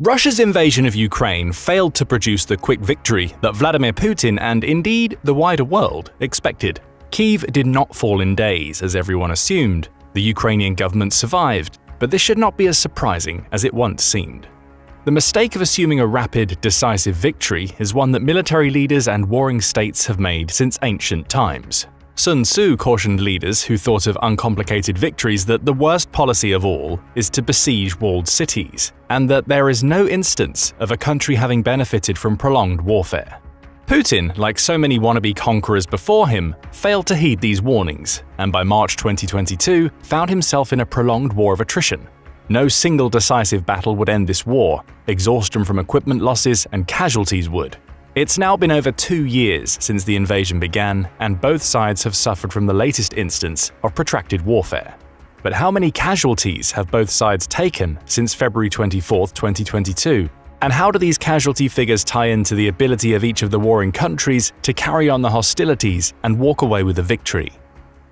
Russia's invasion of Ukraine failed to produce the quick victory that Vladimir Putin and indeed the wider world expected. Kyiv did not fall in days, as everyone assumed. The Ukrainian government survived, but this should not be as surprising as it once seemed. The mistake of assuming a rapid, decisive victory is one that military leaders and warring states have made since ancient times. Sun Tzu cautioned leaders who thought of uncomplicated victories that the worst policy of all is to besiege walled cities, and that there is no instance of a country having benefited from prolonged warfare. Putin, like so many wannabe conquerors before him, failed to heed these warnings, and by March 2022 found himself in a prolonged war of attrition. No single decisive battle would end this war. Exhaustion from equipment losses and casualties would. It's now been over 2 years since the invasion began, and both sides have suffered from the latest instance of protracted warfare. But how many casualties have both sides taken since February 24, 2022? And how do these casualty figures tie into the ability of each of the warring countries to carry on the hostilities and walk away with a victory?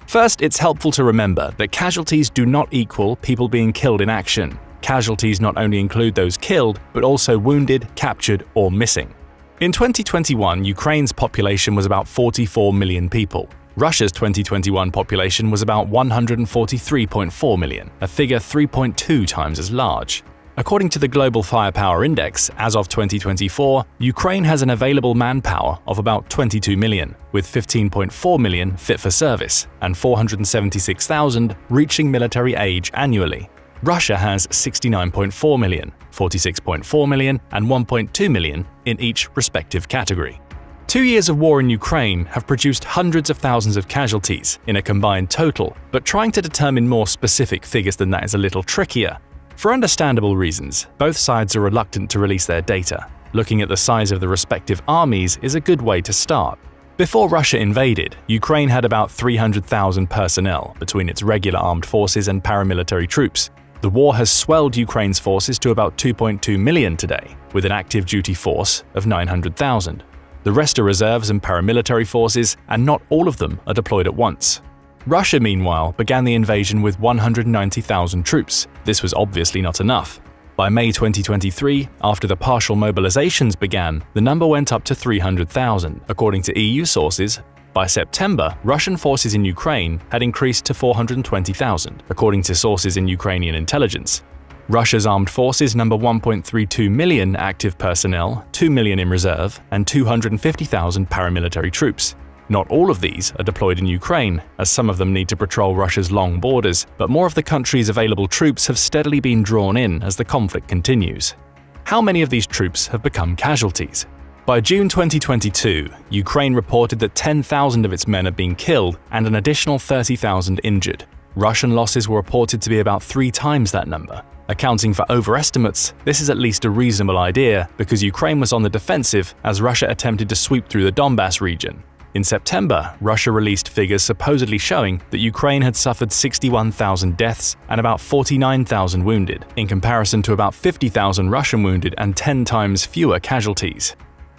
First, it's helpful to remember that casualties do not equal people being killed in action. Casualties not only include those killed, but also wounded, captured, or missing. In 2021, Ukraine's population was about 44 million people. Russia's 2021 population was about 143.4 million, a figure 3.2 times as large. According to the Global Firepower Index, as of 2024, Ukraine has an available manpower of about 22 million, with 15.4 million fit for service and 476,000 reaching military age annually. Russia has 69.4 million, 46.4 million, and 1.2 million in each respective category. 2 years of war in Ukraine have produced hundreds of thousands of casualties in a combined total, but trying to determine more specific figures than that is a little trickier. For understandable reasons, both sides are reluctant to release their data. Looking at the size of the respective armies is a good way to start. Before Russia invaded, Ukraine had about 300,000 personnel between its regular armed forces and paramilitary troops. The war has swelled Ukraine's forces to about 2.2 million today, with an active duty force of 900,000. The rest are reserves and paramilitary forces, and not all of them are deployed at once. Russia, meanwhile, began the invasion with 190,000 troops. This was obviously not enough. By May 2023, after the partial mobilizations began, the number went up to 300,000, according to EU sources. By September, Russian forces in Ukraine had increased to 420,000, according to sources in Ukrainian intelligence. Russia's armed forces number 1.32 million active personnel, 2 million in reserve, and 250,000 paramilitary troops. Not all of these are deployed in Ukraine, as some of them need to patrol Russia's long borders, but more of the country's available troops have steadily been drawn in as the conflict continues. How many of these troops have become casualties? By June 2022, Ukraine reported that 10,000 of its men had been killed and an additional 30,000 injured. Russian losses were reported to be about 3 times that number. Accounting for overestimates, this is at least a reasonable idea because Ukraine was on the defensive as Russia attempted to sweep through the Donbass region. In September, Russia released figures supposedly showing that Ukraine had suffered 61,000 deaths and about 49,000 wounded, in comparison to about 50,000 Russian wounded and 10 times fewer casualties.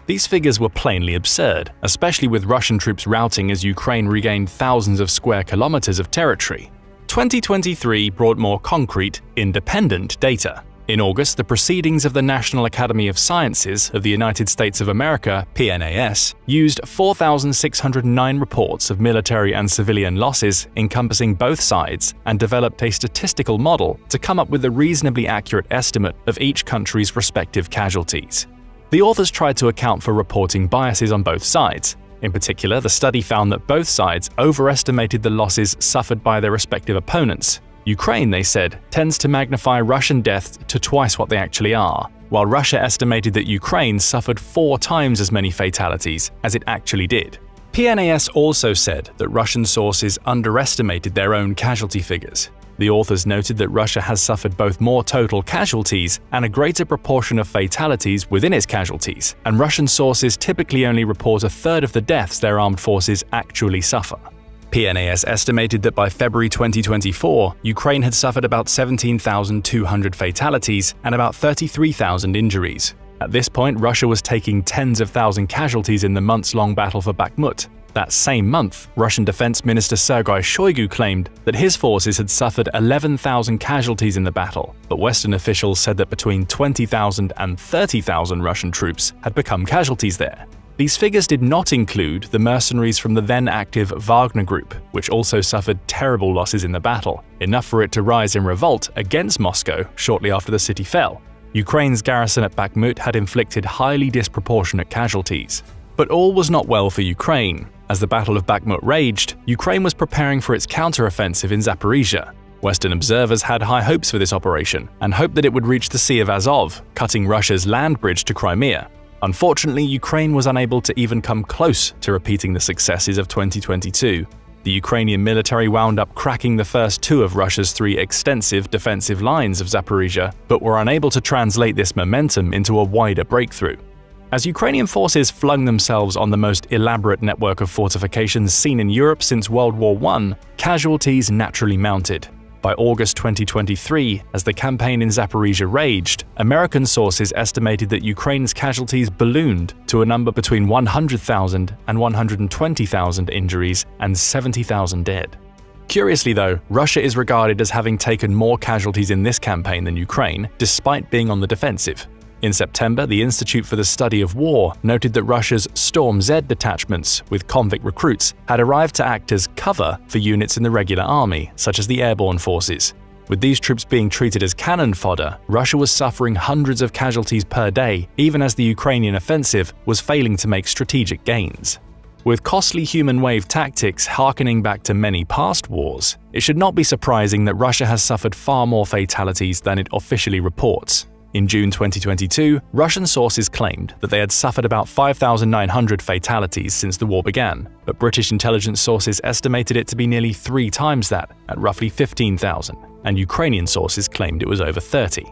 These figures were plainly absurd, especially with Russian troops routing as Ukraine regained thousands of square kilometers of territory. 2023 brought more concrete, independent data. In August, the Proceedings of the National Academy of Sciences of the United States of America, PNAS, used 4,609 reports of military and civilian losses encompassing both sides and developed a statistical model to come up with a reasonably accurate estimate of each country's respective casualties. The authors tried to account for reporting biases on both sides. In particular, the study found that both sides overestimated the losses suffered by their respective opponents. Ukraine, they said, tends to magnify Russian deaths to twice what they actually are, while Russia estimated that Ukraine suffered 4 times as many fatalities as it actually did. PNAS also said that Russian sources underestimated their own casualty figures. The authors noted that Russia has suffered both more total casualties and a greater proportion of fatalities within its casualties, and Russian sources typically only report a third of the deaths their armed forces actually suffer. PNAS estimated that by February 2024, Ukraine had suffered about 17,200 fatalities and about 33,000 injuries. At this point, Russia was taking tens of thousands casualties in the months-long battle for Bakhmut. That same month, Russian Defense Minister Sergei Shoigu claimed that his forces had suffered 11,000 casualties in the battle, but Western officials said that between 20,000 and 30,000 Russian troops had become casualties there. These figures did not include the mercenaries from the then-active Wagner Group, which also suffered terrible losses in the battle, enough for it to rise in revolt against Moscow shortly after the city fell. Ukraine's garrison at Bakhmut had inflicted highly disproportionate casualties. But all was not well for Ukraine. As the Battle of Bakhmut raged, Ukraine was preparing for its counteroffensive in Zaporizhia. Western observers had high hopes for this operation and hoped that it would reach the Sea of Azov, cutting Russia's land bridge to Crimea. Unfortunately, Ukraine was unable to even come close to repeating the successes of 2022. The Ukrainian military wound up cracking the first two of Russia's three extensive defensive lines of Zaporizhia, but were unable to translate this momentum into a wider breakthrough. As Ukrainian forces flung themselves on the most elaborate network of fortifications seen in Europe since World War I, casualties naturally mounted. By August 2023, as the campaign in Zaporizhia raged, American sources estimated that Ukraine's casualties ballooned to a number between 100,000 and 120,000 injuries and 70,000 dead. Curiously though, Russia is regarded as having taken more casualties in this campaign than Ukraine, despite being on the defensive. In September, the Institute for the Study of War noted that Russia's Storm Z detachments with convict recruits had arrived to act as cover for units in the regular army, such as the airborne forces. With these troops being treated as cannon fodder, Russia was suffering hundreds of casualties per day, even as the Ukrainian offensive was failing to make strategic gains. With costly human wave tactics harkening back to many past wars, it should not be surprising that Russia has suffered far more fatalities than it officially reports. In June 2022, Russian sources claimed that they had suffered about 5,900 fatalities since the war began, but British intelligence sources estimated it to be nearly 3 times that, at roughly 15,000, and Ukrainian sources claimed it was over 30.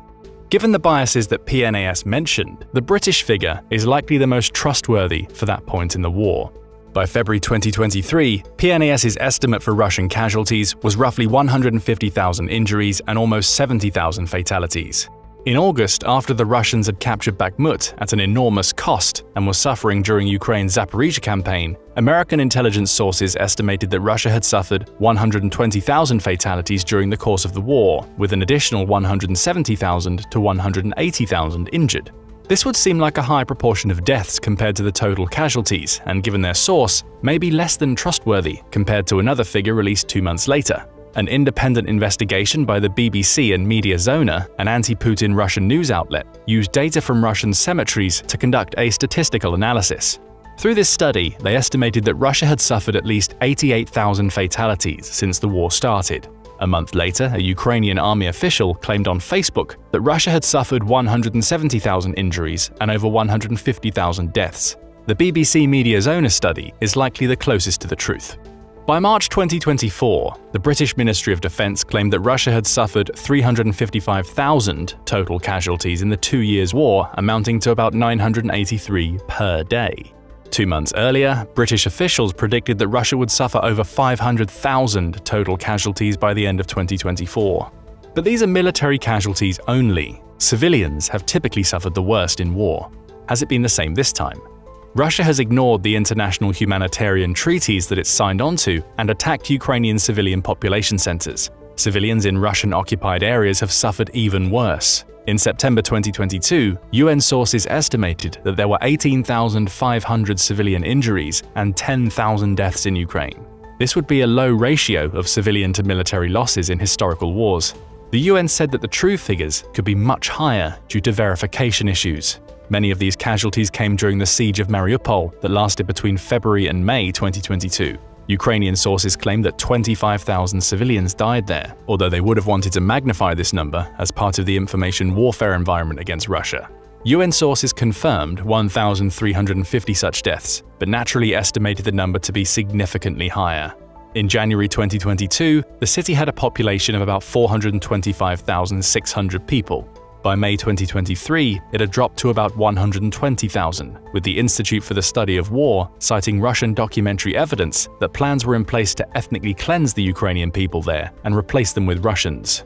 Given the biases that PNAS mentioned, the British figure is likely the most trustworthy for that point in the war. By February 2023, PNAS's estimate for Russian casualties was roughly 150,000 injuries and almost 70,000 fatalities. In August, after the Russians had captured Bakhmut at an enormous cost and were suffering during Ukraine's Zaporizhia campaign, American intelligence sources estimated that Russia had suffered 120,000 fatalities during the course of the war, with an additional 170,000 to 180,000 injured. This would seem like a high proportion of deaths compared to the total casualties, and given their source, may be less than trustworthy compared to another figure released 2 months later. An independent investigation by the BBC and Mediazona, an anti-Putin Russian news outlet, used data from Russian cemeteries to conduct a statistical analysis. Through this study, they estimated that Russia had suffered at least 88,000 fatalities since the war started. A month later, a Ukrainian army official claimed on Facebook that Russia had suffered 170,000 injuries and over 150,000 deaths. The BBC Mediazona study is likely the closest to the truth. By March 2024, the British Ministry of Defence claimed that Russia had suffered 355,000 total casualties in the 2 years' war, amounting to about 983 per day. 2 months earlier, British officials predicted that Russia would suffer over 500,000 total casualties by the end of 2024. But these are military casualties only. Civilians have typically suffered the worst in war. Has it been the same this time? Russia has ignored the international humanitarian treaties that it's signed onto and attacked Ukrainian civilian population centers. Civilians in Russian-occupied areas have suffered even worse. In September 2022, UN sources estimated that there were 18,500 civilian injuries and 10,000 deaths in Ukraine. This would be a low ratio of civilian to military losses in historical wars. The UN said that the true figures could be much higher due to verification issues. Many of these casualties came during the siege of Mariupol that lasted between February and May 2022. Ukrainian sources claim that 25,000 civilians died there, although they would have wanted to magnify this number as part of the information warfare environment against Russia. UN sources confirmed 1,350 such deaths, but naturally estimated the number to be significantly higher. In January 2022, the city had a population of about 425,600 people. By May 2023, it had dropped to about 120,000, with the Institute for the Study of War citing Russian documentary evidence that plans were in place to ethnically cleanse the Ukrainian people there and replace them with Russians.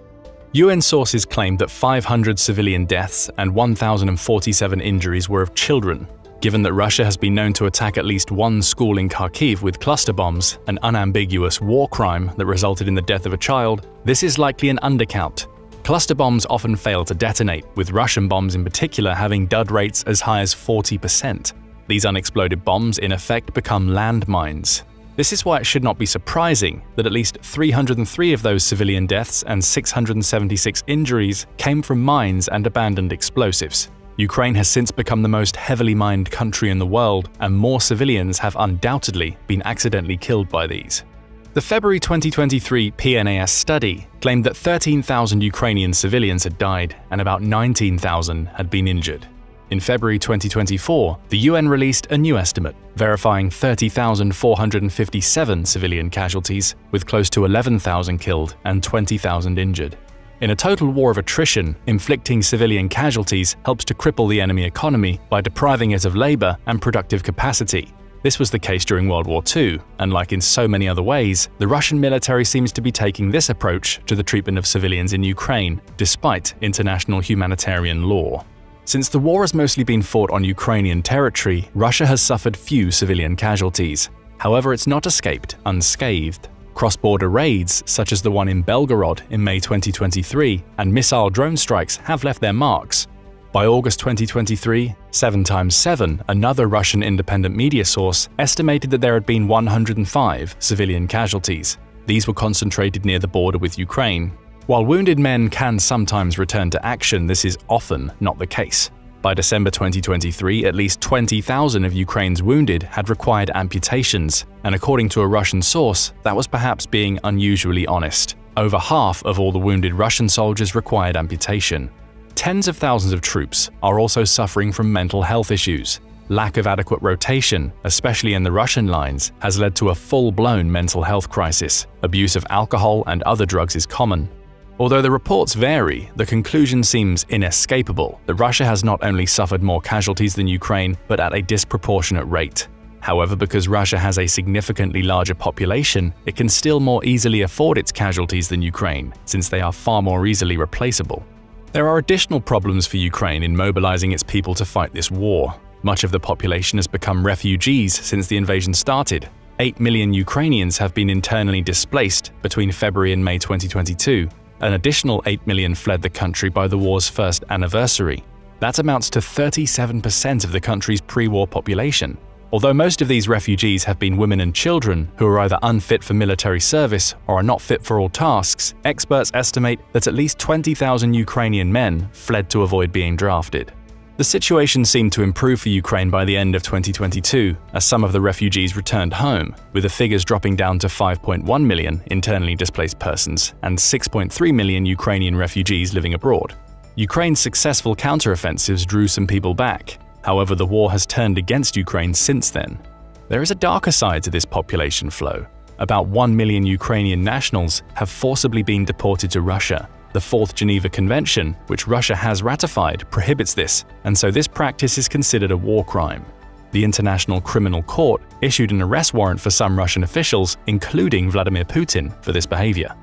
UN sources claimed that 500 civilian deaths and 1,047 injuries were of children. Given that Russia has been known to attack at least one school in Kharkiv with cluster bombs, an unambiguous war crime that resulted in the death of a child, this is likely an undercount. Cluster bombs often fail to detonate, with Russian bombs in particular having dud rates as high as 40%. These unexploded bombs in effect become landmines. This is why it should not be surprising that at least 303 of those civilian deaths and 676 injuries came from mines and abandoned explosives. Ukraine has since become the most heavily mined country in the world, and more civilians have undoubtedly been accidentally killed by these. The February 2023 PNAS study claimed that 13,000 Ukrainian civilians had died and about 19,000 had been injured. In February 2024, the UN released a new estimate, verifying 30,457 civilian casualties, with close to 11,000 killed and 20,000 injured. In a total war of attrition, inflicting civilian casualties helps to cripple the enemy economy by depriving it of labor and productive capacity. This was the case during World War II, and like in so many other ways, the Russian military seems to be taking this approach to the treatment of civilians in Ukraine, despite international humanitarian law. Since the war has mostly been fought on Ukrainian territory, Russia has suffered few civilian casualties. However, it's not escaped unscathed. Cross-border raids, such as the one in Belgorod in May 2023, and missile drone strikes have left their marks. By August 2023, 7x7, another Russian independent media source, estimated that there had been 105 civilian casualties. These were concentrated near the border with Ukraine. While wounded men can sometimes return to action, this is often not the case. By December 2023, at least 20,000 of Ukraine's wounded had required amputations, and according to a Russian source, that was perhaps being unusually honest. Over half of all the wounded Russian soldiers required amputation. Tens of thousands of troops are also suffering from mental health issues. Lack of adequate rotation, especially in the Russian lines, has led to a full-blown mental health crisis. Abuse of alcohol and other drugs is common. Although the reports vary, the conclusion seems inescapable that Russia has not only suffered more casualties than Ukraine, but at a disproportionate rate. However, because Russia has a significantly larger population, it can still more easily afford its casualties than Ukraine, since they are far more easily replaceable. There are additional problems for Ukraine in mobilizing its people to fight this war. Much of the population has become refugees since the invasion started. 8 million Ukrainians have been internally displaced between February and May 2022. An additional 8 million fled the country by the war's first anniversary. That amounts to 37% of the country's pre-war population. Although most of these refugees have been women and children who are either unfit for military service or are not fit for all tasks, experts estimate that at least 20,000 Ukrainian men fled to avoid being drafted. The situation seemed to improve for Ukraine by the end of 2022, as some of the refugees returned home, with the figures dropping down to 5.1 million internally displaced persons and 6.3 million Ukrainian refugees living abroad. Ukraine's successful counteroffensives drew some people back. However, the war has turned against Ukraine since then. There is a darker side to this population flow. About 1 million Ukrainian nationals have forcibly been deported to Russia. The Fourth Geneva Convention, which Russia has ratified, prohibits this, and so this practice is considered a war crime. The International Criminal Court issued an arrest warrant for some Russian officials, including Vladimir Putin, for this behavior.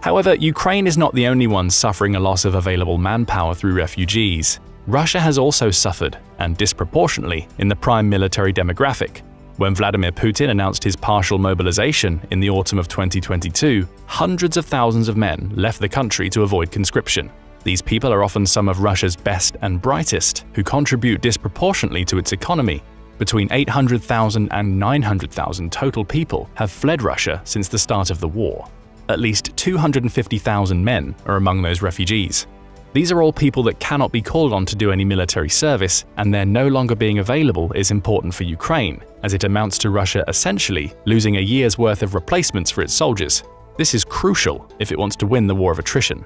However, Ukraine is not the only one suffering a loss of available manpower through refugees. Russia has also suffered, and disproportionately, in the prime military demographic. When Vladimir Putin announced his partial mobilization in the autumn of 2022, hundreds of thousands of men left the country to avoid conscription. These people are often some of Russia's best and brightest, who contribute disproportionately to its economy. Between 800,000 and 900,000 total people have fled Russia since the start of the war. At least 250,000 men are among those refugees. These are all people that cannot be called on to do any military service, and their no longer being available is important for Ukraine, as it amounts to Russia essentially losing a year's worth of replacements for its soldiers. This is crucial if it wants to win the war of attrition.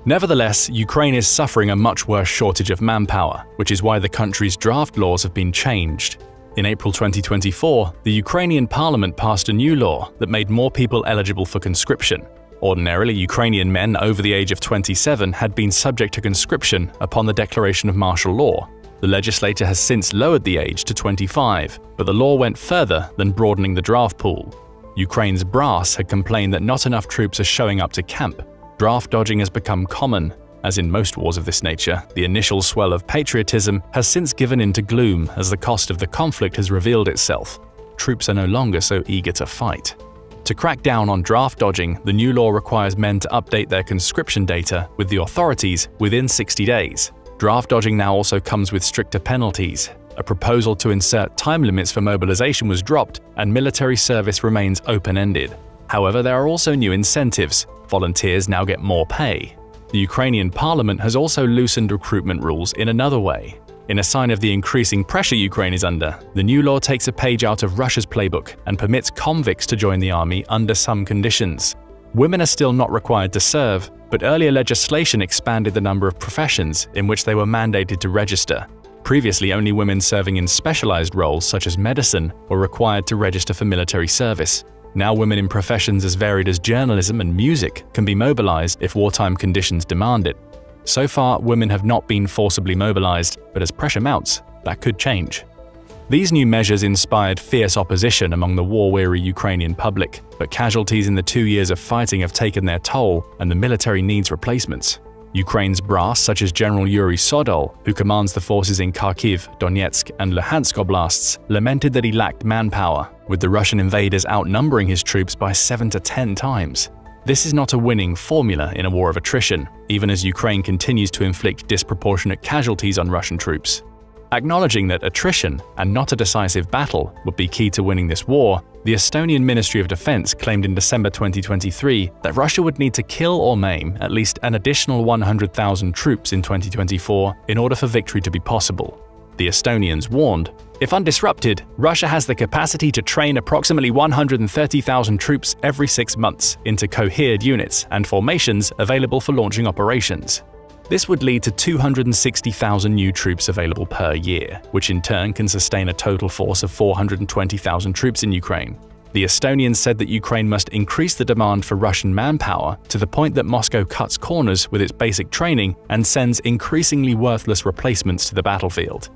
Nevertheless, Ukraine is suffering a much worse shortage of manpower, which is why the country's draft laws have been changed. In April 2024, the Ukrainian parliament passed a new law that made more people eligible for conscription. Ordinarily, Ukrainian men over the age of 27 had been subject to conscription upon the declaration of martial law. The legislature has since lowered the age to 25, but the law went further than broadening the draft pool. Ukraine's brass had complained that not enough troops are showing up to camp. Draft dodging has become common. As in most wars of this nature, the initial swell of patriotism has since given into gloom as the cost of the conflict has revealed itself. Troops are no longer so eager to fight. To crack down on draft dodging, the new law requires men to update their conscription data with the authorities within 60 days. Draft dodging now also comes with stricter penalties. A proposal to insert time limits for mobilization was dropped, and military service remains open-ended. However, there are also new incentives. Volunteers now get more pay. The Ukrainian parliament has also loosened recruitment rules in another way. In a sign of the increasing pressure Ukraine is under, the new law takes a page out of Russia's playbook and permits convicts to join the army under some conditions. Women are still not required to serve, but earlier legislation expanded the number of professions in which they were mandated to register. Previously, only women serving in specialized roles such as medicine were required to register for military service. Now women in professions as varied as journalism and music can be mobilized if wartime conditions demand it. So far, women have not been forcibly mobilized, but as pressure mounts, that could change. These new measures inspired fierce opposition among the war-weary Ukrainian public, but casualties in the 2 years of fighting have taken their toll and the military needs replacements. Ukraine's brass, such as General Yuri Sodol, who commands the forces in Kharkiv, Donetsk, and Luhansk oblasts, lamented that he lacked manpower, with the Russian invaders outnumbering his troops by 7 to 10 times. This is not a winning formula in a war of attrition, even as Ukraine continues to inflict disproportionate casualties on Russian troops. Acknowledging that attrition, and not a decisive battle, would be key to winning this war, the Estonian Ministry of Defense claimed in December 2023 that Russia would need to kill or maim at least an additional 100,000 troops in 2024 in order for victory to be possible. The Estonians warned, if undisrupted, Russia has the capacity to train approximately 130,000 troops every 6 months into cohered units and formations available for launching operations. This would lead to 260,000 new troops available per year, which in turn can sustain a total force of 420,000 troops in Ukraine. The Estonians said that Ukraine must increase the demand for Russian manpower to the point that Moscow cuts corners with its basic training and sends increasingly worthless replacements to the battlefield.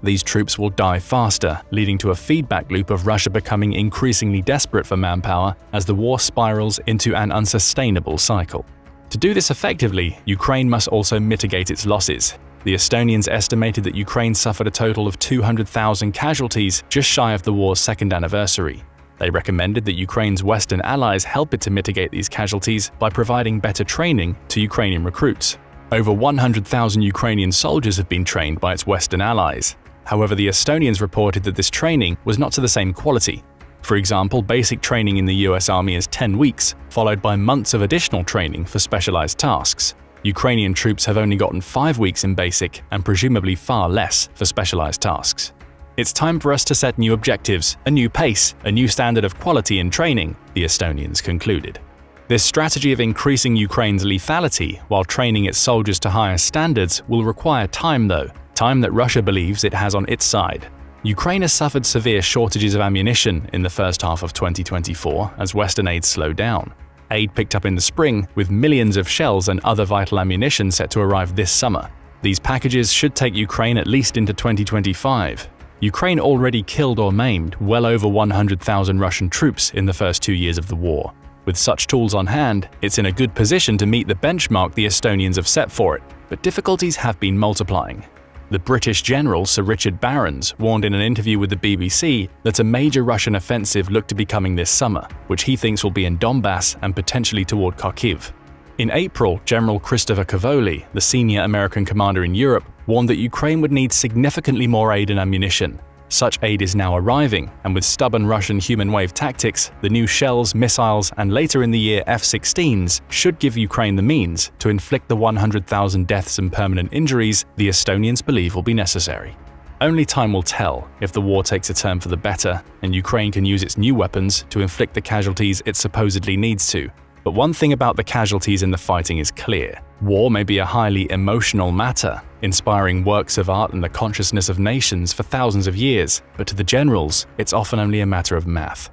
These troops will die faster, leading to a feedback loop of Russia becoming increasingly desperate for manpower as the war spirals into an unsustainable cycle. To do this effectively, Ukraine must also mitigate its losses. The Estonians estimated that Ukraine suffered a total of 200,000 casualties just shy of the war's second anniversary. They recommended that Ukraine's Western allies help it to mitigate these casualties by providing better training to Ukrainian recruits. Over 100,000 Ukrainian soldiers have been trained by its Western allies. However, the Estonians reported that this training was not to the same quality. For example, basic training in the US Army is 10 weeks, followed by months of additional training for specialized tasks. Ukrainian troops have only gotten 5 weeks in basic and presumably far less for specialized tasks. It's time for us to set new objectives, a new pace, a new standard of quality in training, the Estonians concluded. This strategy of increasing Ukraine's lethality while training its soldiers to higher standards will require time though, time that Russia believes it has on its side. Ukraine has suffered severe shortages of ammunition in the first half of 2024 as Western aid slowed down. Aid picked up in the spring, with millions of shells and other vital ammunition set to arrive this summer. These packages should take Ukraine at least into 2025. Ukraine already killed or maimed well over 100,000 Russian troops in the first 2 years of the war. With such tools on hand, it's in a good position to meet the benchmark the Estonians have set for it, but difficulties have been multiplying. The British general Sir Richard Barrons warned in an interview with the BBC that a major Russian offensive looked to be coming this summer, which he thinks will be in Donbass and potentially toward Kharkiv. In April, General Christopher Cavoli, the senior American commander in Europe, warned that Ukraine would need significantly more aid and ammunition. Such aid is now arriving, and with stubborn Russian human wave tactics, the new shells, missiles, and later in the year F-16s should give Ukraine the means to inflict the 100,000 deaths and permanent injuries the Estonians believe will be necessary. Only time will tell if the war takes a turn for the better and Ukraine can use its new weapons to inflict the casualties it supposedly needs to. But one thing about the casualties in the fighting is clear. War may be a highly emotional matter, inspiring works of art and the consciousness of nations for thousands of years, but to the generals, it's often only a matter of math.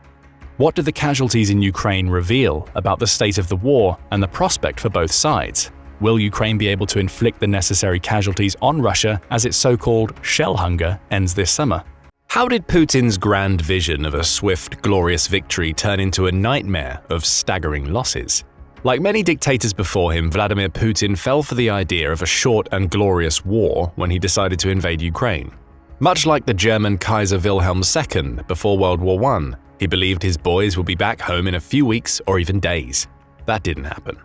What do the casualties in Ukraine reveal about the state of the war and the prospect for both sides? Will Ukraine be able to inflict the necessary casualties on Russia as its so-called shell hunger ends this summer? How did Putin's grand vision of a swift, glorious victory turn into a nightmare of staggering losses? Like many dictators before him, Vladimir Putin fell for the idea of a short and glorious war when he decided to invade Ukraine. Much like the German Kaiser Wilhelm II before World War I, he believed his boys would be back home in a few weeks or even days. That didn't happen.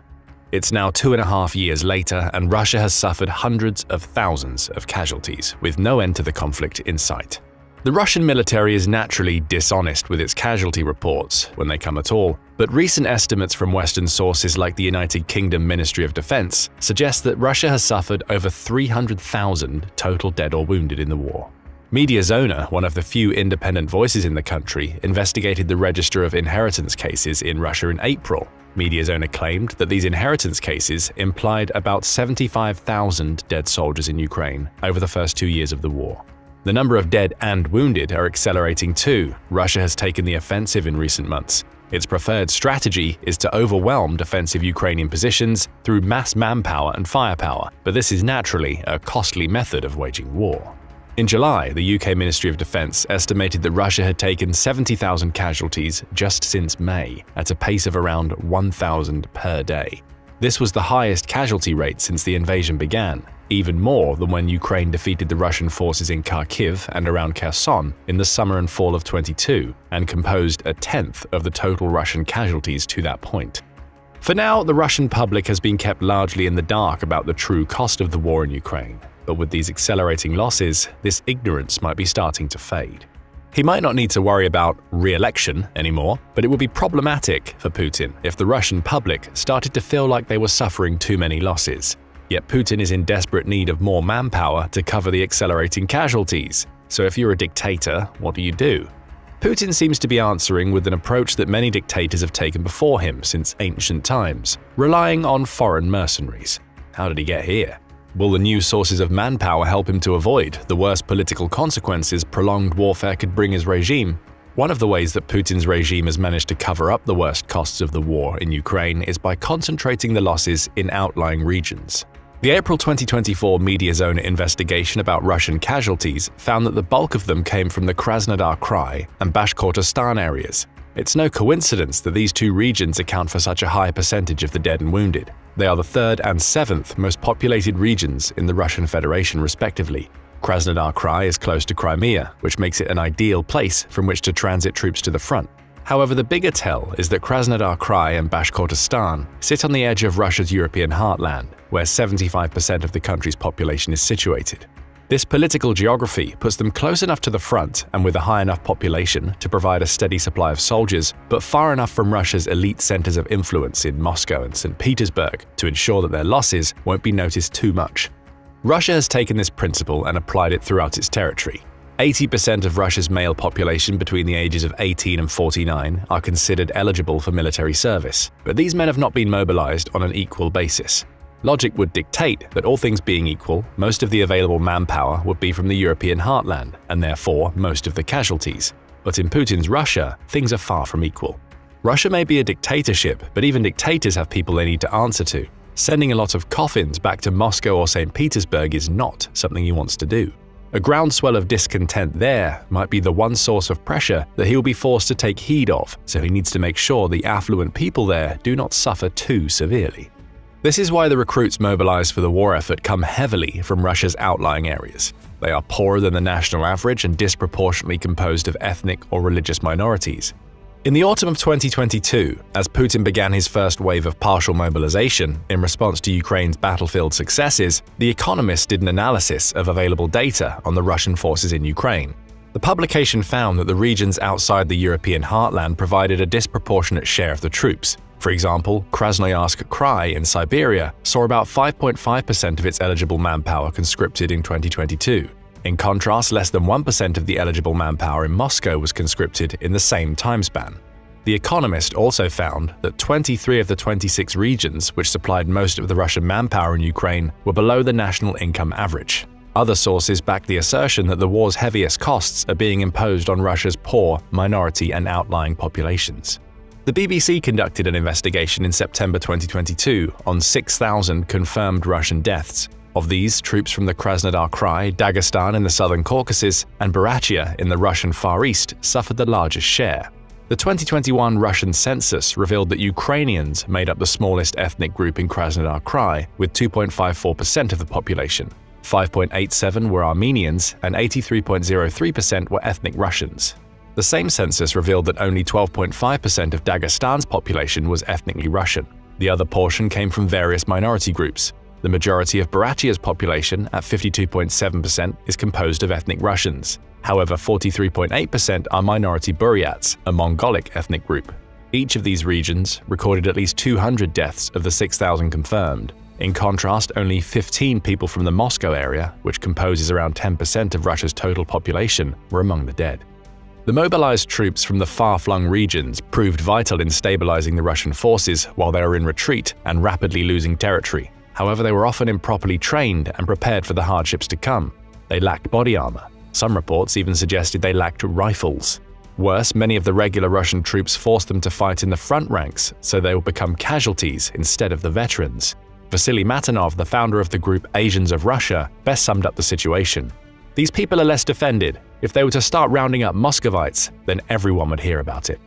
It's now 2.5 years later, and Russia has suffered hundreds of thousands of casualties, with no end to the conflict in sight. The Russian military is naturally dishonest with its casualty reports, when they come at all, but recent estimates from Western sources like the United Kingdom Ministry of Defense suggest that Russia has suffered over 300,000 total dead or wounded in the war. Mediazona, one of the few independent voices in the country, investigated the register of inheritance cases in Russia in April. Mediazona claimed that these inheritance cases implied about 75,000 dead soldiers in Ukraine over the first 2 years of the war. The number of dead and wounded are accelerating too. Russia has taken the offensive in recent months. Its preferred strategy is to overwhelm defensive Ukrainian positions through mass manpower and firepower, but this is naturally a costly method of waging war. In July, the UK Ministry of Defense estimated that Russia had taken 70,000 casualties just since May, at a pace of around 1,000 per day. This was the highest casualty rate since the invasion began, even more than when Ukraine defeated the Russian forces in Kharkiv and around Kherson in the summer and fall of 22, and composed a tenth of the total Russian casualties to that point. For now, the Russian public has been kept largely in the dark about the true cost of the war in Ukraine, but with these accelerating losses, this ignorance might be starting to fade. He might not need to worry about re-election anymore, but it would be problematic for Putin if the Russian public started to feel like they were suffering too many losses. Yet Putin is in desperate need of more manpower to cover the accelerating casualties. So if you're a dictator, what do? Putin seems to be answering with an approach that many dictators have taken before him since ancient times, relying on foreign mercenaries. How did he get here? Will the new sources of manpower help him to avoid the worst political consequences prolonged warfare could bring his regime? One of the ways that Putin's regime has managed to cover up the worst costs of the war in Ukraine is by concentrating the losses in outlying regions. The April 2024 Mediazona investigation about Russian casualties found that the bulk of them came from the Krasnodar Krai and Bashkortostan areas. It's no coincidence that these two regions account for such a high percentage of the dead and wounded. They are the third and seventh most populated regions in the Russian Federation, respectively. Krasnodar Krai is close to Crimea, which makes it an ideal place from which to transit troops to the front. However, the bigger tell is that Krasnodar Krai and Bashkortostan sit on the edge of Russia's European heartland, where 75% of the country's population is situated. This political geography puts them close enough to the front and with a high enough population to provide a steady supply of soldiers, but far enough from Russia's elite centers of influence in Moscow and St. Petersburg to ensure that their losses won't be noticed too much. Russia has taken this principle and applied it throughout its territory. 80% of Russia's male population between the ages of 18 and 49 are considered eligible for military service, but these men have not been mobilized on an equal basis. Logic would dictate that all things being equal, most of the available manpower would be from the European heartland, and therefore most of the casualties. But in Putin's Russia, things are far from equal. Russia may be a dictatorship, but even dictators have people they need to answer to. Sending a lot of coffins back to Moscow or St. Petersburg is not something he wants to do. A groundswell of discontent there might be the one source of pressure that he will be forced to take heed of, so he needs to make sure the affluent people there do not suffer too severely. This is why the recruits mobilized for the war effort come heavily from Russia's outlying areas. They are poorer than the national average and disproportionately composed of ethnic or religious minorities. In the autumn of 2022, as Putin began his first wave of partial mobilization in response to Ukraine's battlefield successes, The Economist did an analysis of available data on the Russian forces in Ukraine. The publication found that the regions outside the European heartland provided a disproportionate share of the troops. For example, Krasnoyarsk Krai in Siberia saw about 5.5% of its eligible manpower conscripted in 2022. In contrast, less than 1% of the eligible manpower in Moscow was conscripted in the same time span. The Economist also found that 23 of the 26 regions which supplied most of the Russian manpower in Ukraine were below the national income average. Other sources back the assertion that the war's heaviest costs are being imposed on Russia's poor, minority, and outlying populations. The BBC conducted an investigation in September 2022 on 6,000 confirmed Russian deaths. Of these, troops from the Krasnodar Krai, Dagestan in the southern Caucasus, and Buryatia in the Russian Far East suffered the largest share. The 2021 Russian census revealed that Ukrainians made up the smallest ethnic group in Krasnodar Krai, with 2.54% of the population. 5.87% were Armenians, and 83.03% were ethnic Russians. The same census revealed that only 12.5% of Dagestan's population was ethnically Russian. The other portion came from various minority groups. The majority of Burachia's population, at 52.7%, is composed of ethnic Russians. However, 43.8% are minority Buryats, a Mongolic ethnic group. Each of these regions recorded at least 200 deaths of the 6,000 confirmed. In contrast, only 15 people from the Moscow area, which composes around 10% of Russia's total population, were among the dead. The mobilized troops from the far-flung regions proved vital in stabilizing the Russian forces while they were in retreat and rapidly losing territory. However, they were often improperly trained and prepared for the hardships to come. They lacked body armor. Some reports even suggested they lacked rifles. Worse, many of the regular Russian troops forced them to fight in the front ranks, so they would become casualties instead of the veterans. Vasily Matanov, the founder of the group Asians of Russia, best summed up the situation. These people are less defended. If they were to start rounding up Muscovites, then everyone would hear about it.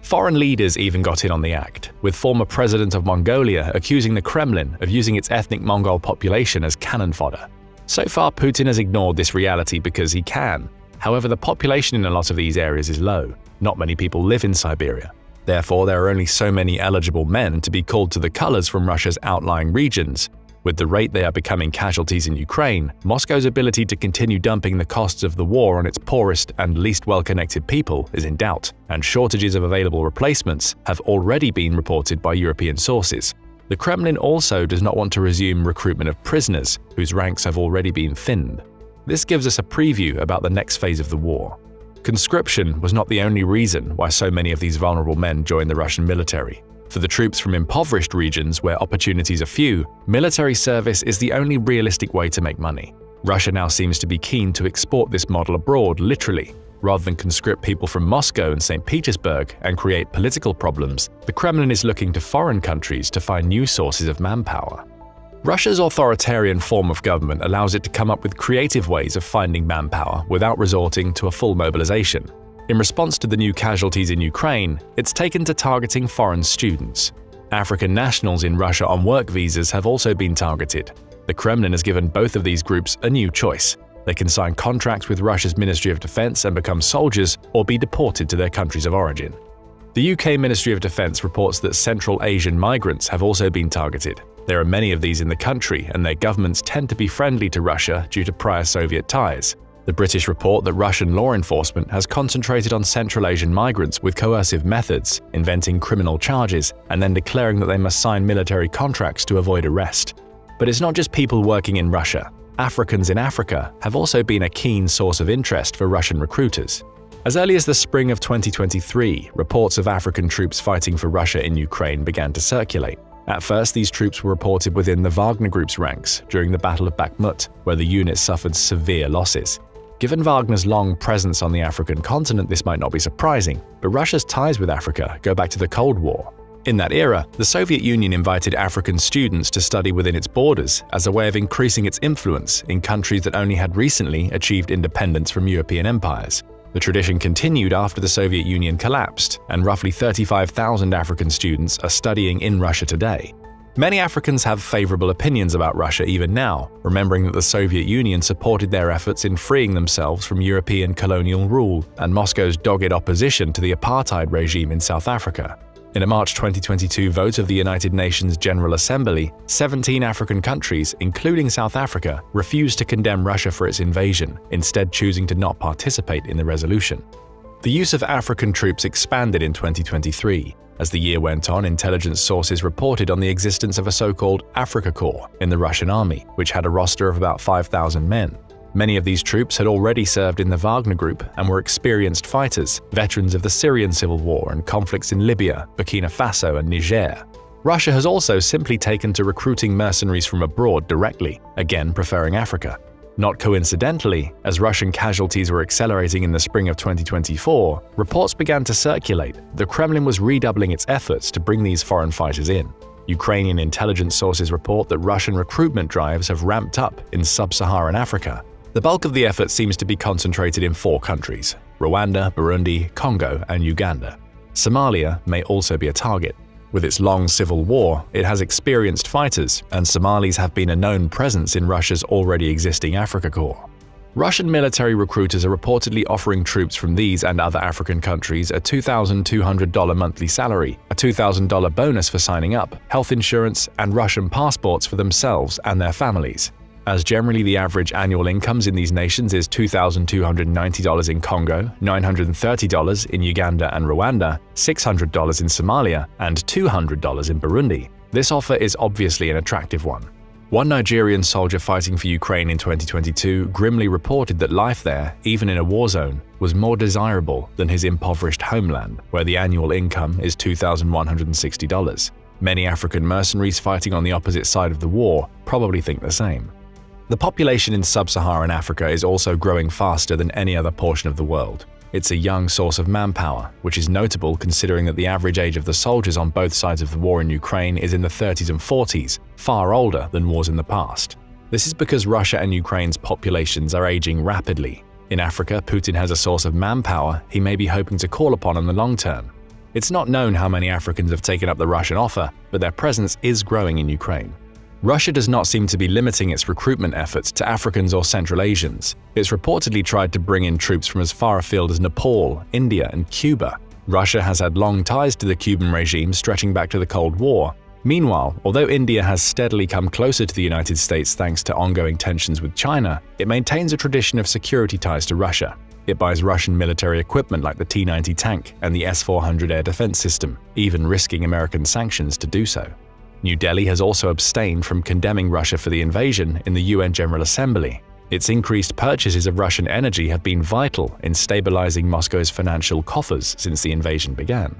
Foreign leaders even got in on the act, with former president of Mongolia accusing the Kremlin of using its ethnic Mongol population as cannon fodder. So far, Putin has ignored this reality because he can. However, the population in a lot of these areas is low. Not many people live in Siberia. Therefore, there are only so many eligible men to be called to the colors from Russia's outlying regions. With the rate they are becoming casualties in Ukraine, Moscow's ability to continue dumping the costs of the war on its poorest and least well-connected people is in doubt, and shortages of available replacements have already been reported by European sources. The Kremlin also does not want to resume recruitment of prisoners, whose ranks have already been thinned. This gives us a preview about the next phase of the war. Conscription was not the only reason why so many of these vulnerable men joined the Russian military. For the troops from impoverished regions where opportunities are few, military service is the only realistic way to make money. Russia now seems to be keen to export this model abroad, literally. Rather than conscript people from Moscow and St. Petersburg and create political problems, the Kremlin is looking to foreign countries to find new sources of manpower. Russia's authoritarian form of government allows it to come up with creative ways of finding manpower without resorting to a full mobilization. In response to the new casualties in Ukraine, it's taken to targeting foreign students. African nationals in Russia on work visas have also been targeted. The Kremlin has given both of these groups a new choice. They can sign contracts with Russia's Ministry of Defense and become soldiers, or be deported to their countries of origin. The UK Ministry of Defense reports that Central Asian migrants have also been targeted. There are many of these in the country, and their governments tend to be friendly to Russia due to prior Soviet ties. The British report that Russian law enforcement has concentrated on Central Asian migrants with coercive methods, inventing criminal charges, and then declaring that they must sign military contracts to avoid arrest. But it's not just people working in Russia. Africans in Africa have also been a keen source of interest for Russian recruiters. As early as the spring of 2023, reports of African troops fighting for Russia in Ukraine began to circulate. At first, these troops were reported within the Wagner Group's ranks during the Battle of Bakhmut, where the unit suffered severe losses. Given Wagner's long presence on the African continent, this might not be surprising, but Russia's ties with Africa go back to the Cold War. In that era, the Soviet Union invited African students to study within its borders as a way of increasing its influence in countries that only had recently achieved independence from European empires. The tradition continued after the Soviet Union collapsed, and roughly 35,000 African students are studying in Russia today. Many Africans have favorable opinions about Russia even now, remembering that the Soviet Union supported their efforts in freeing themselves from European colonial rule and Moscow's dogged opposition to the apartheid regime in South Africa. In a March 2022 vote of the United Nations General Assembly, 17 African countries, including South Africa, refused to condemn Russia for its invasion, instead choosing to not participate in the resolution. The use of African troops expanded in 2023. As the year went on, intelligence sources reported on the existence of a so-called Africa Corps in the Russian army, which had a roster of about 5,000 men. Many of these troops had already served in the Wagner Group and were experienced fighters, veterans of the Syrian civil war and conflicts in Libya, Burkina Faso, and Niger. Russia has also simply taken to recruiting mercenaries from abroad directly, again preferring Africa. Not coincidentally, as Russian casualties were accelerating in the spring of 2024, reports began to circulate that the Kremlin was redoubling its efforts to bring these foreign fighters in. Ukrainian intelligence sources report that Russian recruitment drives have ramped up in sub-Saharan Africa. The bulk of the effort seems to be concentrated in 4 countries: Rwanda, Burundi, Congo, and Uganda. Somalia may also be a target. With its long civil war, it has experienced fighters, and Somalis have been a known presence in Russia's already existing Africa Corps. Russian military recruiters are reportedly offering troops from these and other African countries a $2,200 monthly salary, a $2,000 bonus for signing up, health insurance, and Russian passports for themselves and their families. As generally the average annual incomes in these nations is $2,290 in Congo, $930 in Uganda and Rwanda, $600 in Somalia, and $200 in Burundi. This offer is obviously an attractive one. One Nigerian soldier fighting for Ukraine in 2022 grimly reported that life there, even in a war zone, was more desirable than his impoverished homeland, where the annual income is $2,160. Many African mercenaries fighting on the opposite side of the war probably think the same. The population in sub-Saharan Africa is also growing faster than any other portion of the world. It's a young source of manpower, which is notable considering that the average age of the soldiers on both sides of the war in Ukraine is in the 30s and 40s, far older than wars in the past. This is because Russia and Ukraine's populations are aging rapidly. In Africa, Putin has a source of manpower he may be hoping to call upon in the long term. It's not known how many Africans have taken up the Russian offer, but their presence is growing in Ukraine. Russia does not seem to be limiting its recruitment efforts to Africans or Central Asians. It's reportedly tried to bring in troops from as far afield as Nepal, India, and Cuba. Russia has had long ties to the Cuban regime stretching back to the Cold War. Meanwhile, although India has steadily come closer to the United States thanks to ongoing tensions with China, it maintains a tradition of security ties to Russia. It buys Russian military equipment like the T-90 tank and the S-400 air defense system, even risking American sanctions to do so. New Delhi has also abstained from condemning Russia for the invasion in the UN General Assembly. Its increased purchases of Russian energy have been vital in stabilizing Moscow's financial coffers since the invasion began.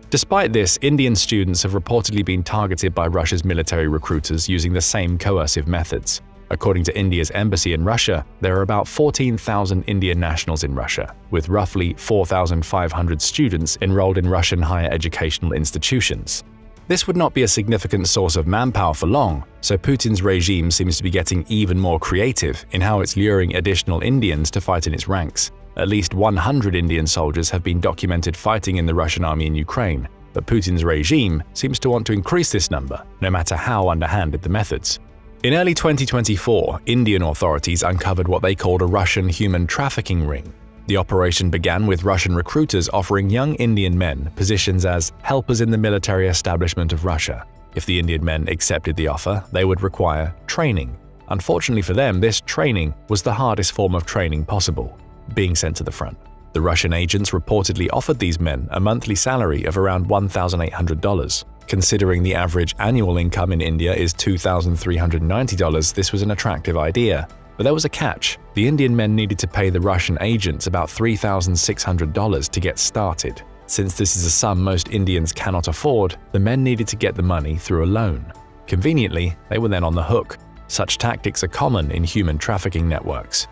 Despite this, Indian students have reportedly been targeted by Russia's military recruiters using the same coercive methods. According to India's embassy in Russia, there are about 14,000 Indian nationals in Russia, with roughly 4,500 students enrolled in Russian higher educational institutions. This would not be a significant source of manpower for long, so Putin's regime seems to be getting even more creative in how it's luring additional Indians to fight in its ranks. At least 100 Indian soldiers have been documented fighting in the Russian army in Ukraine, but Putin's regime seems to want to increase this number, no matter how underhanded the methods. In early 2024, Indian authorities uncovered what they called a Russian human trafficking ring. The operation began with Russian recruiters offering young Indian men positions as helpers in the military establishment of Russia. If the Indian men accepted the offer, they would require training. Unfortunately for them, this training was the hardest form of training possible, being sent to the front. The Russian agents reportedly offered these men a monthly salary of around $1,800. Considering the average annual income in India is $2,390, this was an attractive idea. But there was a catch. The Indian men needed to pay the Russian agents about $3,600 to get started. Since this is a sum most Indians cannot afford, the men needed to get the money through a loan. Conveniently, they were then on the hook. Such tactics are common in human trafficking networks.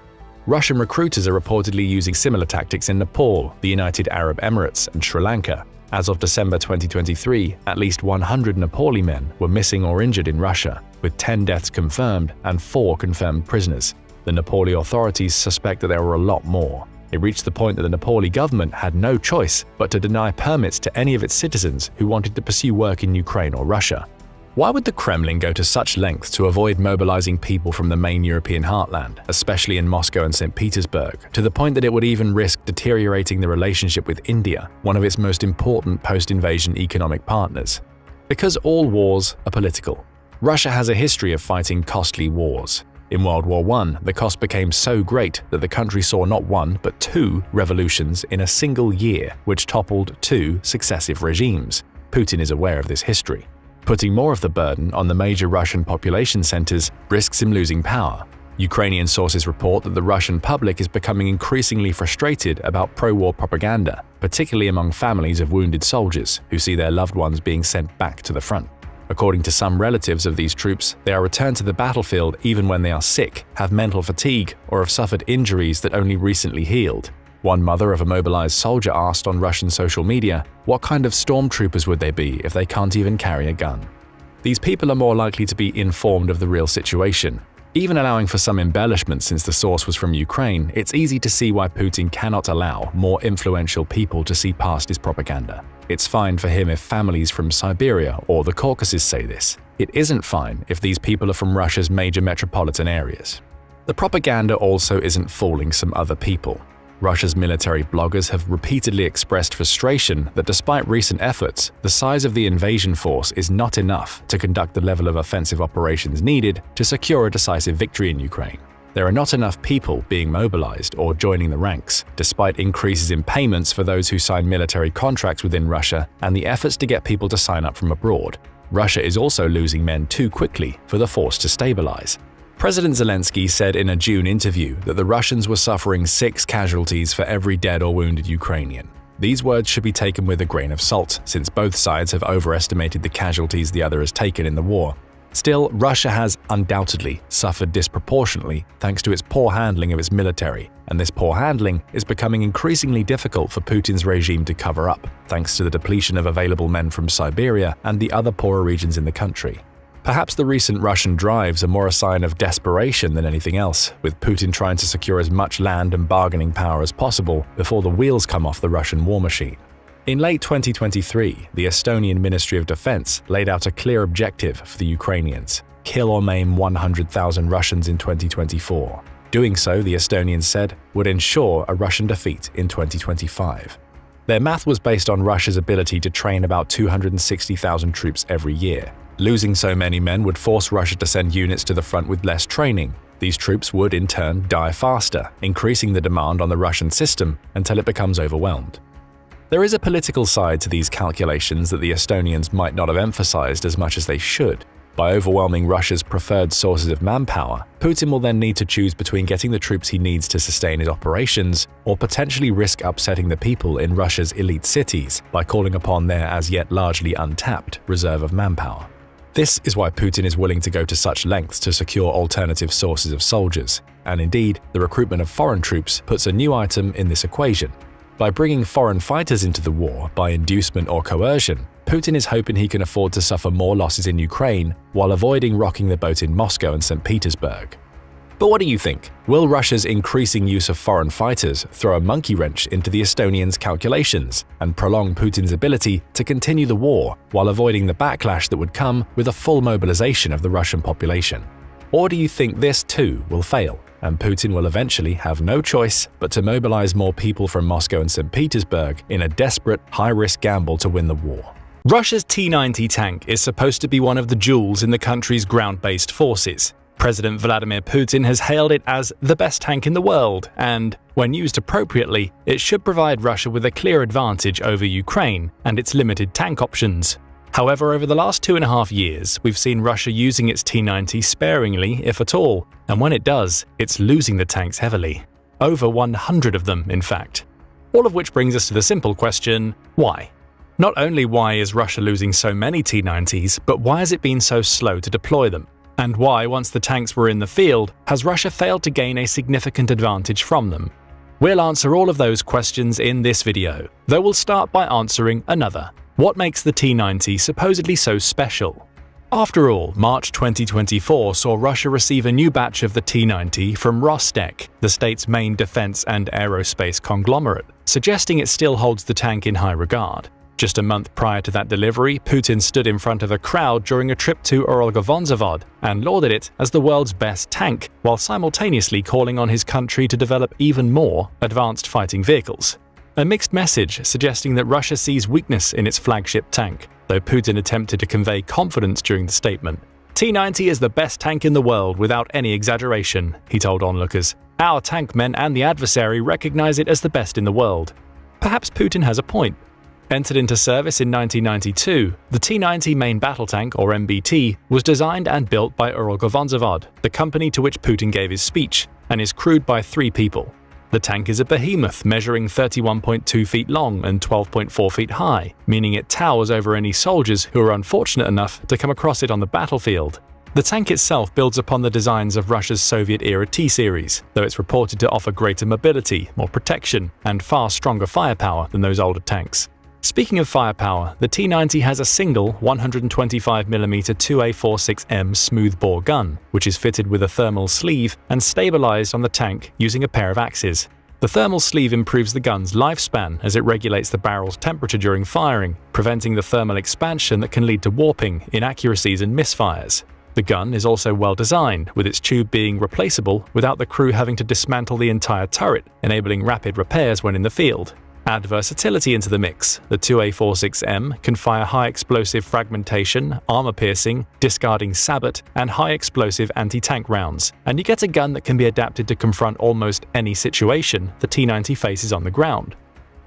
Russian recruiters are reportedly using similar tactics in Nepal, the United Arab Emirates, and Sri Lanka. As of December 2023, at least 100 Nepali men were missing or injured in Russia, with 10 deaths confirmed and 4 confirmed prisoners. The Nepali authorities suspect that there were a lot more. It reached the point that the Nepali government had no choice but to deny permits to any of its citizens who wanted to pursue work in Ukraine or Russia. Why would the Kremlin go to such lengths to avoid mobilizing people from the main European heartland, especially in Moscow and St. Petersburg, to the point that it would even risk deteriorating the relationship with India, one of its most important post-invasion economic partners? Because all wars are political. Russia has a history of fighting costly wars. In World War I, the cost became so great that the country saw not one but 2 revolutions in a single year, which toppled 2 successive regimes. Putin is aware of this history. Putting more of the burden on the major Russian population centers risks him losing power. Ukrainian sources report that the Russian public is becoming increasingly frustrated about pro-war propaganda, particularly among families of wounded soldiers who see their loved ones being sent back to the front. According to some relatives of these troops, they are returned to the battlefield even when they are sick, have mental fatigue, or have suffered injuries that only recently healed. One mother of a mobilized soldier asked on Russian social media, what kind of stormtroopers would they be if they can't even carry a gun? These people are more likely to be informed of the real situation. Even allowing for some embellishment since the source was from Ukraine, it's easy to see why Putin cannot allow more influential people to see past his propaganda. It's fine for him if families from Siberia or the Caucasus say this. It isn't fine if these people are from Russia's major metropolitan areas. The propaganda also isn't fooling some other people. Russia's military bloggers have repeatedly expressed frustration that despite recent efforts, the size of the invasion force is not enough to conduct the level of offensive operations needed to secure a decisive victory in Ukraine. There are not enough people being mobilized or joining the ranks, despite increases in payments for those who sign military contracts within Russia and the efforts to get people to sign up from abroad. Russia is also losing men too quickly for the force to stabilize. President Zelensky said in a June interview that the Russians were suffering 6 casualties for every dead or wounded Ukrainian. These words should be taken with a grain of salt, since both sides have overestimated the casualties the other has taken in the war. Still, Russia has undoubtedly suffered disproportionately thanks to its poor handling of its military, and this poor handling is becoming increasingly difficult for Putin's regime to cover up, thanks to the depletion of available men from Siberia and the other poorer regions in the country. Perhaps the recent Russian drives are more a sign of desperation than anything else, with Putin trying to secure as much land and bargaining power as possible before the wheels come off the Russian war machine. In late 2023, the Estonian Ministry of Defense laid out a clear objective for the Ukrainians: kill or maim 100,000 Russians in 2024. Doing so, the Estonians said, would ensure a Russian defeat in 2025. Their math was based on Russia's ability to train about 260,000 troops every year. Losing so many men would force Russia to send units to the front with less training. These troops would, in turn, die faster, increasing the demand on the Russian system until it becomes overwhelmed. There is a political side to these calculations that the Estonians might not have emphasized as much as they should. By overwhelming Russia's preferred sources of manpower, Putin will then need to choose between getting the troops he needs to sustain his operations or potentially risk upsetting the people in Russia's elite cities by calling upon their as yet largely untapped reserve of manpower. This is why Putin is willing to go to such lengths to secure alternative sources of soldiers, and indeed, the recruitment of foreign troops puts a new item in this equation. By bringing foreign fighters into the war by inducement or coercion, Putin is hoping he can afford to suffer more losses in Ukraine while avoiding rocking the boat in Moscow and St. Petersburg. But what do you think? Will Russia's increasing use of foreign fighters throw a monkey wrench into the Estonians' calculations and prolong Putin's ability to continue the war while avoiding the backlash that would come with a full mobilization of the Russian population? Or do you think this too will fail, and Putin will eventually have no choice but to mobilize more people from Moscow and St. Petersburg in a desperate, high-risk gamble to win the war? Russia's T-90 tank is supposed to be one of the jewels in the country's ground-based forces. President Vladimir Putin has hailed it as the best tank in the world, and, when used appropriately, it should provide Russia with a clear advantage over Ukraine and its limited tank options. However, over the last 2.5 years, we've seen Russia using its T-90 sparingly, if at all, and when it does, it's losing the tanks heavily. Over 100 of them, in fact. All of which brings us to the simple question, why? Not only why is Russia losing so many T-90s, but why has it been so slow to deploy them? And why, once the tanks were in the field, has Russia failed to gain a significant advantage from them? We'll answer all of those questions in this video, though we'll start by answering another. What makes the T-90 supposedly so special? After all, March 2024 saw Russia receive a new batch of the T-90 from Rostec, the state's main defense and aerospace conglomerate, suggesting it still holds the tank in high regard. Just a month prior to that delivery, Putin stood in front of a crowd during a trip to Orlgovonzavod and lauded it as the world's best tank, while simultaneously calling on his country to develop even more advanced fighting vehicles. A mixed message suggesting that Russia sees weakness in its flagship tank, though Putin attempted to convey confidence during the statement. T-90 is the best tank in the world without any exaggeration, he told onlookers. Our tank men and the adversary recognize it as the best in the world. Perhaps Putin has a point. Entered into service in 1992, the T-90 main battle tank, or MBT, was designed and built by Orlgovonzavod, the company to which Putin gave his speech, and is crewed by 3 people. The tank is a behemoth measuring 31.2 feet long and 12.4 feet high, meaning it towers over any soldiers who are unfortunate enough to come across it on the battlefield. The tank itself builds upon the designs of Russia's Soviet-era T-series, though it's reported to offer greater mobility, more protection, and far stronger firepower than those older tanks. Speaking of firepower, the T-90 has a single 125mm 2A46M smoothbore gun, which is fitted with a thermal sleeve and stabilized on the tank using a pair of axes. The thermal sleeve improves the gun's lifespan as it regulates the barrel's temperature during firing, preventing the thermal expansion that can lead to warping, inaccuracies, and misfires. The gun is also well designed, with its tube being replaceable without the crew having to dismantle the entire turret, enabling rapid repairs when in the field. Add versatility into the mix. The 2A46M can fire high-explosive fragmentation, armor-piercing, discarding sabot, and high-explosive anti-tank rounds, and you get a gun that can be adapted to confront almost any situation the T-90 faces on the ground.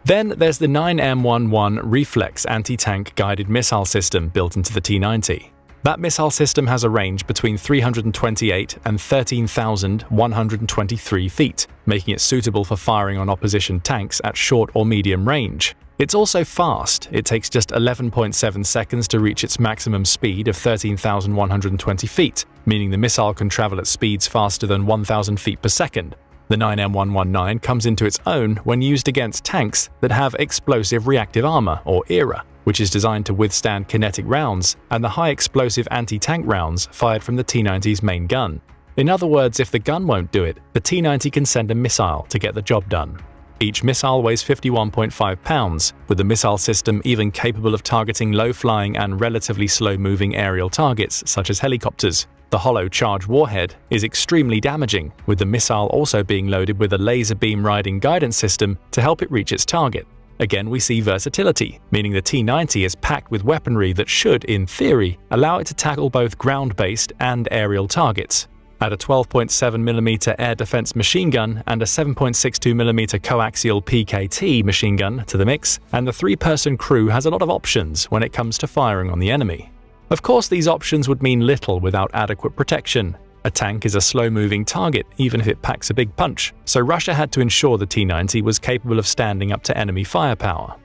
Then there's the 9M11 Reflex anti-tank guided missile system built into the T-90. That missile system has a range between 328 and 13,123 feet, making it suitable for firing on opposition tanks at short or medium range. It's also fast. It takes just 11.7 seconds to reach its maximum speed of 13,120 feet, meaning the missile can travel at speeds faster than 1,000 feet per second. The 9M119 comes into its own when used against tanks that have explosive reactive armor, or ERA, which is designed to withstand kinetic rounds and the high-explosive anti-tank rounds fired from the T-90's main gun. In other words, if the gun won't do it, the T-90 can send a missile to get the job done. Each missile weighs 51.5 pounds, with the missile system even capable of targeting low-flying and relatively slow-moving aerial targets such as helicopters. The hollow charge warhead is extremely damaging, with the missile also being loaded with a laser beam riding guidance system to help it reach its target. Again, we see versatility, meaning the T-90 is packed with weaponry that should, in theory, allow it to tackle both ground-based and aerial targets. Add a 12.7mm air defense machine gun and a 7.62mm coaxial PKT machine gun to the mix, and the three-person crew has a lot of options when it comes to firing on the enemy. Of course, these options would mean little without adequate protection. A tank is a slow-moving target, even if it packs a big punch, so Russia had to ensure the T-90 was capable of standing up to enemy firepower.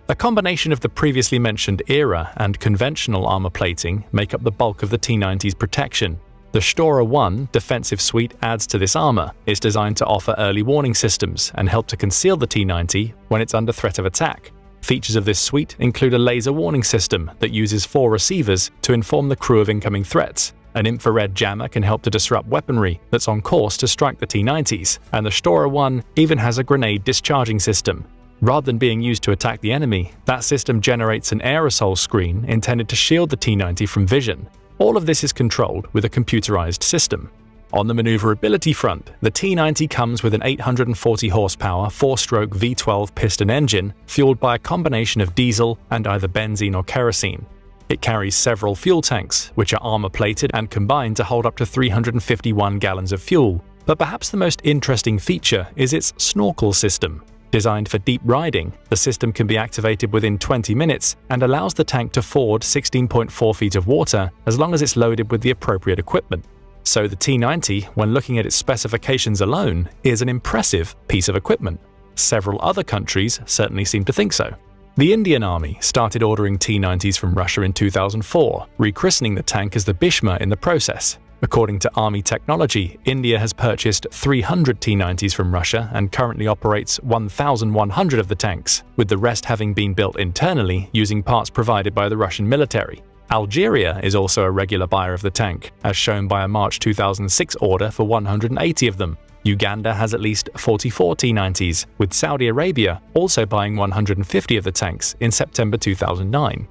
A combination of the previously mentioned ERA and conventional armor plating make up the bulk of the T-90's protection. The Storer 1 defensive suite adds to this armor. It's designed to offer early warning systems and help to conceal the T-90 when it's under threat of attack. Features of this suite include a laser warning system that uses 4 receivers to inform the crew of incoming threats. An infrared jammer can help to disrupt weaponry that's on course to strike the T-90s, and the Storer 1 even has a grenade discharging system. Rather than being used to attack the enemy, that system generates an aerosol screen intended to shield the T-90 from vision. All of this is controlled with a computerized system. On the maneuverability front, the T-90 comes with an 840 horsepower 4-stroke V12 piston engine fueled by a combination of diesel and either benzene or kerosene. It carries several fuel tanks, which are armor-plated and combined to hold up to 351 gallons of fuel. But perhaps the most interesting feature is its snorkel system. Designed for deep riding, the system can be activated within 20 minutes and allows the tank to ford 16.4 feet of water as long as it's loaded with the appropriate equipment. So the T-90, when looking at its specifications alone, is an impressive piece of equipment. Several other countries certainly seem to think so. The Indian Army started ordering T-90s from Russia in 2004, rechristening the tank as the Bhishma in the process. According to Army Technology, India has purchased 300 T-90s from Russia and currently operates 1,100 of the tanks, with the rest having been built internally using parts provided by the Russian military. Algeria is also a regular buyer of the tank, as shown by a March 2006 order for 180 of them. Uganda has at least 44 T-90s, with Saudi Arabia also buying 150 of the tanks in September 2009.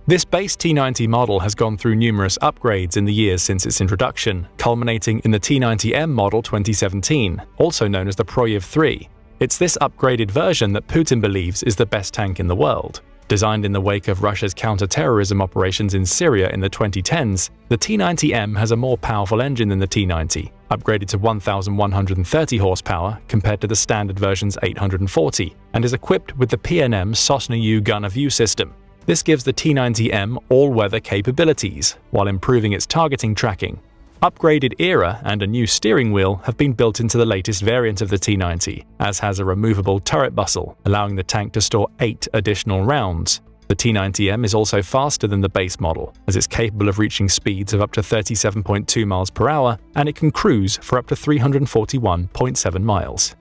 This base T-90 model has gone through numerous upgrades in the years since its introduction, culminating in the T-90M model 2017, also known as the Proyev 3. It's this upgraded version that Putin believes is the best tank in the world. Designed in the wake of Russia's counter-terrorism operations in Syria in the 2010s, the T-90M has a more powerful engine than the T-90, upgraded to 1,130 horsepower compared to the standard version's 840, and is equipped with the PNM Sosna U gun of view system. This gives the T-90M all-weather capabilities, while improving its targeting tracking. Upgraded ERA and a new steering wheel have been built into the latest variant of the T-90, as has a removable turret bustle, allowing the tank to store 8 additional rounds. The T-90M is also faster than the base model, as it's capable of reaching speeds of up to 37.2 miles per hour, and it can cruise for up to 341.7 miles.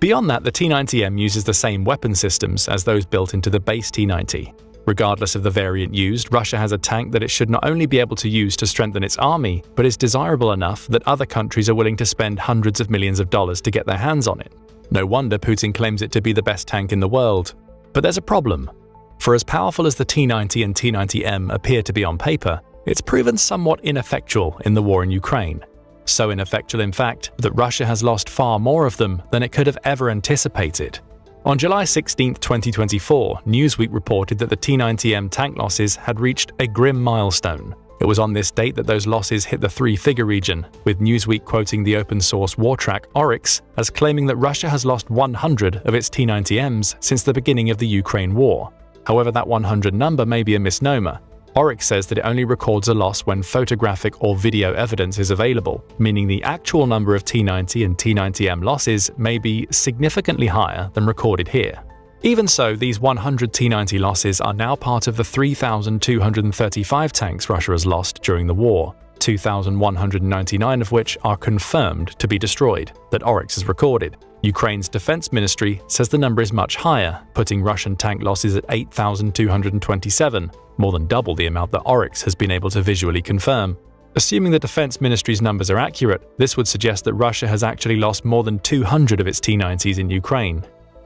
Beyond that, the T-90M uses the same weapon systems as those built into the base T-90. Regardless of the variant used, Russia has a tank that it should not only be able to use to strengthen its army, but is desirable enough that other countries are willing to spend hundreds of millions of dollars to get their hands on it. No wonder Putin claims it to be the best tank in the world. But there's a problem. For as powerful as the T-90 and T-90M appear to be on paper, it's proven somewhat ineffectual in the war in Ukraine. So ineffectual, in fact, that Russia has lost far more of them than it could have ever anticipated. On July 16, 2024, Newsweek reported that the T-90M tank losses had reached a grim milestone. It was on this date that those losses hit the three-figure region, with Newsweek quoting the open-source war track Oryx as claiming that Russia has lost 100 of its T-90Ms since the beginning of the Ukraine war. However, that 100 number may be a misnomer. Oryx says that it only records a loss when photographic or video evidence is available, meaning the actual number of T-90 and T-90M losses may be significantly higher than recorded here. Even so, these 100 T-90 losses are now part of the 3,235 tanks Russia has lost during the war, 2,199 of which are confirmed to be destroyed, that Oryx has recorded. Ukraine's defense ministry says the number is much higher, putting Russian tank losses at 8,227, more than double the amount that Oryx has been able to visually confirm. Assuming the defense ministry's numbers are accurate, this would suggest that Russia has actually lost more than 200 of its T-90s in Ukraine.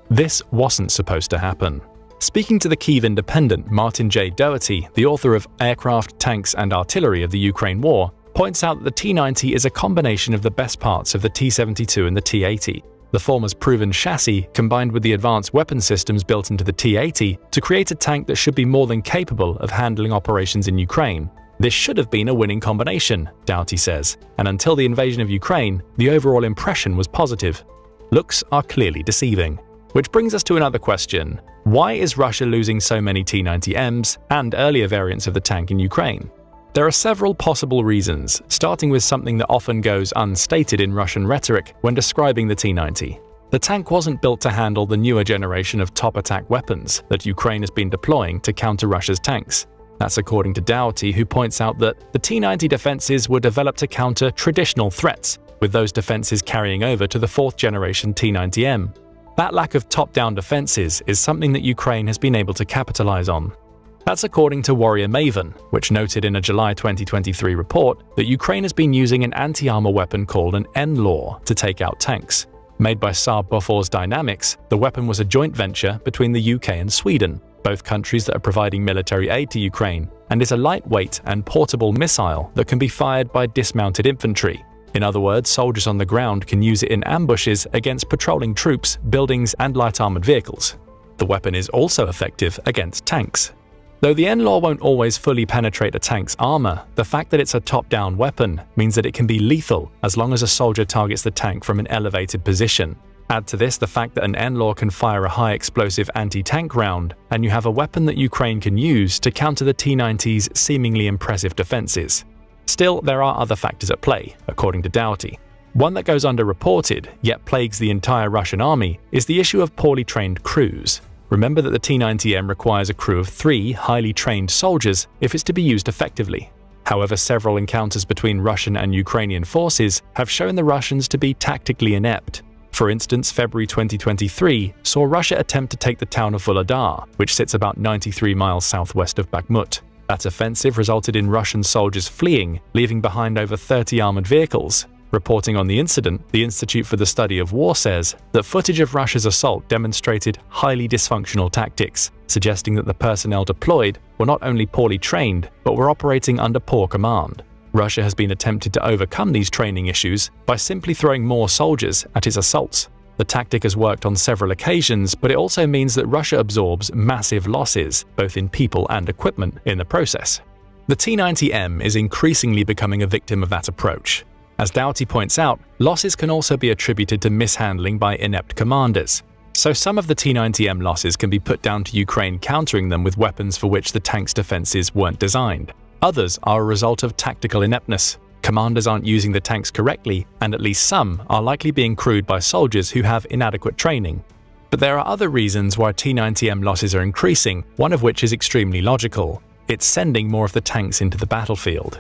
This wasn't supposed to happen. Speaking to the Kyiv Independent, Martin J. Doherty, the author of Aircraft, Tanks and Artillery of the Ukraine War, points out that the T-90 is a combination of the best parts of the T-72 and the T-80. The former's proven chassis combined with the advanced weapon systems built into the T-80 to create a tank that should be more than capable of handling operations in Ukraine. This should have been a winning combination, Doughty says, and until the invasion of Ukraine, the overall impression was positive. Looks are clearly deceiving. Which brings us to another question. Why is Russia losing so many T-90Ms and earlier variants of the tank in Ukraine? There are several possible reasons, starting with something that often goes unstated in Russian rhetoric when describing the T-90. The tank wasn't built to handle the newer generation of top attack weapons that Ukraine has been deploying to counter Russia's tanks. That's according to Doughty, who points out that the T-90 defenses were developed to counter traditional threats, with those defenses carrying over to the fourth generation T-90M. That lack of top-down defenses is something that Ukraine has been able to capitalize on. That's according to Warrior Maven, which noted in a July 2023 report that Ukraine has been using an anti-armor weapon called an N-Law to take out tanks. Made by Saab Bofors Dynamics, the weapon was a joint venture between the UK and Sweden, both countries that are providing military aid to Ukraine, and is a lightweight and portable missile that can be fired by dismounted infantry. In other words, soldiers on the ground can use it in ambushes against patrolling troops, buildings, and light armored vehicles. The weapon is also effective against tanks. Though the N-Law won't always fully penetrate a tank's armor, the fact that it's a top-down weapon means that it can be lethal as long as a soldier targets the tank from an elevated position. Add to this the fact that an N-Law can fire a high-explosive anti-tank round, and you have a weapon that Ukraine can use to counter the T-90's seemingly impressive defenses. Still, there are other factors at play, according to Doughty. One that goes underreported, yet plagues the entire Russian army, is the issue of poorly trained crews. Remember that the T-90M requires a crew of 3 highly trained soldiers if it's to be used effectively. However, several encounters between Russian and Ukrainian forces have shown the Russians to be tactically inept. For instance, February 2023 saw Russia attempt to take the town of Volodar, which sits about 93 miles southwest of Bakhmut. That offensive resulted in Russian soldiers fleeing, leaving behind over 30 armored vehicles. Reporting on the incident, the Institute for the Study of War says that footage of Russia's assault demonstrated highly dysfunctional tactics, suggesting that the personnel deployed were not only poorly trained, but were operating under poor command. Russia has been attempted to overcome these training issues by simply throwing more soldiers at its assaults. The tactic has worked on several occasions, but it also means that Russia absorbs massive losses, both in people and equipment, in the process. The T-90M is increasingly becoming a victim of that approach. As Doughty points out, losses can also be attributed to mishandling by inept commanders. So some of the T-90M losses can be put down to Ukraine countering them with weapons for which the tank's defenses weren't designed. Others are a result of tactical ineptness. Commanders aren't using the tanks correctly, and at least some are likely being crewed by soldiers who have inadequate training. But there are other reasons why T-90M losses are increasing, one of which is extremely logical. It's sending more of the tanks into the battlefield.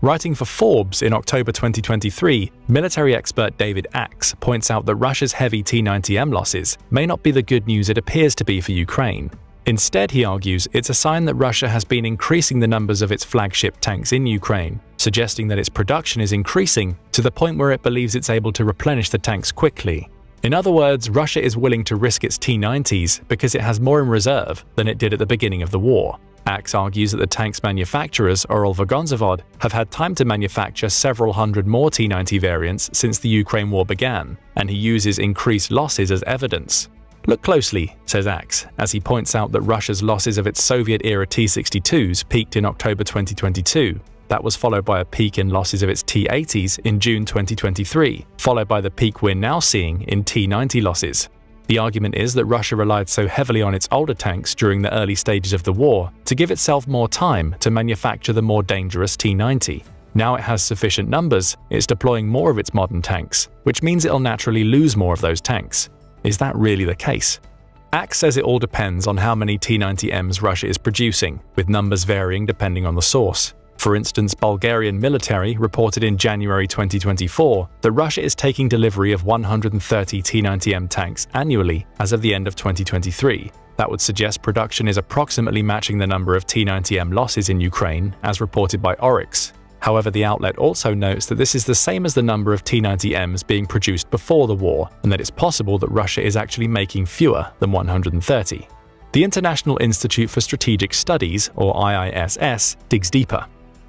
Writing for Forbes in October 2023, military expert David Axe points out that Russia's heavy T-90M losses may not be the good news it appears to be for Ukraine. Instead, he argues, it's a sign that Russia has been increasing the numbers of its flagship tanks in Ukraine, suggesting that its production is increasing to the point where it believes it's able to replenish the tanks quickly. In other words, Russia is willing to risk its T-90s because it has more in reserve than it did at the beginning of the war. Axe argues that the tank's manufacturers, Orel-Vagonzavod, have had time to manufacture several hundred more T-90 variants since the Ukraine war began, and he uses increased losses as evidence. Look closely, says Axe, as he points out that Russia's losses of its Soviet-era T-62s peaked in October 2022. That was followed by a peak in losses of its T-80s in June 2023, followed by the peak we're now seeing in T-90 losses. The argument is that Russia relied so heavily on its older tanks during the early stages of the war to give itself more time to manufacture the more dangerous T-90. Now it has sufficient numbers, it's deploying more of its modern tanks, which means it'll naturally lose more of those tanks. Is that really the case? Axe says it all depends on how many T-90Ms Russia is producing, with numbers varying depending on the source. For instance, Bulgarian military reported in January 2024 that Russia is taking delivery of 130 T-90M tanks annually as of the end of 2023. That would suggest production is approximately matching the number of T-90M losses in Ukraine, as reported by Oryx. However, the outlet also notes that this is the same as the number of T-90Ms being produced before the war, and that it's possible that Russia is actually making fewer than 130. The International Institute for Strategic Studies, or IISS, digs deeper.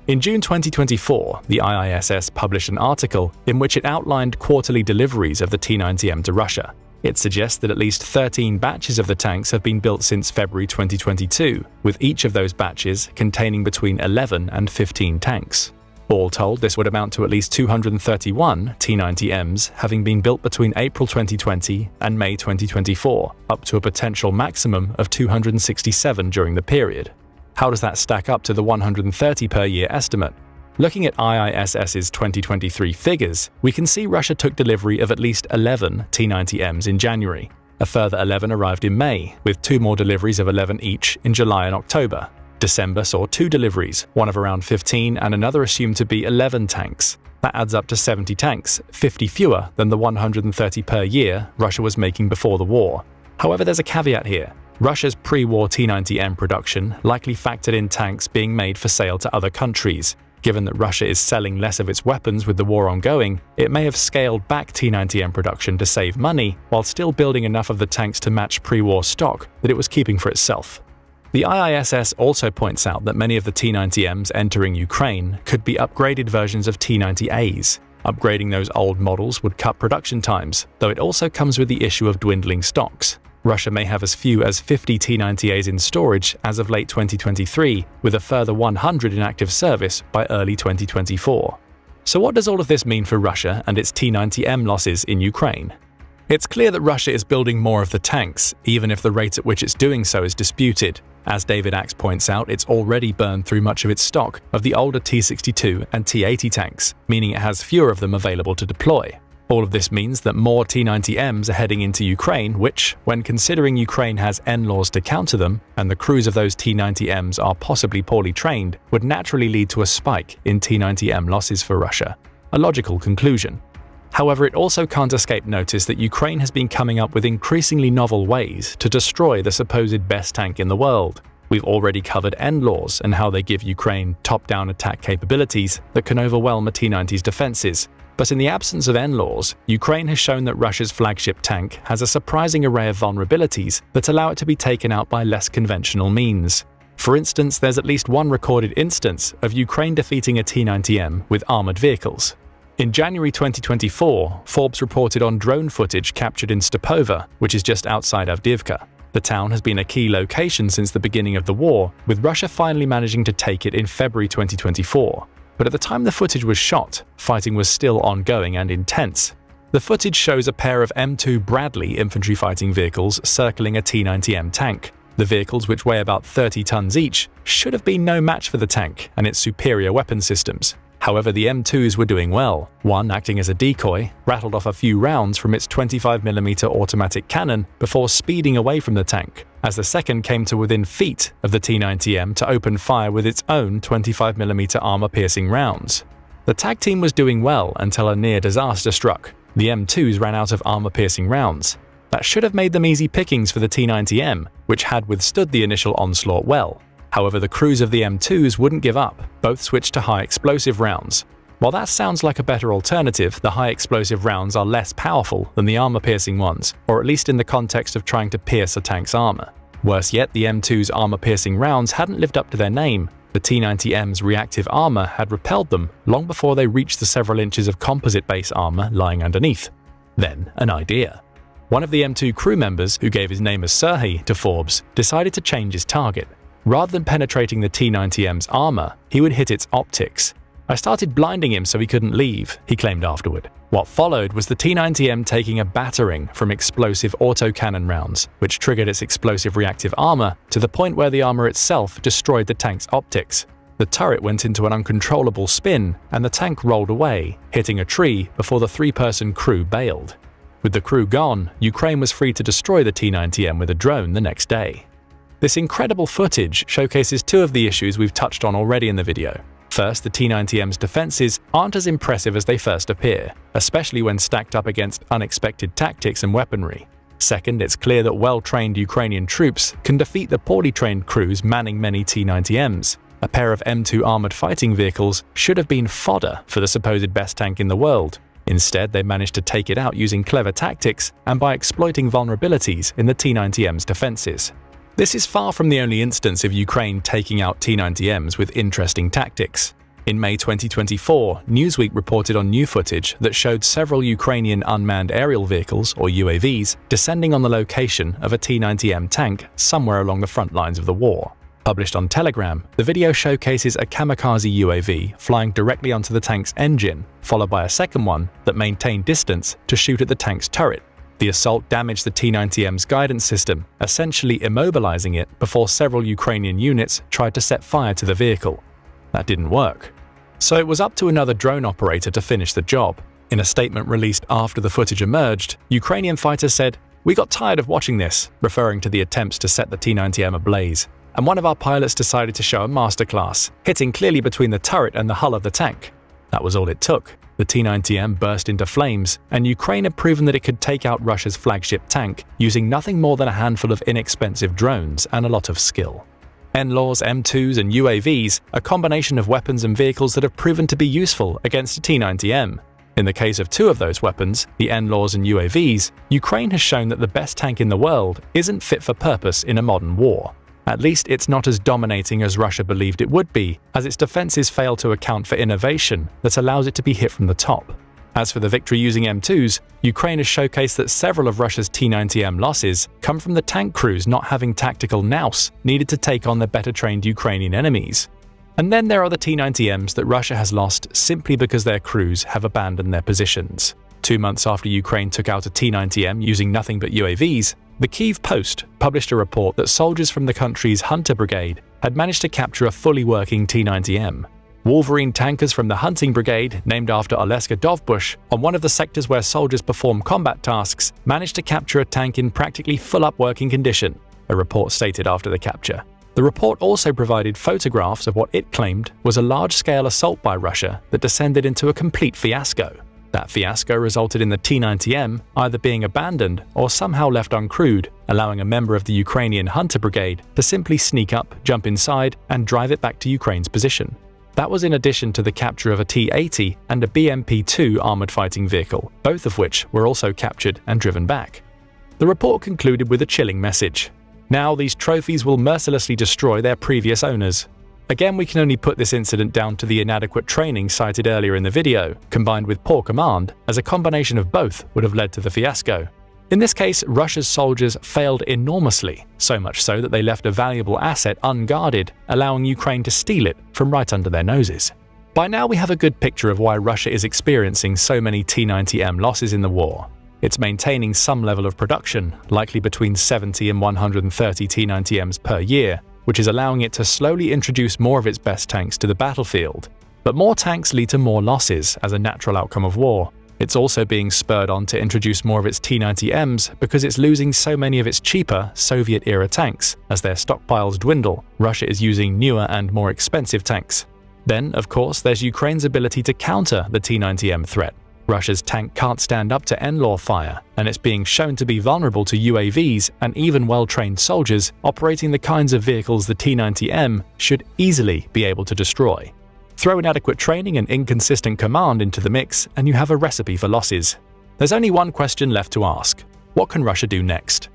In June 2024, the IISS published an article in which it outlined quarterly deliveries of the T-90M to Russia. It suggests that at least 13 batches of the tanks have been built since February 2022, with each of those batches containing between 11 and 15 tanks. All told, this would amount to at least 231 T-90Ms having been built between April 2020 and May 2024, up to a potential maximum of 267 during the period. How does that stack up to the 130 per year estimate? Looking at IISS's 2023 figures, we can see Russia took delivery of at least 11 T-90Ms in January. A further 11 arrived in May, with 2 more deliveries of 11 each in July and October. December saw 2 deliveries, one of around 15 and another assumed to be 11 tanks. That adds up to 70 tanks, 50 fewer than the 130 per year Russia was making before the war. However, there's a caveat here. Russia's pre-war T-90M production likely factored in tanks being made for sale to other countries. Given that Russia is selling less of its weapons with the war ongoing, it may have scaled back T-90M production to save money while still building enough of the tanks to match pre-war stock that it was keeping for itself. The IISS also points out that many of the T-90Ms entering Ukraine could be upgraded versions of T-90As. Upgrading those old models would cut production times, though it also comes with the issue of dwindling stocks. Russia may have as few as 50 T-90As in storage as of late 2023, with a further 100 in active service by early 2024. So what does all of this mean for Russia and its T-90M losses in Ukraine? It's clear that Russia is building more of the tanks, even if the rate at which it's doing so is disputed. As David Axe points out, it's already burned through much of its stock of the older T-62 and T-80 tanks, meaning it has fewer of them available to deploy. All of this means that more T-90Ms are heading into Ukraine, which, when considering Ukraine has NLAWs to counter them, and the crews of those T-90Ms are possibly poorly trained, would naturally lead to a spike in T-90M losses for Russia. A logical conclusion. However, it also can't escape notice that Ukraine has been coming up with increasingly novel ways to destroy the supposed best tank in the world. We've already covered NLAWs and how they give Ukraine top-down attack capabilities that can overwhelm a T-90's defenses. But in the absence of NLAWs, Ukraine has shown that Russia's flagship tank has a surprising array of vulnerabilities that allow it to be taken out by less conventional means. For instance, there's at least one recorded instance of Ukraine defeating a T-90M with armored vehicles. In January 2024, Forbes reported on drone footage captured in Stepova, which is just outside Avdiivka. The town has been a key location since the beginning of the war, with Russia finally managing to take it in February 2024. But at the time the footage was shot, fighting was still ongoing and intense. The footage shows a pair of M2 Bradley infantry fighting vehicles circling a T-90M tank. The vehicles, which weigh about 30 tons each, should have been no match for the tank and its superior weapon systems. However, the M2s were doing well, one acting as a decoy, rattled off a few rounds from its 25mm automatic cannon before speeding away from the tank, as the second came to within feet of the T-90M to open fire with its own 25mm armor-piercing rounds. The tag team was doing well until a near disaster struck. The M2s ran out of armor-piercing rounds. That should have made them easy pickings for the T-90M, which had withstood the initial onslaught well. However, the crews of the M2s wouldn't give up, both switched to high-explosive rounds. While that sounds like a better alternative, the high-explosive rounds are less powerful than the armor-piercing ones, or at least in the context of trying to pierce a tank's armor. Worse yet, the M2's armor-piercing rounds hadn't lived up to their name. The T-90M's reactive armor had repelled them long before they reached the several inches of composite-base armor lying underneath. Then, an idea. One of the M2 crew members, who gave his name as Serhii to Forbes, decided to change his target. Rather than penetrating the T-90M's armor, he would hit its optics. "I started blinding him so he couldn't leave," he claimed afterward. What followed was the T-90M taking a battering from explosive autocannon rounds, which triggered its explosive reactive armor to the point where the armor itself destroyed the tank's optics. The turret went into an uncontrollable spin, and the tank rolled away, hitting a tree before the three-person crew bailed. With the crew gone, Ukraine was free to destroy the T-90M with a drone the next day. This incredible footage showcases two of the issues we've touched on already in the video. First, the T-90M's defenses aren't as impressive as they first appear, especially when stacked up against unexpected tactics and weaponry. Second, it's clear that well-trained Ukrainian troops can defeat the poorly trained crews manning many T-90Ms. A pair of M2 armored fighting vehicles should have been fodder for the supposed best tank in the world. Instead, they managed to take it out using clever tactics and by exploiting vulnerabilities in the T-90M's defenses. This is far from the only instance of Ukraine taking out T-90Ms with interesting tactics. In May 2024, Newsweek reported on new footage that showed several Ukrainian unmanned aerial vehicles, or UAVs, descending on the location of a T-90M tank somewhere along the front lines of the war. Published on Telegram, the video showcases a kamikaze UAV flying directly onto the tank's engine, followed by a second one that maintained distance to shoot at the tank's turret. The assault damaged the T-90M's guidance system, essentially immobilizing it before several Ukrainian units tried to set fire to the vehicle. That didn't work. So it was up to another drone operator to finish the job. In a statement released after the footage emerged, Ukrainian fighters said, "We got tired of watching this," referring to the attempts to set the T-90M ablaze. "And one of our pilots decided to show a masterclass, hitting clearly between the turret and the hull of the tank." That was all it took. The T-90M burst into flames, and Ukraine had proven that it could take out Russia's flagship tank using nothing more than a handful of inexpensive drones and a lot of skill. NLAWs, M2s, and UAVs, a combination of weapons and vehicles that have proven to be useful against a T-90M. In the case of two of those weapons, the NLAWs and UAVs, Ukraine has shown that the best tank in the world isn't fit for purpose in a modern war. At least it's not as dominating as Russia believed it would be, as its defenses fail to account for innovation that allows it to be hit from the top. As for the victory using M2s, Ukraine has showcased that several of Russia's T-90M losses come from the tank crews not having tactical nous needed to take on their better-trained Ukrainian enemies. And then there are the T-90Ms that Russia has lost simply because their crews have abandoned their positions. 2 months after Ukraine took out a T-90M using nothing but UAVs, the Kyiv Post published a report that soldiers from the country's Hunter Brigade had managed to capture a fully working T-90M. Wolverine tankers from the Hunting Brigade, named after Oleska Dovbush, on one of the sectors where soldiers perform combat tasks, managed to capture a tank in practically full-up working condition, a report stated after the capture. The report also provided photographs of what it claimed was a large-scale assault by Russia that descended into a complete fiasco. That fiasco resulted in the T-90M either being abandoned or somehow left uncrewed, allowing a member of the Ukrainian Hunter Brigade to simply sneak up, jump inside, and drive it back to Ukraine's position. That was in addition to the capture of a T-80 and a BMP-2 armored fighting vehicle, both of which were also captured and driven back. The report concluded with a chilling message. Now these trophies will mercilessly destroy their previous owners. Again, we can only put this incident down to the inadequate training cited earlier in the video, combined with poor command, as a combination of both would have led to the fiasco. In this case, Russia's soldiers failed enormously, so much so that they left a valuable asset unguarded, allowing Ukraine to steal it from right under their noses. By now we have a good picture of why Russia is experiencing so many T-90M losses in the war. It's maintaining some level of production, likely between 70 and 130 T-90Ms per year, which is allowing it to slowly introduce more of its best tanks to the battlefield. But more tanks lead to more losses as a natural outcome of war. It's also being spurred on to introduce more of its T-90Ms because it's losing so many of its cheaper Soviet-era tanks. As their stockpiles dwindle, Russia is using newer and more expensive tanks. Then, of course, there's Ukraine's ability to counter the T-90M threat. Russia's tank can't stand up to NLAW fire, and it's being shown to be vulnerable to UAVs and even well-trained soldiers operating the kinds of vehicles the T-90M should easily be able to destroy. Throw inadequate training and inconsistent command into the mix, and you have a recipe for losses. There's only one question left to ask. What can Russia do next?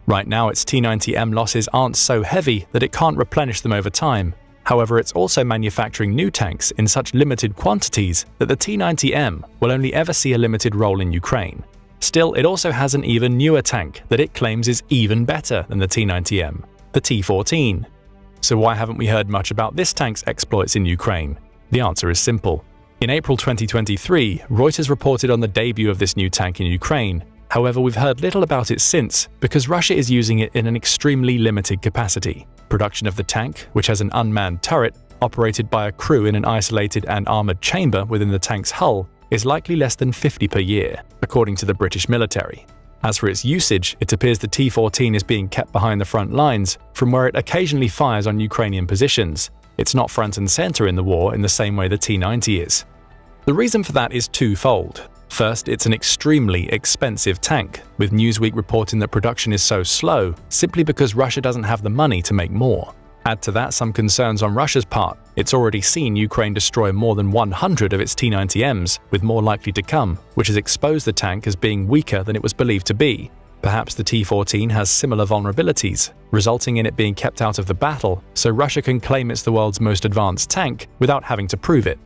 Right now, its T-90M losses aren't so heavy that it can't replenish them over time. However, it's also manufacturing new tanks in such limited quantities that the T-90M will only ever see a limited role in Ukraine. Still, it also has an even newer tank that it claims is even better than the T-90M, the T-14. So why haven't we heard much about this tank's exploits in Ukraine? The answer is simple. In April 2023, Reuters reported on the debut of this new tank in Ukraine. However, we've heard little about it since because Russia is using it in an extremely limited capacity. Production of the tank, which has an unmanned turret operated by a crew in an isolated and armored chamber within the tank's hull, is likely less than 50 per year, according to the British military. As for its usage, it appears the T-14 is being kept behind the front lines, from where it occasionally fires on Ukrainian positions. It's not front and center in the war in the same way the T-90 is. The reason for that is twofold. First, it's an extremely expensive tank, with Newsweek reporting that production is so slow simply because Russia doesn't have the money to make more. Add to that some concerns on Russia's part. It's already seen Ukraine destroy more than 100 of its T-90Ms, with more likely to come, which has exposed the tank as being weaker than it was believed to be. Perhaps the T-14 has similar vulnerabilities, resulting in it being kept out of the battle, so Russia can claim it's the world's most advanced tank without having to prove it.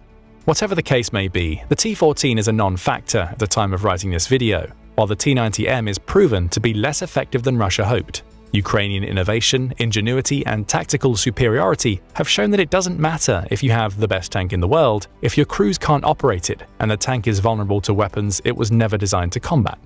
Whatever the case may be, the T-14 is a non-factor at the time of writing this video, while the T-90M is proven to be less effective than Russia hoped. Ukrainian innovation, ingenuity, and tactical superiority have shown that it doesn't matter if you have the best tank in the world if your crews can't operate it and the tank is vulnerable to weapons it was never designed to combat.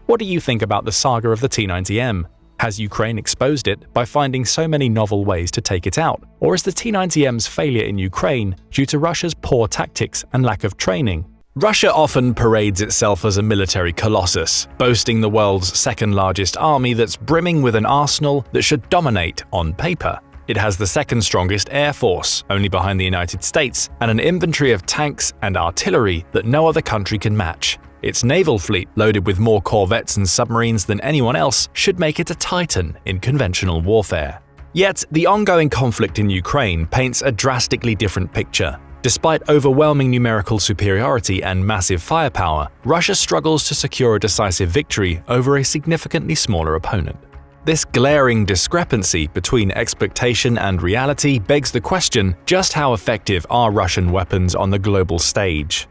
What do you think about the saga of the T-90M? Has Ukraine exposed it by finding so many novel ways to take it out? Or is the T-90M's failure in Ukraine due to Russia's poor tactics and lack of training? Russia often parades itself as a military colossus, boasting the world's second-largest army that's brimming with an arsenal that should dominate on paper. It has the second strongest air force, only behind the United States, and an inventory of tanks and artillery that no other country can match. Its naval fleet, loaded with more corvettes and submarines than anyone else, should make it a titan in conventional warfare. Yet, the ongoing conflict in Ukraine paints a drastically different picture. Despite overwhelming numerical superiority and massive firepower, Russia struggles to secure a decisive victory over a significantly smaller opponent. This glaring discrepancy between expectation and reality begs the question, just how effective are Russian weapons on the global stage?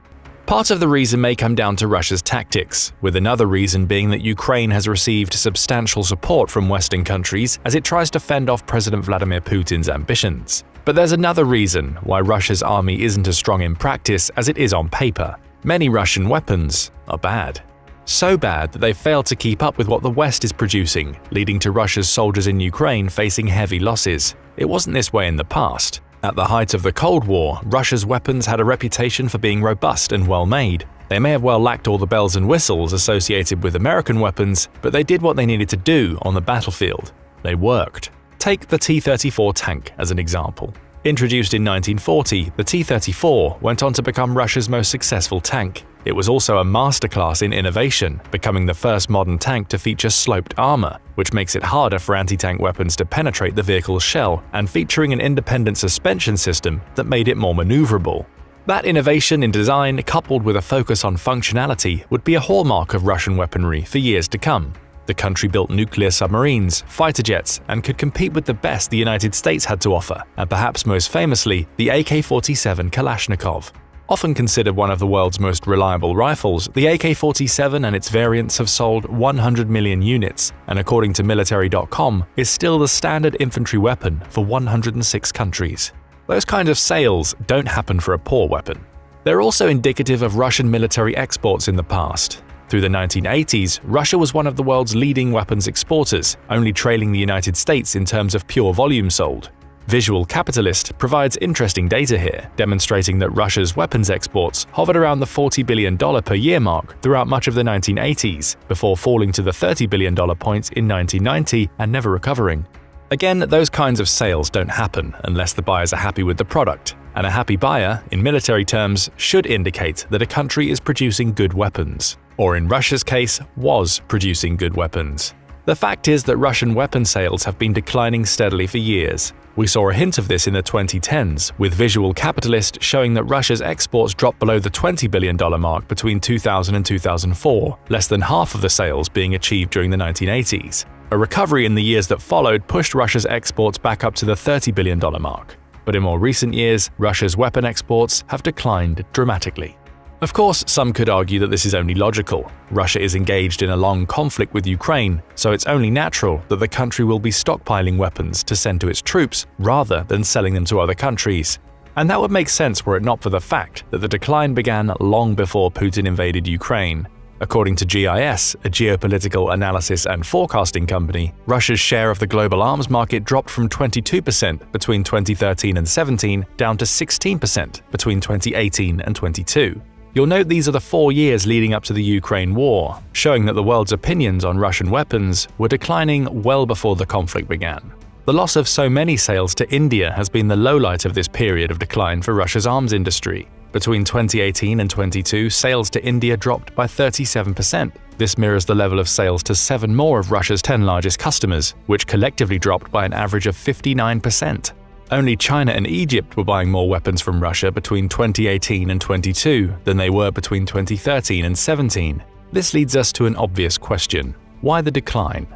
Part of the reason may come down to Russia's tactics, with another reason being that Ukraine has received substantial support from Western countries as it tries to fend off President Vladimir Putin's ambitions. But there's another reason why Russia's army isn't as strong in practice as it is on paper. Many Russian weapons are bad. So bad that they fail to keep up with what the West is producing, leading to Russia's soldiers in Ukraine facing heavy losses. It wasn't this way in the past. At the height of the Cold War, Russia's weapons had a reputation for being robust and well-made. They may have well lacked all the bells and whistles associated with American weapons, but they did what they needed to do on the battlefield. They worked. Take the T-34 tank as an example. Introduced in 1940, the T-34 went on to become Russia's most successful tank. It was also a masterclass in innovation, becoming the first modern tank to feature sloped armor, which makes it harder for anti-tank weapons to penetrate the vehicle's shell, and featuring an independent suspension system that made it more maneuverable. That innovation in design, coupled with a focus on functionality, would be a hallmark of Russian weaponry for years to come. The country built nuclear submarines, fighter jets, and could compete with the best the United States had to offer, and perhaps most famously, the AK-47 Kalashnikov. Often considered one of the world's most reliable rifles, the AK-47 and its variants have sold 100 million units, and according to military.com, is still the standard infantry weapon for 106 countries. Those kinds of sales don't happen for a poor weapon. They're also indicative of Russian military exports in the past. Through the 1980s, Russia was one of the world's leading weapons exporters, only trailing the United States in terms of pure volume sold. Visual Capitalist provides interesting data here, demonstrating that Russia's weapons exports hovered around the $40 billion per year mark throughout much of the 1980s, before falling to the $30 billion point in 1990 and never recovering. Again, those kinds of sales don't happen unless the buyers are happy with the product, and a happy buyer, in military terms, should indicate that a country is producing good weapons, or in Russia's case, was producing good weapons. The fact is that Russian weapon sales have been declining steadily for years. We saw a hint of this in the 2010s, with Visual Capitalist showing that Russia's exports dropped below the $20 billion mark between 2000 and 2004, less than half of the sales being achieved during the 1980s. A recovery in the years that followed pushed Russia's exports back up to the $30 billion mark. But in more recent years, Russia's weapon exports have declined dramatically. Of course, some could argue that this is only logical. Russia is engaged in a long conflict with Ukraine, so it's only natural that the country will be stockpiling weapons to send to its troops rather than selling them to other countries. And that would make sense were it not for the fact that the decline began long before Putin invaded Ukraine. According to GIS, a geopolitical analysis and forecasting company, Russia's share of the global arms market dropped from 22% between 2013 and 17 down to 16% between 2018 and 22. You'll note these are the 4 years leading up to the Ukraine war, showing that the world's opinions on Russian weapons were declining well before the conflict began. The loss of so many sales to India has been the lowlight of this period of decline for Russia's arms industry. Between 2018 and 22, sales to India dropped by 37%. This mirrors the level of sales to 7 more of Russia's 10 largest customers, which collectively dropped by an average of 59%. Only China and Egypt were buying more weapons from Russia between 2018 and 22 than they were between 2013 and 17. This leads us to an obvious question: why the decline?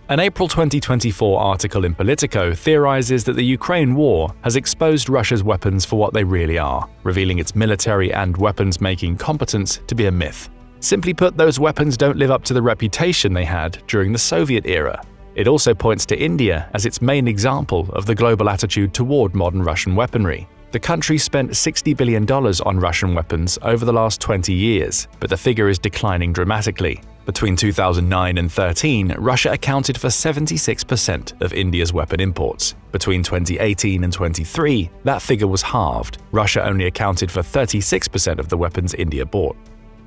An April 2024 article in Politico theorizes that the Ukraine war has exposed Russia's weapons for what they really are, revealing its military and weapons-making competence to be a myth. Simply put, those weapons don't live up to the reputation they had during the Soviet era. It also points to India as its main example of the global attitude toward modern Russian weaponry. The country spent $60 billion on Russian weapons over the last 20 years, but the figure is declining dramatically. Between 2009 and 13, Russia accounted for 76% of India's weapon imports. Between 2018 and 23, that figure was halved. Russia only accounted for 36% of the weapons India bought.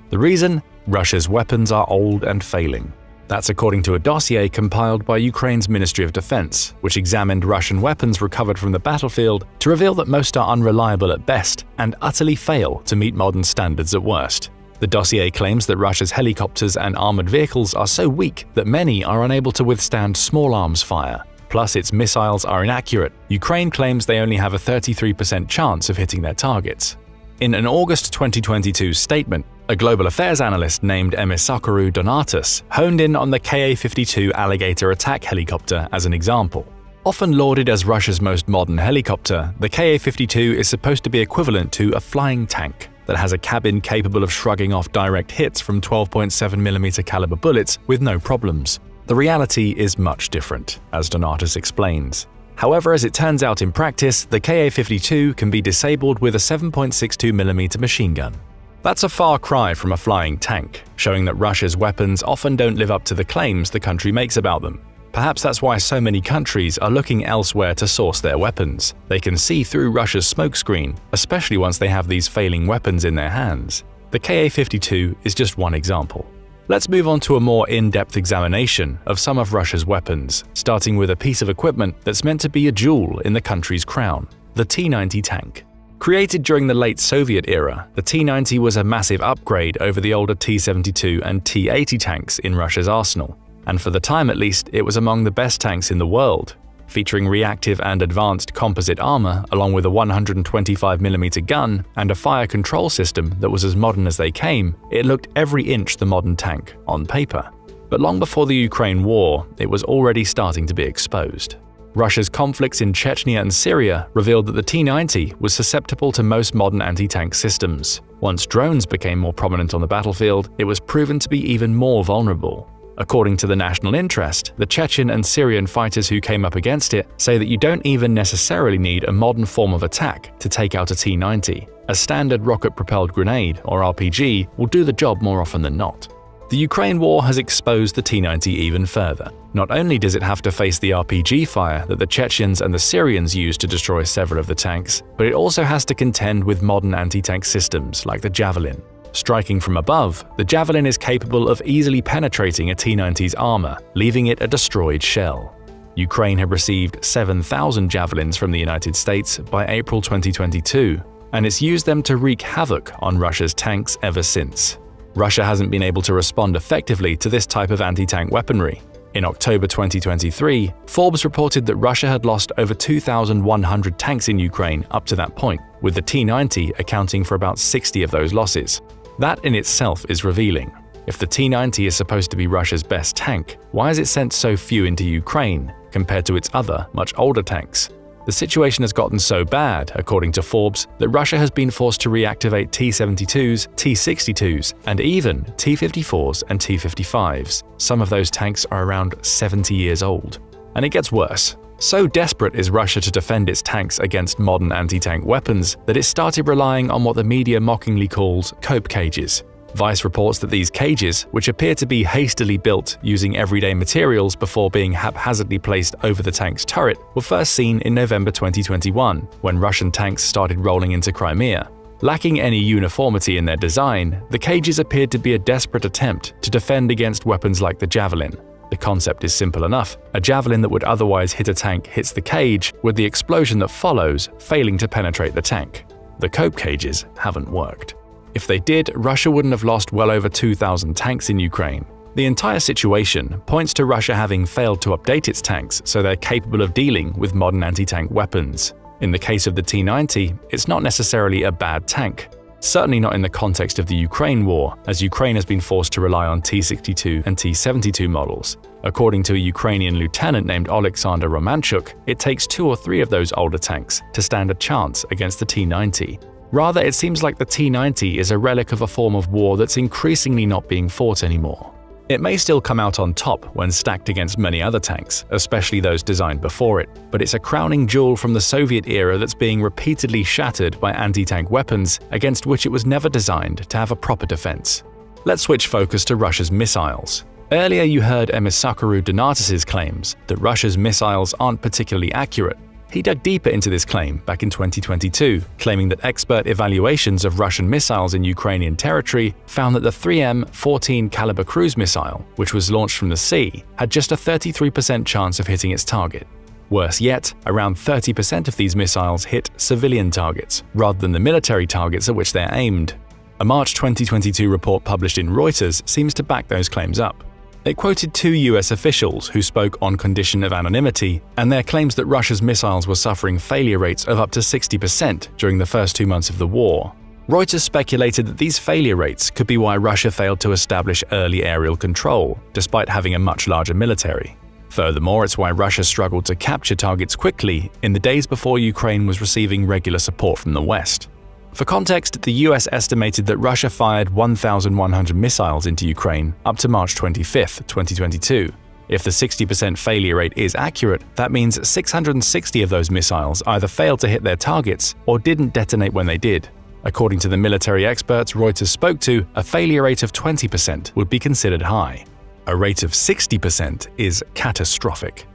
The reason? Russia's weapons are old and failing. That's according to a dossier compiled by Ukraine's Ministry of Defense, which examined Russian weapons recovered from the battlefield to reveal that most are unreliable at best and utterly fail to meet modern standards at worst. The dossier claims that Russia's helicopters and armored vehicles are so weak that many are unable to withstand small arms fire. Plus, its missiles are inaccurate. Ukraine claims they only have a 33% chance of hitting their targets. In an August 2022 statement, a global affairs analyst named Emissakarou Donatus honed in on the Ka-52 Alligator attack helicopter as an example. Often lauded as Russia's most modern helicopter, the Ka-52 is supposed to be equivalent to a flying tank that has a cabin capable of shrugging off direct hits from 12.7mm caliber bullets with no problems. The reality is much different, as Donatus explains. However, as it turns out in practice, the Ka-52 can be disabled with a 7.62mm machine gun. That's a far cry from a flying tank, showing that Russia's weapons often don't live up to the claims the country makes about them. Perhaps that's why so many countries are looking elsewhere to source their weapons. They can see through Russia's smokescreen, especially once they have these failing weapons in their hands. The Ka-52 is just one example. Let's move on to a more in-depth examination of some of Russia's weapons, starting with a piece of equipment that's meant to be a jewel in the country's crown: the T-90 tank. Created during the late Soviet era, the T-90 was a massive upgrade over the older T-72 and T-80 tanks in Russia's arsenal. And for the time at least, it was among the best tanks in the world. Featuring reactive and advanced composite armor, along with a 125mm gun and a fire control system that was as modern as they came, it looked every inch the modern tank on paper. But long before the Ukraine war, it was already starting to be exposed. Russia's conflicts in Chechnya and Syria revealed that the T-90 was susceptible to most modern anti-tank systems. Once drones became more prominent on the battlefield, it was proven to be even more vulnerable. According to the National Interest, the Chechen and Syrian fighters who came up against it say that you don't even necessarily need a modern form of attack to take out a T-90. A standard rocket-propelled grenade, or RPG, will do the job more often than not. The Ukraine war has exposed the T-90 even further. Not only does it have to face the RPG fire that the Chechens and the Syrians used to destroy several of the tanks, but it also has to contend with modern anti-tank systems like the Javelin. Striking from above, the Javelin is capable of easily penetrating a T-90's armor, leaving it a destroyed shell. Ukraine had received 7,000 Javelins from the United States by April 2022, and it's used them to wreak havoc on Russia's tanks ever since. Russia hasn't been able to respond effectively to this type of anti-tank weaponry. In October 2023, Forbes reported that Russia had lost over 2,100 tanks in Ukraine up to that point, with the T-90 accounting for about 60 of those losses. That in itself is revealing. If the T-90 is supposed to be Russia's best tank, why has it sent so few into Ukraine compared to its other, much older tanks? The situation has gotten so bad, according to Forbes, that Russia has been forced to reactivate T-72s, T-62s, and even T-54s and T-55s. Some of those tanks are around 70 years old. And it gets worse. So desperate is Russia to defend its tanks against modern anti-tank weapons that it started relying on what the media mockingly calls cope cages. Vice reports that these cages, which appear to be hastily built using everyday materials before being haphazardly placed over the tank's turret, were first seen in November 2021, when Russian tanks started rolling into Crimea. Lacking any uniformity in their design, the cages appeared to be a desperate attempt to defend against weapons like the Javelin. The concept is simple enough. A Javelin that would otherwise hit a tank hits the cage, with the explosion that follows failing to penetrate the tank. The cope cages haven't worked. If they did, Russia wouldn't have lost well over 2,000 tanks in Ukraine. The entire situation points to Russia having failed to update its tanks so they're capable of dealing with modern anti-tank weapons. In the case of the T-90, it's not necessarily a bad tank. Certainly not in the context of the Ukraine war, as Ukraine has been forced to rely on T-62 and T-72 models. According to a Ukrainian lieutenant named Alexander Romanchuk, it takes 2 or 3 of those older tanks to stand a chance against the T-90. Rather, it seems like the T-90 is a relic of a form of war that's increasingly not being fought anymore. It may still come out on top when stacked against many other tanks, especially those designed before it, but it's a crowning jewel from the Soviet era that's being repeatedly shattered by anti-tank weapons against which it was never designed to have a proper defense. Let's switch focus to Russia's missiles. Earlier you heard Emissakarou Donatis's claims that Russia's missiles aren't particularly accurate. He dug deeper into this claim back in 2022, claiming that expert evaluations of Russian missiles in Ukrainian territory found that the 3M-14 caliber cruise missile, which was launched from the sea, had just a 33% chance of hitting its target. Worse yet, around 30% of these missiles hit civilian targets, rather than the military targets at which they're aimed. A March 2022 report published in Reuters seems to back those claims up. It quoted 2 US officials who spoke on condition of anonymity, and their claims that Russia's missiles were suffering failure rates of up to 60% during the first 2 months of the war. Reuters speculated that these failure rates could be why Russia failed to establish early aerial control, despite having a much larger military. Furthermore, it's why Russia struggled to capture targets quickly in the days before Ukraine was receiving regular support from the West. For context, the US estimated that Russia fired 1,100 missiles into Ukraine up to March 25, 2022. If the 60% failure rate is accurate, that means 660 of those missiles either failed to hit their targets or didn't detonate when they did. According to the military experts Reuters spoke to, a failure rate of 20% would be considered high. A rate of 60% is catastrophic.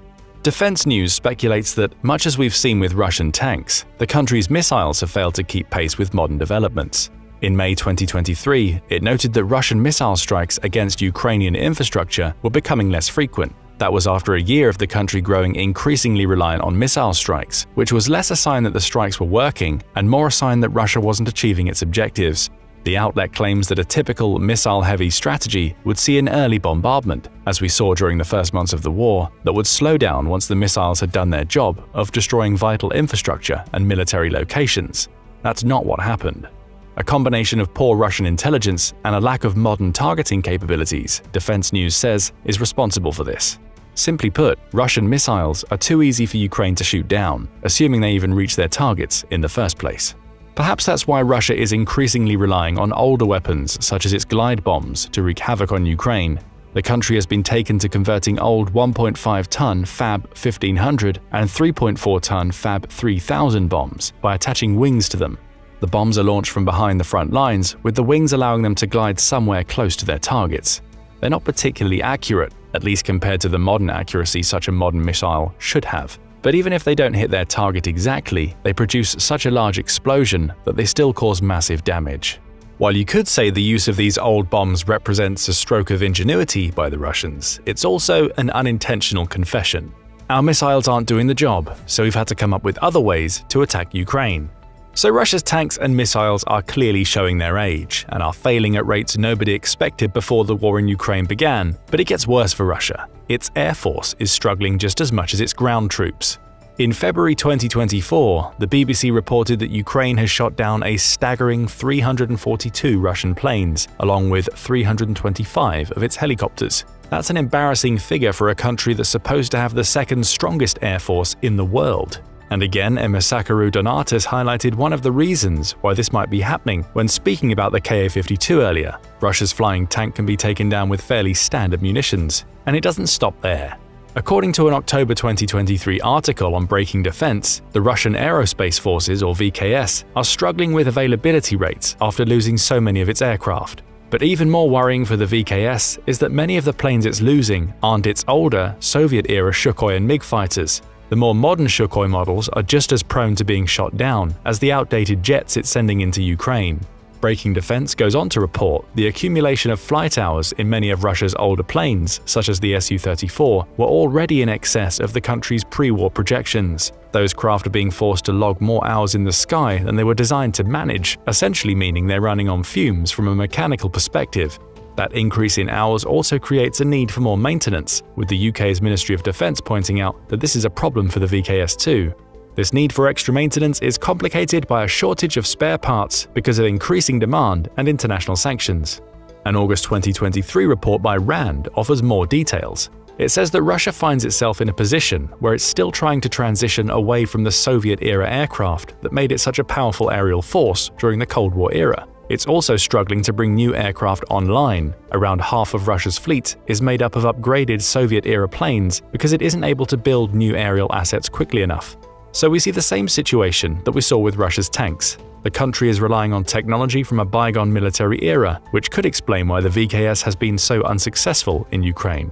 Defense News speculates that, much as we've seen with Russian tanks, the country's missiles have failed to keep pace with modern developments. In May 2023, it noted that Russian missile strikes against Ukrainian infrastructure were becoming less frequent. That was after a year of the country growing increasingly reliant on missile strikes, which was less a sign that the strikes were working and more a sign that Russia wasn't achieving its objectives. The outlet claims that a typical missile-heavy strategy would see an early bombardment, as we saw during the first months of the war, that would slow down once the missiles had done their job of destroying vital infrastructure and military locations. That's not what happened. A combination of poor Russian intelligence and a lack of modern targeting capabilities, Defense News says, is responsible for this. Simply put, Russian missiles are too easy for Ukraine to shoot down, assuming they even reach their targets in the first place. Perhaps that's why Russia is increasingly relying on older weapons such as its glide bombs to wreak havoc on Ukraine. The country has been taken to converting old 1.5-ton Fab 1500 and 3.4-ton Fab 3000 bombs by attaching wings to them. The bombs are launched from behind the front lines, with the wings allowing them to glide somewhere close to their targets. they're not particularly accurate, at least compared to the modern accuracy such a modern missile should have. But even if they don't hit their target exactly, they produce such a large explosion that they still cause massive damage. While you could say the use of these old bombs represents a stroke of ingenuity by the Russians, it's also an unintentional confession. Our missiles aren't doing the job, so we've had to come up with other ways to attack Ukraine. So Russia's tanks and missiles are clearly showing their age, and are failing at rates nobody expected before the war in Ukraine began, but it gets worse for Russia. Its air force is struggling just as much as its ground troops. In February 2024, the BBC reported that Ukraine has shot down a staggering 342 Russian planes, along with 325 of its helicopters. That's an embarrassing figure for a country that's supposed to have the second strongest air force in the world. And again, Emisakaru Donatas highlighted one of the reasons why this might be happening when speaking about the Ka-52 earlier. Russia's flying tank can be taken down with fairly standard munitions, and it doesn't stop there. According to an October 2023 article on Breaking Defense, the Russian Aerospace Forces, or VKS, are struggling with availability rates after losing so many of its aircraft. But even more worrying for the VKS is that many of the planes it's losing aren't its older, Soviet-era Sukhoi and MiG fighters. The more modern Sukhoi models are just as prone to being shot down as the outdated jets it's sending into Ukraine. Breaking Defense goes on to report the accumulation of flight hours in many of Russia's older planes, such as the Su-34, were already in excess of the country's pre-war projections. Those craft are being forced to log more hours in the sky than they were designed to manage, essentially meaning they're running on fumes from a mechanical perspective. That increase in hours also creates a need for more maintenance, with the UK's Ministry of Defence pointing out that this is a problem for the VKS too. This need for extra maintenance is complicated by a shortage of spare parts because of increasing demand and international sanctions. An August 2023 report by RAND offers more details. It says that Russia finds itself in a position where it's still trying to transition away from the Soviet-era aircraft that made it such a powerful aerial force during the Cold War era. It's also struggling to bring new aircraft online. Around half of Russia's fleet is made up of upgraded Soviet-era planes because it isn't able to build new aerial assets quickly enough. So we see the same situation that we saw with Russia's tanks. The country is relying on technology from a bygone military era, which could explain why the VKS has been so unsuccessful in Ukraine.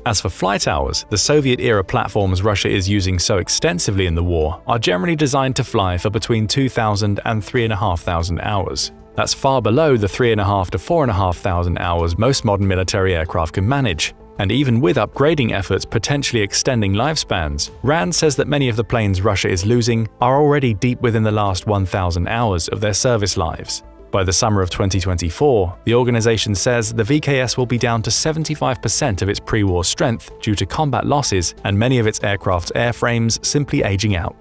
As for flight hours, the Soviet-era platforms Russia is using so extensively in the war are generally designed to fly for between 2,000 and 3,500 hours. That's far below the 3,500 to 4,500 hours most modern military aircraft can manage. And even with upgrading efforts potentially extending lifespans, RAND says that many of the planes Russia is losing are already deep within the last 1,000 hours of their service lives. By the summer of 2024, the organization says the VKS will be down to 75% of its pre-war strength due to combat losses and many of its aircraft's airframes simply aging out.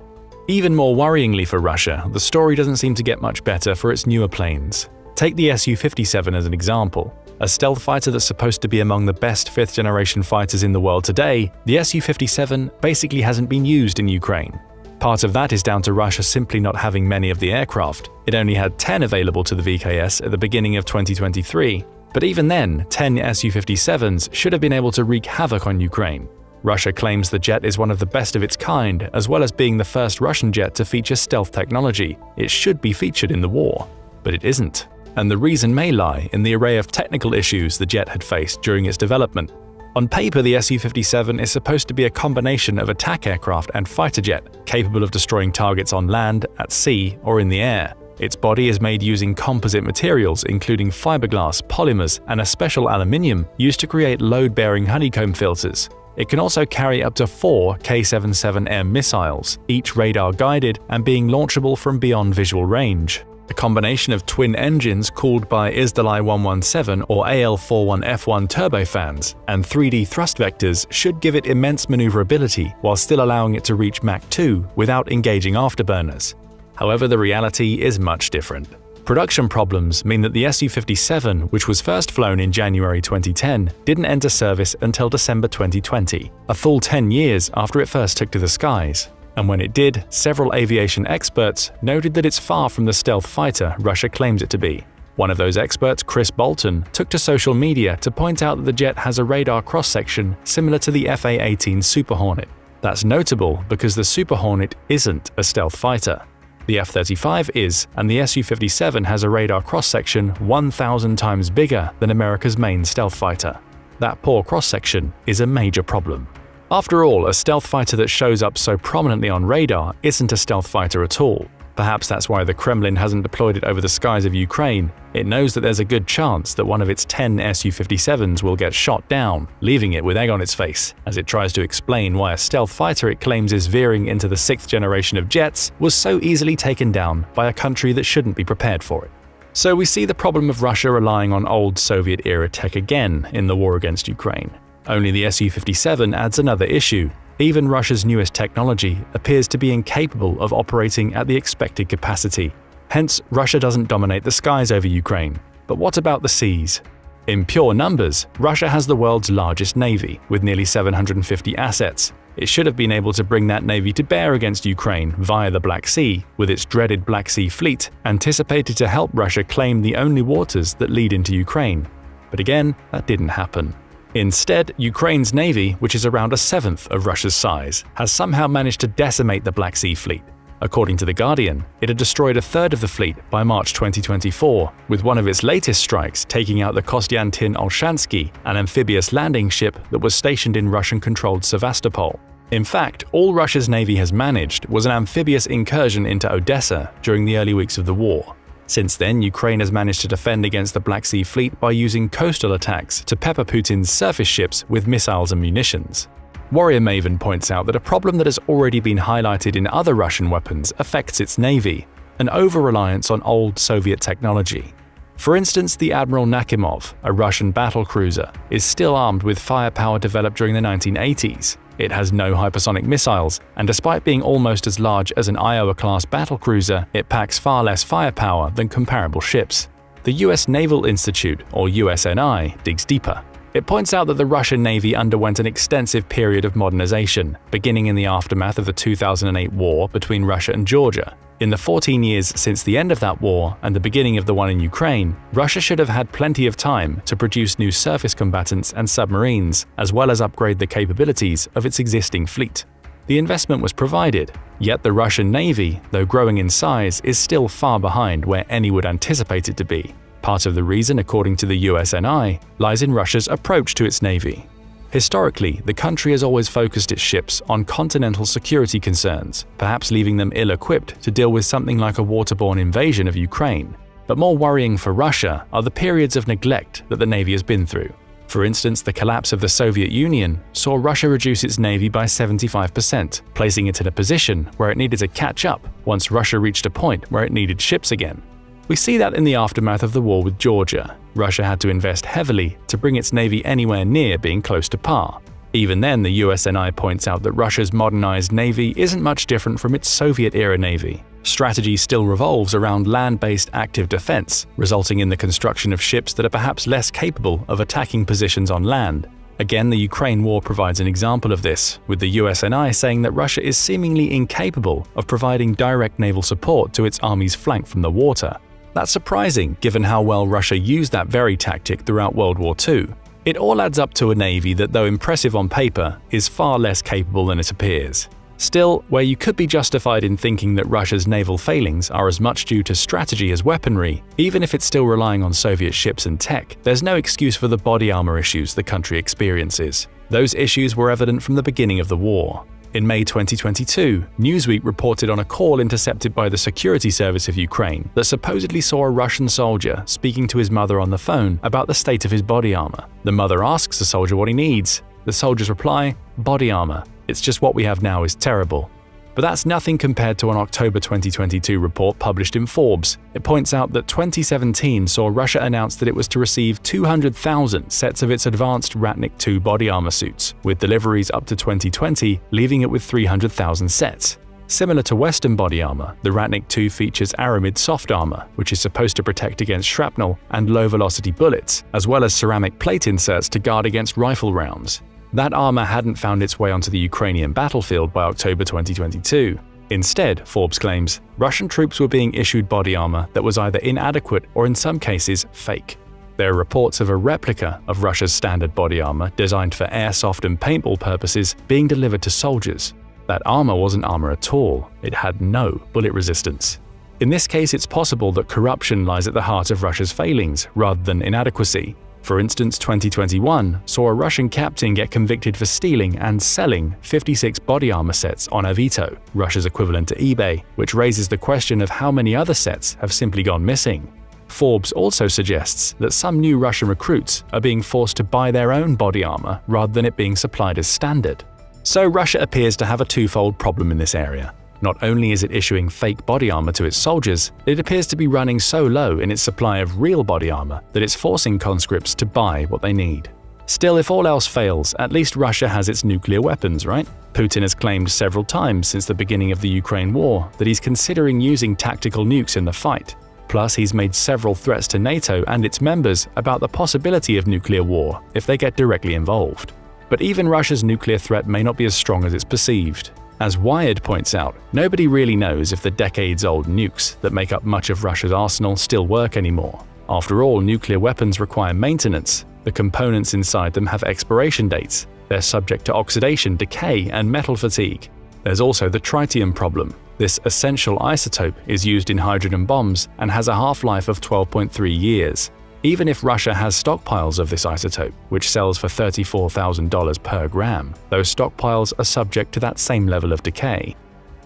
Even more worryingly for Russia, the story doesn't seem to get much better for its newer planes. Take the Su-57 as an example. A stealth fighter that's supposed to be among the best fifth-generation fighters in the world today, the Su-57 basically hasn't been used in Ukraine. Part of that is down to Russia simply not having many of the aircraft. It only had 10 available to the VKS at the beginning of 2023. But even then, 10 Su-57s should have been able to wreak havoc on Ukraine. Russia claims the jet is one of the best of its kind, as well as being the first Russian jet to feature stealth technology. It should be featured in the war, but it isn't. And the reason may lie in the array of technical issues the jet had faced during its development. On paper, the Su-57 is supposed to be a combination of attack aircraft and fighter jet, capable of destroying targets on land, at sea, or in the air. Its body is made using composite materials including fiberglass, polymers, and a special aluminium used to create load-bearing honeycomb filters. It can also carry up to 4 K-77M missiles, each radar-guided and being launchable from beyond visual range. A combination of twin engines cooled by Izdalai 117 or AL-41F1 turbofans and 3D thrust vectors should give it immense maneuverability while still allowing it to reach Mach 2 without engaging afterburners. However, the reality is much different. Production problems mean that the Su-57, which was first flown in January 2010, didn't enter service until December 2020, a full 10 years after it first took to the skies. And when it did, several aviation experts noted that it's far from the stealth fighter Russia claims it to be. One of those experts, Chris Bolton, took to social media to point out that the jet has a radar cross-section similar to the FA-18 Super Hornet. That's notable because the Super Hornet isn't a stealth fighter. The F-35 is, and the Su-57 has a radar cross-section 1,000 times bigger than America's main stealth fighter. That poor cross-section is a major problem. After all, a stealth fighter that shows up so prominently on radar isn't a stealth fighter at all. Perhaps that's why the Kremlin hasn't deployed it over the skies of Ukraine. It knows that there's a good chance that one of its 10 Su-57s will get shot down, leaving it with egg on its face, as it tries to explain why a stealth fighter it claims is veering into the 6th generation of jets was so easily taken down by a country that shouldn't be prepared for it. So we see the problem of Russia relying on old Soviet-era tech again in the war against Ukraine. Only the Su-57 adds another issue. Even Russia's newest technology appears to be incapable of operating at the expected capacity. Hence, Russia doesn't dominate the skies over Ukraine. But what about the seas? In pure numbers, Russia has the world's largest navy, with nearly 750 assets. It should have been able to bring that navy to bear against Ukraine via the Black Sea, with its dreaded Black Sea Fleet, anticipated to help Russia claim the only waters that lead into Ukraine. But again, that didn't happen. Instead, Ukraine's navy, which is around a seventh of Russia's size, has somehow managed to decimate the Black Sea Fleet. According to The Guardian, it had destroyed a third of the fleet by March 2024, with one of its latest strikes taking out the Konstantin-Olshansky, an amphibious landing ship that was stationed in Russian-controlled Sevastopol. In fact, all Russia's navy has managed was an amphibious incursion into Odessa during the early weeks of the war. Since then, Ukraine has managed to defend against the Black Sea Fleet by using coastal attacks to pepper Putin's surface ships with missiles and munitions. Warrior Maven points out that a problem that has already been highlighted in other Russian weapons affects its navy, an over-reliance on old Soviet technology. For instance, the Admiral Nakhimov, a Russian battlecruiser, is still armed with firepower developed during the 1980s. It has no hypersonic missiles, and despite being almost as large as an Iowa-class battlecruiser, it packs far less firepower than comparable ships. The US Naval Institute, or USNI, digs deeper. It points out that the Russian Navy underwent an extensive period of modernization, beginning in the aftermath of the 2008 war between Russia and Georgia. In the 14 years since the end of that war and the beginning of the one in Ukraine, Russia should have had plenty of time to produce new surface combatants and submarines, as well as upgrade the capabilities of its existing fleet. The investment was provided, yet the Russian Navy, though growing in size, is still far behind where any would anticipate it to be. Part of the reason, according to the USNI, lies in Russia's approach to its navy. Historically, the country has always focused its ships on continental security concerns, perhaps leaving them ill-equipped to deal with something like a waterborne invasion of Ukraine. But more worrying for Russia are the periods of neglect that the Navy has been through. For instance, the collapse of the Soviet Union saw Russia reduce its navy by 75%, placing it in a position where it needed to catch up once Russia reached a point where it needed ships again. We see that in the aftermath of the war with Georgia. Russia had to invest heavily to bring its navy anywhere near being close to par. Even then, the USNI points out that Russia's modernized navy isn't much different from its Soviet-era navy. Strategy still revolves around land-based active defense, resulting in the construction of ships that are perhaps less capable of attacking positions on land. Again, the Ukraine war provides an example of this, with the USNI saying that Russia is seemingly incapable of providing direct naval support to its army's flank from the water. That's surprising, given how well Russia used that very tactic throughout World War II. It all adds up to a navy that, though impressive on paper, is far less capable than it appears. Still, where you could be justified in thinking that Russia's naval failings are as much due to strategy as weaponry, even if it's still relying on Soviet ships and tech, there's no excuse for the body armor issues the country experiences. Those issues were evident from the beginning of the war. In May 2022, Newsweek reported on a call intercepted by the security service of Ukraine that supposedly saw a Russian soldier speaking to his mother on the phone about the state of his body armor. The mother asks the soldier what he needs. The soldier's reply, "Body armor. It's just what we have now is terrible." But that's nothing compared to an October 2022 report published in Forbes. It points out that 2017 saw Russia announce that it was to receive 200,000 sets of its advanced Ratnik II body armor suits, with deliveries up to 2020 leaving it with 300,000 sets. Similar to Western body armor, the Ratnik II features aramid soft armor, which is supposed to protect against shrapnel and low-velocity bullets, as well as ceramic plate inserts to guard against rifle rounds. That armor hadn't found its way onto the Ukrainian battlefield by October 2022. Instead, Forbes claims, Russian troops were being issued body armor that was either inadequate or in some cases fake. There are reports of a replica of Russia's standard body armor designed for airsoft and paintball purposes being delivered to soldiers. That armor wasn't armor at all. It had no bullet resistance. In this case, it's possible that corruption lies at the heart of Russia's failings rather than inadequacy. For instance, 2021 saw a Russian captain get convicted for stealing and selling 56 body armor sets on Avito, Russia's equivalent to eBay, which raises the question of how many other sets have simply gone missing. Forbes also suggests that some new Russian recruits are being forced to buy their own body armor rather than it being supplied as standard. So Russia appears to have a twofold problem in this area. Not only is it issuing fake body armor to its soldiers, it appears to be running so low in its supply of real body armor that it's forcing conscripts to buy what they need. Still, if all else fails, at least Russia has its nuclear weapons, right? Putin has claimed several times since the beginning of the Ukraine war that he's considering using tactical nukes in the fight. Plus, he's made several threats to NATO and its members about the possibility of nuclear war if they get directly involved. But even Russia's nuclear threat may not be as strong as it's perceived. As Wired points out, nobody really knows if the decades-old nukes that make up much of Russia's arsenal still work anymore. After all, nuclear weapons require maintenance. The components inside them have expiration dates. They're subject to oxidation, decay, and metal fatigue. There's also the tritium problem. This essential isotope is used in hydrogen bombs and has a half-life of 12.3 years. Even if Russia has stockpiles of this isotope, which sells for $34,000 per gram, those stockpiles are subject to that same level of decay.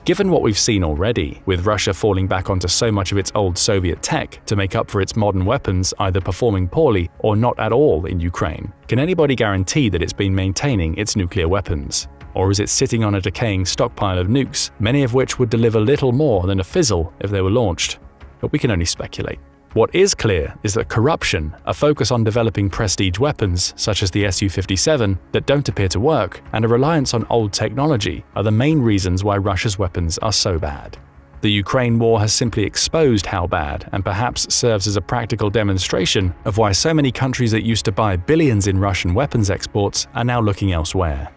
Given what we've seen already, with Russia falling back onto so much of its old Soviet tech to make up for its modern weapons either performing poorly or not at all in Ukraine, can anybody guarantee that it's been maintaining its nuclear weapons? Or is it sitting on a decaying stockpile of nukes, many of which would deliver little more than a fizzle if they were launched? But we can only speculate. What is clear is that corruption, a focus on developing prestige weapons such as the Su-57 that don't appear to work, and a reliance on old technology are the main reasons why Russia's weapons are so bad. The Ukraine war has simply exposed how bad and perhaps serves as a practical demonstration of why so many countries that used to buy billions in Russian weapons exports are now looking elsewhere.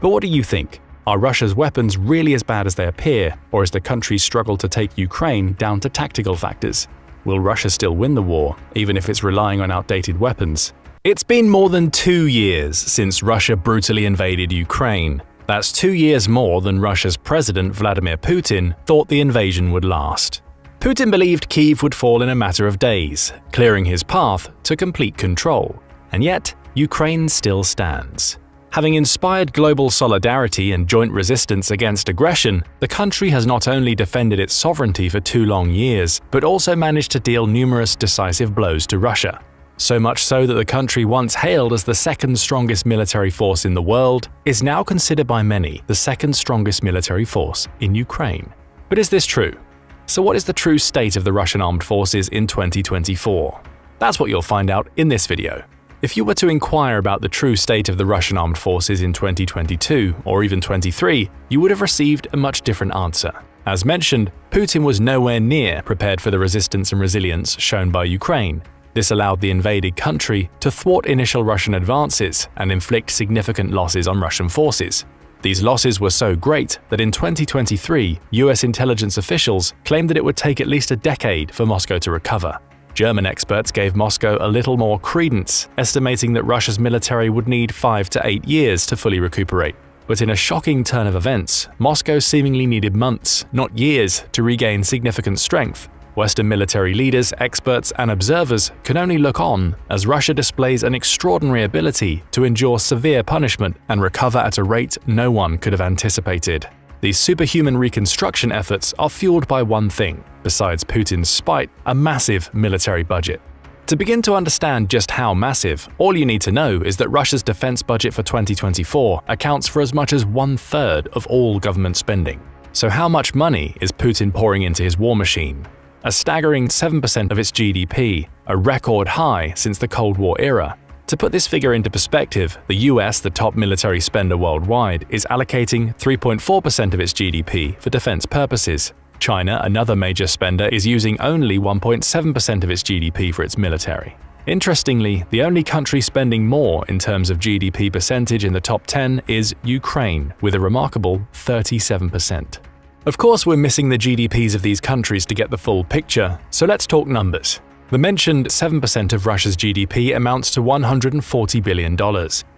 But what do you think? Are Russia's weapons really as bad as they appear, or is the country's struggle to take Ukraine down to tactical factors? Will Russia still win the war, even if it's relying on outdated weapons? It's been more than 2 years since Russia brutally invaded Ukraine. That's 2 years more than Russia's president Vladimir Putin thought the invasion would last. Putin believed Kyiv would fall in a matter of days, clearing his path to complete control. And yet, Ukraine still stands. Having inspired global solidarity and joint resistance against aggression, the country has not only defended its sovereignty for 2 long years, but also managed to deal numerous decisive blows to Russia. So much so that the country once hailed as the second strongest military force in the world is now considered by many the second strongest military force in Ukraine. But is this true? So what is the true state of the Russian armed forces in 2024? That's what you'll find out in this video. If you were to inquire about the true state of the Russian armed forces in 2022 or even 23, you would have received a much different answer. As mentioned, Putin was nowhere near prepared for the resistance and resilience shown by Ukraine. This allowed the invaded country to thwart initial Russian advances and inflict significant losses on Russian forces. These losses were so great that in 2023, US intelligence officials claimed that it would take at least a decade for Moscow to recover. German experts gave Moscow a little more credence, estimating that Russia's military would need 5 to 8 years to fully recuperate. But in a shocking turn of events, Moscow seemingly needed months, not years, to regain significant strength. Western military leaders, experts, and observers can only look on as Russia displays an extraordinary ability to endure severe punishment and recover at a rate no one could have anticipated. These superhuman reconstruction efforts are fueled by one thing, besides Putin's spite, a massive military budget. To begin to understand just how massive, all you need to know is that Russia's defense budget for 2024 accounts for as much as 1/3 of all government spending. So how much money is Putin pouring into his war machine? A staggering 7% of its GDP, a record high since the Cold War era. To put this figure into perspective, the US, the top military spender worldwide, is allocating 3.4% of its GDP for defense purposes. China, another major spender, is using only 1.7% of its GDP for its military. Interestingly, the only country spending more in terms of GDP percentage in the top 10 is Ukraine, with a remarkable 37%. Of course, we're missing the GDPs of these countries to get the full picture, so let's talk numbers. The mentioned 7% of Russia's GDP amounts to $140 billion.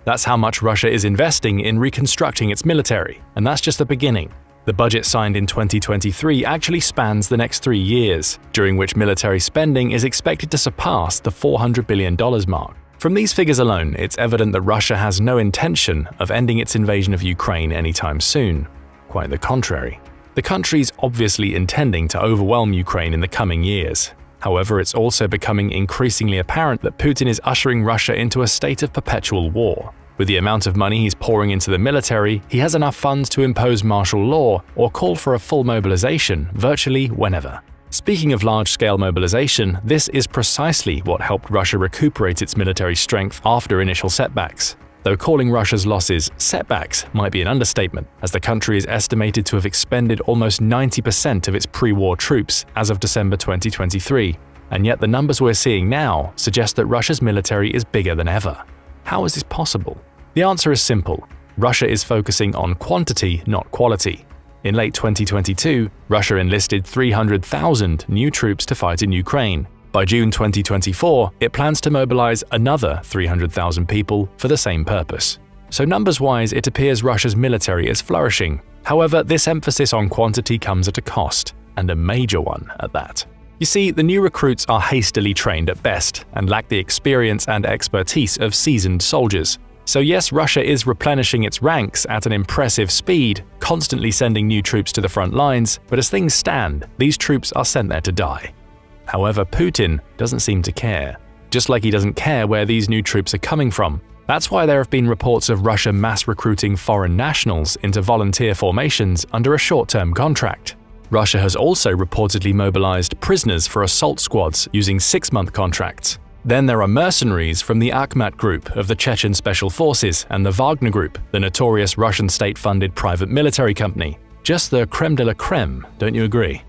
That's how much Russia is investing in reconstructing its military, and that's just the beginning. The budget signed in 2023 actually spans the next 3 years, during which military spending is expected to surpass the $400 billion mark. From these figures alone, it's evident that Russia has no intention of ending its invasion of Ukraine anytime soon. Quite the contrary. The country's obviously intending to overwhelm Ukraine in the coming years. However, it's also becoming increasingly apparent that Putin is ushering Russia into a state of perpetual war. With the amount of money he's pouring into the military, he has enough funds to impose martial law or call for a full mobilization virtually whenever. Speaking of large-scale mobilization, this is precisely what helped Russia recuperate its military strength after initial setbacks. Though calling Russia's losses setbacks might be an understatement, as the country is estimated to have expended almost 90% of its pre-war troops as of December 2023, and yet the numbers we're seeing now suggest that Russia's military is bigger than ever. How is this possible? The answer is simple. Russia is focusing on quantity, not quality. In late 2022, Russia enlisted 300,000 new troops to fight in Ukraine. By June 2024, it plans to mobilize another 300,000 people for the same purpose. So numbers-wise, it appears Russia's military is flourishing. However, this emphasis on quantity comes at a cost, and a major one at that. You see, the new recruits are hastily trained at best and lack the experience and expertise of seasoned soldiers. So yes, Russia is replenishing its ranks at an impressive speed, constantly sending new troops to the front lines, but as things stand, these troops are sent there to die. However, Putin doesn't seem to care, just like he doesn't care where these new troops are coming from. That's why there have been reports of Russia mass recruiting foreign nationals into volunteer formations under a short-term contract. Russia has also reportedly mobilized prisoners for assault squads using 6-month contracts. Then there are mercenaries from the Akhmat Group of the Chechen Special Forces and the Wagner Group, the notorious Russian state-funded private military company. Just the creme de la creme, don't you agree?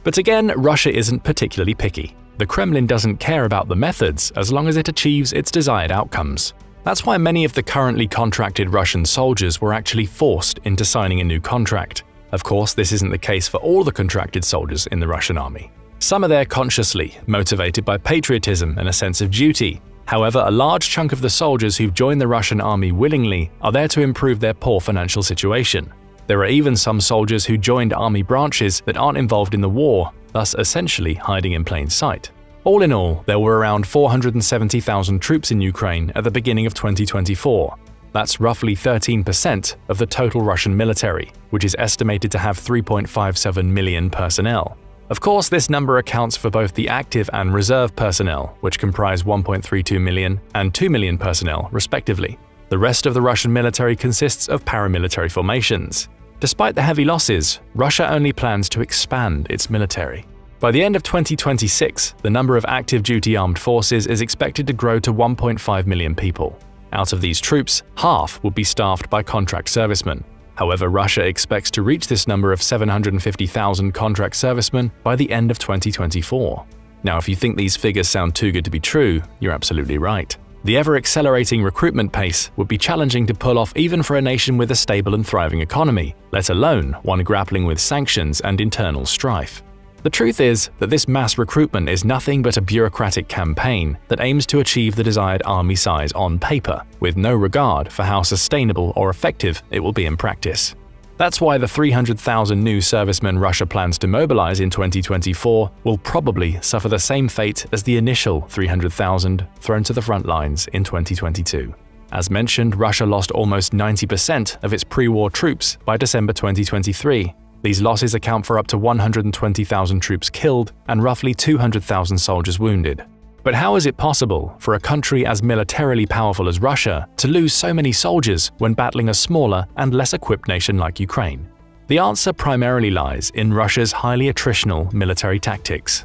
But again, Russia isn't particularly picky. The Kremlin doesn't care about the methods as long as it achieves its desired outcomes. That's why many of the currently contracted Russian soldiers were actually forced into signing a new contract. Of course, this isn't the case for all the contracted soldiers in the Russian army. Some are there consciously, motivated by patriotism and a sense of duty. However, a large chunk of the soldiers who've joined the Russian army willingly are there to improve their poor financial situation. There are even some soldiers who joined army branches that aren't involved in the war, thus essentially hiding in plain sight. All in all, there were around 470,000 troops in Ukraine at the beginning of 2024. That's roughly 13% of the total Russian military, which is estimated to have 3.57 million personnel. Of course, this number accounts for both the active and reserve personnel, which comprise 1.32 million and 2 million personnel, respectively. The rest of the Russian military consists of paramilitary formations. Despite the heavy losses, Russia only plans to expand its military. By the end of 2026, the number of active duty armed forces is expected to grow to 1.5 million people. Out of these troops, half will be staffed by contract servicemen. However, Russia expects to reach this number of 750,000 contract servicemen by the end of 2024. Now, if you think these figures sound too good to be true, you're absolutely right. The ever-accelerating recruitment pace would be challenging to pull off even for a nation with a stable and thriving economy, let alone one grappling with sanctions and internal strife. The truth is that this mass recruitment is nothing but a bureaucratic campaign that aims to achieve the desired army size on paper, with no regard for how sustainable or effective it will be in practice. That's why the 300,000 new servicemen Russia plans to mobilize in 2024 will probably suffer the same fate as the initial 300,000 thrown to the front lines in 2022. As mentioned, Russia lost almost 90% of its pre-war troops by December 2023. These losses account for up to 120,000 troops killed and roughly 200,000 soldiers wounded. But how is it possible for a country as militarily powerful as Russia to lose so many soldiers when battling a smaller and less equipped nation like Ukraine? The answer primarily lies in Russia's highly attritional military tactics.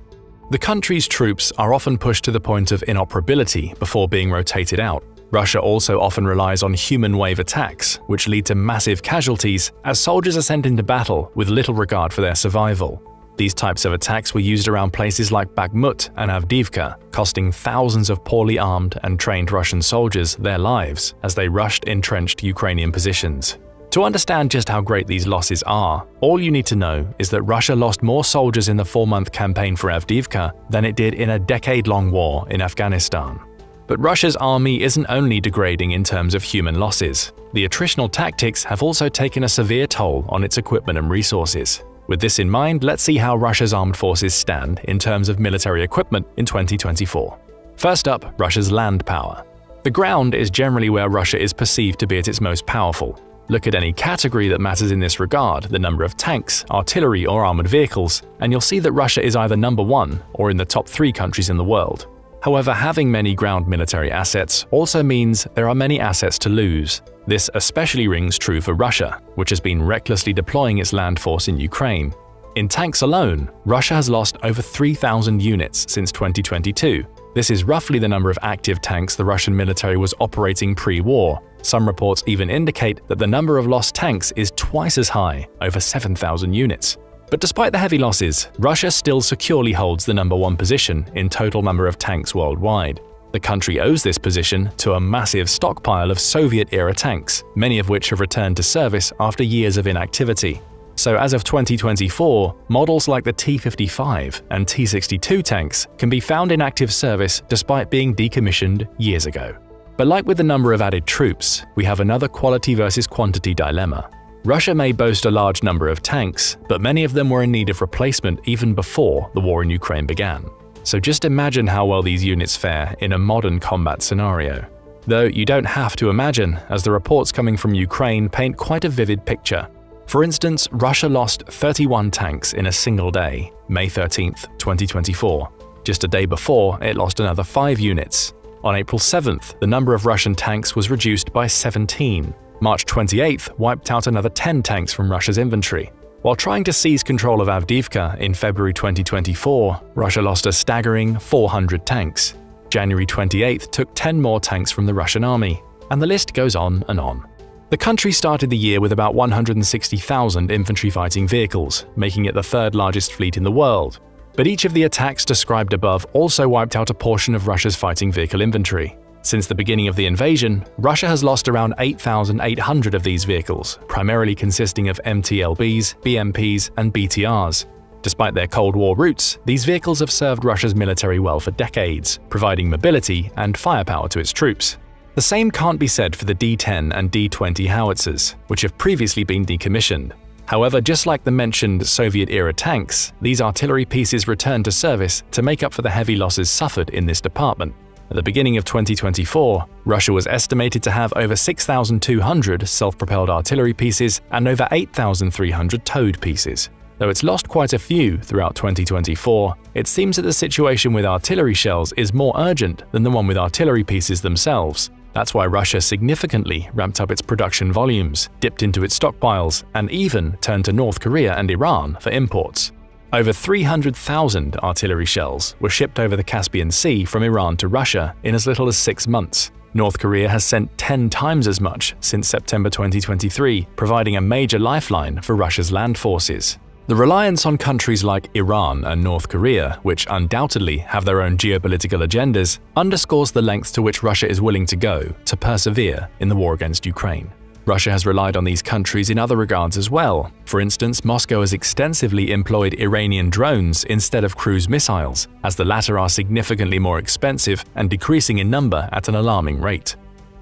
The country's troops are often pushed to the point of inoperability before being rotated out. Russia also often relies on human wave attacks, which lead to massive casualties as soldiers are sent into battle with little regard for their survival. These types of attacks were used around places like Bakhmut and Avdiivka, costing thousands of poorly armed and trained Russian soldiers their lives as they rushed entrenched Ukrainian positions. To understand just how great these losses are, all you need to know is that Russia lost more soldiers in the 4-month campaign for Avdiivka than it did in a decade-long war in Afghanistan. But Russia's army isn't only degrading in terms of human losses. The attritional tactics have also taken a severe toll on its equipment and resources. With this in mind, let's see how Russia's armed forces stand in terms of military equipment in 2024. First up, Russia's land power. The ground is generally where Russia is perceived to be at its most powerful. Look at any category that matters in this regard, the number of tanks, artillery, or armored vehicles, and you'll see that Russia is either number 1 or in the top 3 countries in the world. However, having many ground military assets also means there are many assets to lose. This especially rings true for Russia, which has been recklessly deploying its land force in Ukraine. In tanks alone, Russia has lost over 3,000 units since 2022. This is roughly the number of active tanks the Russian military was operating pre-war. Some reports even indicate that the number of lost tanks is twice as high, over 7,000 units. But despite the heavy losses, Russia still securely holds the number 1 position in total number of tanks worldwide. The country owes this position to a massive stockpile of Soviet-era tanks, many of which have returned to service after years of inactivity. So as of 2024, models like the T-55 and T-62 tanks can be found in active service despite being decommissioned years ago. But like with the number of added troops, we have another quality versus quantity dilemma. Russia may boast a large number of tanks, but many of them were in need of replacement even before the war in Ukraine began. So just imagine how well these units fare in a modern combat scenario. Though you don't have to imagine, as the reports coming from Ukraine paint quite a vivid picture. For instance, Russia lost 31 tanks in a single day, May 13, 2024. Just a day before, it lost another 5 units. On April 7th, the number of Russian tanks was reduced by 17. March 28th wiped out another 10 tanks from Russia's inventory. While trying to seize control of Avdiivka in February 2024, Russia lost a staggering 400 tanks. January 28th took 10 more tanks from the Russian army, and the list goes on and on. The country started the year with about 160,000 infantry fighting vehicles, making it the 3rd largest fleet in the world. But each of the attacks described above also wiped out a portion of Russia's fighting vehicle inventory. Since the beginning of the invasion, Russia has lost around 8,800 of these vehicles, primarily consisting of MTLBs, BMPs, and BTRs. Despite their Cold War roots, these vehicles have served Russia's military well for decades, providing mobility and firepower to its troops. The same can't be said for the D-10 and D-20 howitzers, which have previously been decommissioned. However, just like the mentioned Soviet-era tanks, these artillery pieces returned to service to make up for the heavy losses suffered in this department. At the beginning of 2024, Russia was estimated to have over 6,200 self-propelled artillery pieces and over 8,300 towed pieces. Though it's lost quite a few throughout 2024, it seems that the situation with artillery shells is more urgent than the one with artillery pieces themselves. That's why Russia significantly ramped up its production volumes, dipped into its stockpiles, and even turned to North Korea and Iran for imports. Over 300,000 artillery shells were shipped over the Caspian Sea from Iran to Russia in as little as 6 months. North Korea has sent 10 times as much since September 2023, providing a major lifeline for Russia's land forces. The reliance on countries like Iran and North Korea, which undoubtedly have their own geopolitical agendas, underscores the lengths to which Russia is willing to go to persevere in the war against Ukraine. Russia has relied on these countries in other regards as well. For instance, Moscow has extensively employed Iranian drones instead of cruise missiles, as the latter are significantly more expensive and decreasing in number at an alarming rate.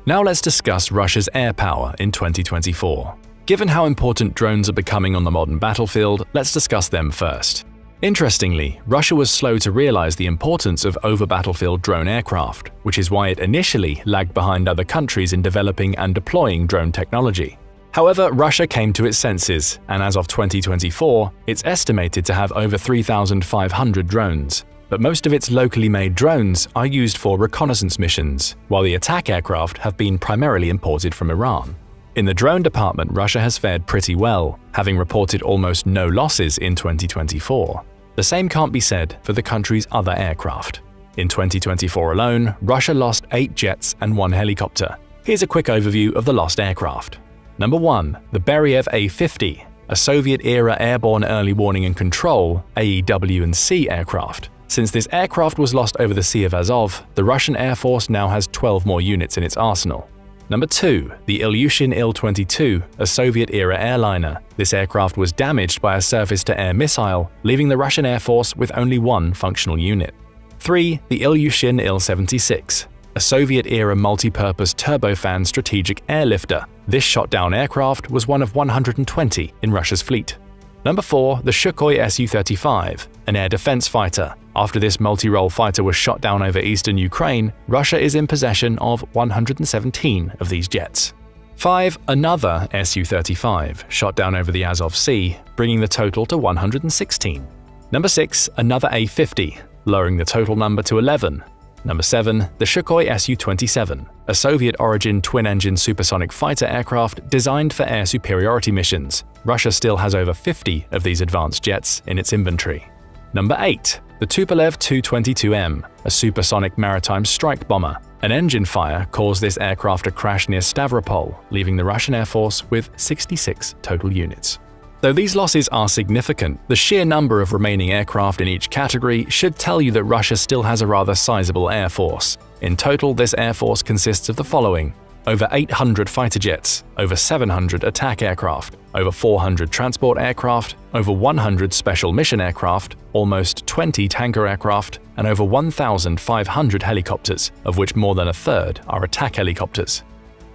Now let's discuss Russia's air power in 2024. Given how important drones are becoming on the modern battlefield, let's discuss them first. Interestingly, Russia was slow to realize the importance of over-battlefield drone aircraft, which is why it initially lagged behind other countries in developing and deploying drone technology. However, Russia came to its senses, and as of 2024, it's estimated to have over 3,500 drones. But most of its locally made drones are used for reconnaissance missions, while the attack aircraft have been primarily imported from Iran. In the drone department, Russia has fared pretty well, having reported almost no losses in 2024. The same can't be said for the country's other aircraft. In 2024 alone, Russia lost 8 jets and 1 helicopter. Here's a quick overview of the lost aircraft. Number 1. The Beriev A-50, a Soviet-era airborne early warning and control (AEW&C) aircraft. Since this aircraft was lost over the Sea of Azov, the Russian Air Force now has 12 more units in its arsenal. Number 2. The Ilyushin Il-22, a Soviet-era airliner. This aircraft was damaged by a surface-to-air missile, leaving the Russian Air Force with only 1 functional unit. 3. The Ilyushin Il-76, a Soviet-era multi-purpose turbofan strategic airlifter. This shot-down aircraft was one of 120 in Russia's fleet. Number 4. The Sukhoi Su-35, an air defense fighter. After this multi-role fighter was shot down over eastern Ukraine, Russia is in possession of 117 of these jets. 5. Another Su-35, shot down over the Azov Sea, bringing the total to 116. Number 6. Another A-50, lowering the total number to 11. Number 7. The Sukhoi Su-27, a Soviet-origin twin-engine supersonic fighter aircraft designed for air superiority missions. Russia still has over 50 of these advanced jets in its inventory. Number 8. The Tupolev Tu-22M, a supersonic maritime strike bomber. An engine fire caused this aircraft to crash near Stavropol, leaving the Russian Air Force with 66 total units. Though these losses are significant, the sheer number of remaining aircraft in each category should tell you that Russia still has a rather sizable air force. In total, this air force consists of the following: over 800 fighter jets, over 700 attack aircraft, over 400 transport aircraft, over 100 special mission aircraft, almost 20 tanker aircraft, and over 1,500 helicopters, of which more than a third are attack helicopters.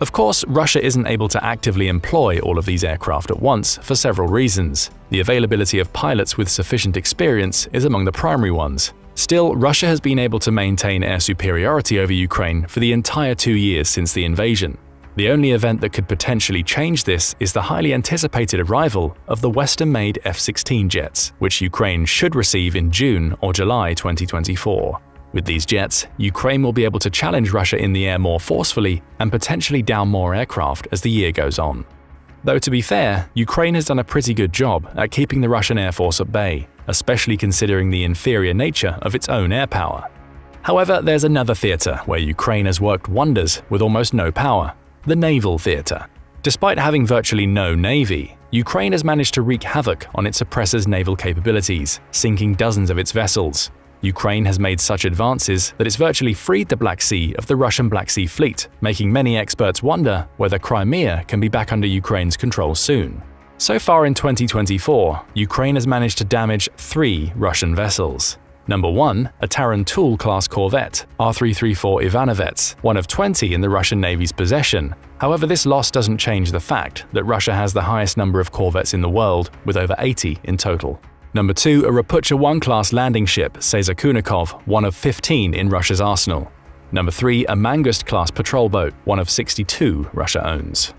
Of course, Russia isn't able to actively employ all of these aircraft at once for several reasons. The availability of pilots with sufficient experience is among the primary ones. Still, Russia has been able to maintain air superiority over Ukraine for the entire 2 years since the invasion. The only event that could potentially change this is the highly anticipated arrival of the Western-made F-16 jets, which Ukraine should receive in June or July 2024. With these jets, Ukraine will be able to challenge Russia in the air more forcefully and potentially down more aircraft as the year goes on. Though to be fair, Ukraine has done a pretty good job at keeping the Russian Air Force at bay, especially considering the inferior nature of its own air power. However, there's another theater where Ukraine has worked wonders with almost no power: the naval theater. Despite having virtually no navy, Ukraine has managed to wreak havoc on its oppressor's naval capabilities, sinking dozens of its vessels. Ukraine has made such advances that it's virtually freed the Black Sea of the Russian Black Sea Fleet, making many experts wonder whether Crimea can be back under Ukraine's control soon. So far in 2024, Ukraine has managed to damage 3 Russian vessels. Number 1, a Tarantul-class corvette, R334 Ivanovets, one of 20 in the Russian Navy's possession. However, this loss doesn't change the fact that Russia has the highest number of corvettes in the world, with over 80 in total. Number 2, a Rapucha 1-class landing ship, Cesar Kunikov, one of 15 in Russia's arsenal. Number 3, a Mangust-class patrol boat, one of 62 Russia owns.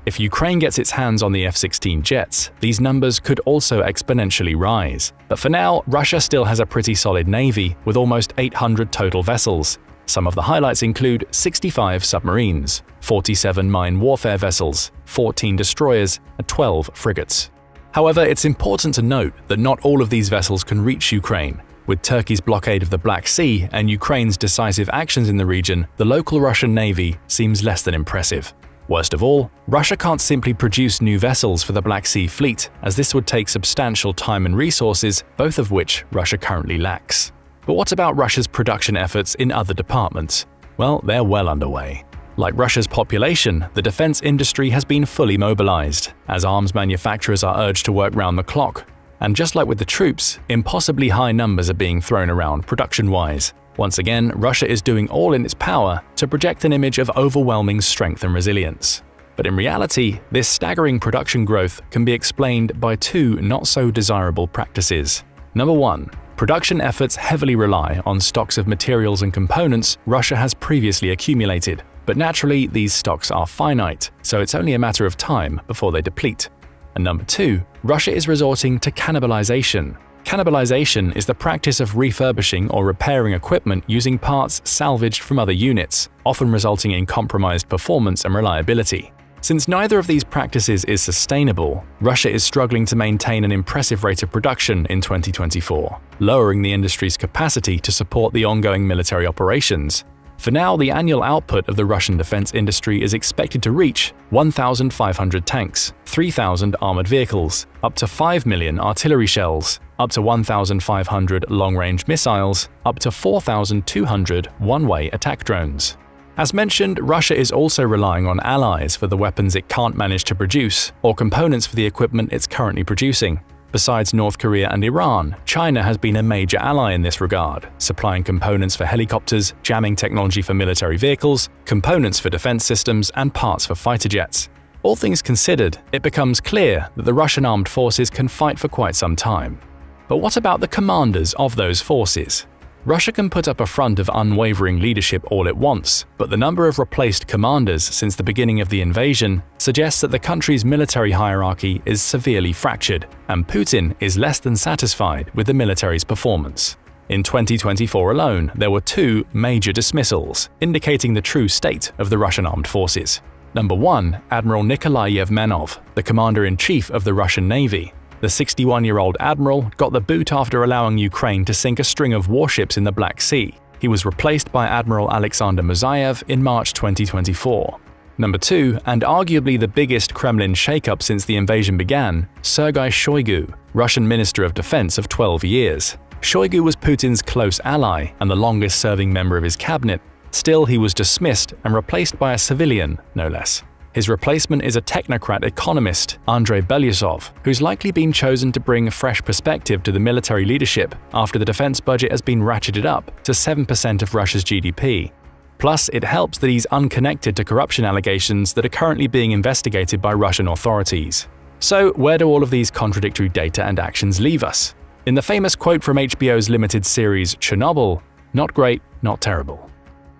If Ukraine gets its hands on the F-16 jets, these numbers could also exponentially rise. But for now, Russia still has a pretty solid navy, with almost 800 total vessels. Some of the highlights include 65 submarines, 47 mine warfare vessels, 14 destroyers, and 12 frigates. However, it's important to note that not all of these vessels can reach Ukraine. With Turkey's blockade of the Black Sea and Ukraine's decisive actions in the region, the local Russian Navy seems less than impressive. Worst of all, Russia can't simply produce new vessels for the Black Sea Fleet, as this would take substantial time and resources, both of which Russia currently lacks. But what about Russia's production efforts in other departments? Well, they're well underway. Like Russia's population, the defense industry has been fully mobilized, as arms manufacturers are urged to work round the clock. And just like with the troops, impossibly high numbers are being thrown around production-wise. Once again, Russia is doing all in its power to project an image of overwhelming strength and resilience. But in reality, this staggering production growth can be explained by 2 not-so-desirable practices. Number 1. Production efforts heavily rely on stocks of materials and components Russia has previously accumulated. But naturally, these stocks are finite, so it's only a matter of time before they deplete. And number 2, Russia is resorting to cannibalization. Cannibalization is the practice of refurbishing or repairing equipment using parts salvaged from other units, often resulting in compromised performance and reliability. Since neither of these practices is sustainable, Russia is struggling to maintain an impressive rate of production in 2024, lowering the industry's capacity to support the ongoing military operations. For now, the annual output of the Russian defense industry is expected to reach 1,500 tanks, 3,000 armored vehicles, up to 5 million artillery shells, up to 1,500 long-range missiles, up to 4,200 one-way attack drones. As mentioned, Russia is also relying on allies for the weapons it can't manage to produce, or components for the equipment it's currently producing. Besides North Korea and Iran, China has been a major ally in this regard, supplying components for helicopters, jamming technology for military vehicles, components for defense systems, and parts for fighter jets. All things considered, it becomes clear that the Russian armed forces can fight for quite some time. But what about the commanders of those forces? Russia can put up a front of unwavering leadership all it wants, but the number of replaced commanders since the beginning of the invasion suggests that the country's military hierarchy is severely fractured, and Putin is less than satisfied with the military's performance. In 2024 alone, there were 2 major dismissals, indicating the true state of the Russian armed forces. Number 1, Admiral Nikolai Yevmenov, the commander-in-chief of the Russian Navy. The 61-year-old admiral got the boot after allowing Ukraine to sink a string of warships in the Black Sea. He was replaced by Admiral Alexander Musayev in March 2024. Number 2, and arguably the biggest Kremlin shakeup since the invasion began, Sergei Shoigu, Russian Minister of Defense of 12 years. Shoigu was Putin's close ally and the longest-serving member of his cabinet. Still, he was dismissed and replaced by a civilian, no less. His replacement is a technocrat economist, Andrei Belousov, who's likely been chosen to bring a fresh perspective to the military leadership after the defense budget has been ratcheted up to 7% of Russia's GDP. Plus, it helps that he's unconnected to corruption allegations that are currently being investigated by Russian authorities. So, where do all of these contradictory data and actions leave us? In the famous quote from HBO's limited series Chernobyl, "Not great, not terrible."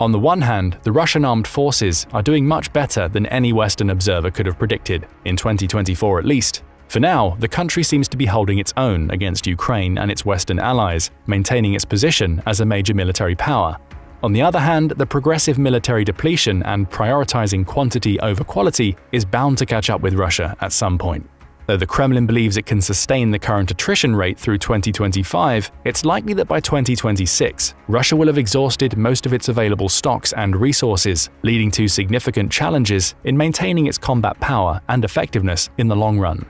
On the one hand, the Russian armed forces are doing much better than any Western observer could have predicted, in 2024 at least. For now, the country seems to be holding its own against Ukraine and its Western allies, maintaining its position as a major military power. On the other hand, the progressive military depletion and prioritizing quantity over quality is bound to catch up with Russia at some point. Though the Kremlin believes it can sustain the current attrition rate through 2025, it's likely that by 2026, Russia will have exhausted most of its available stocks and resources, leading to significant challenges in maintaining its combat power and effectiveness in the long run.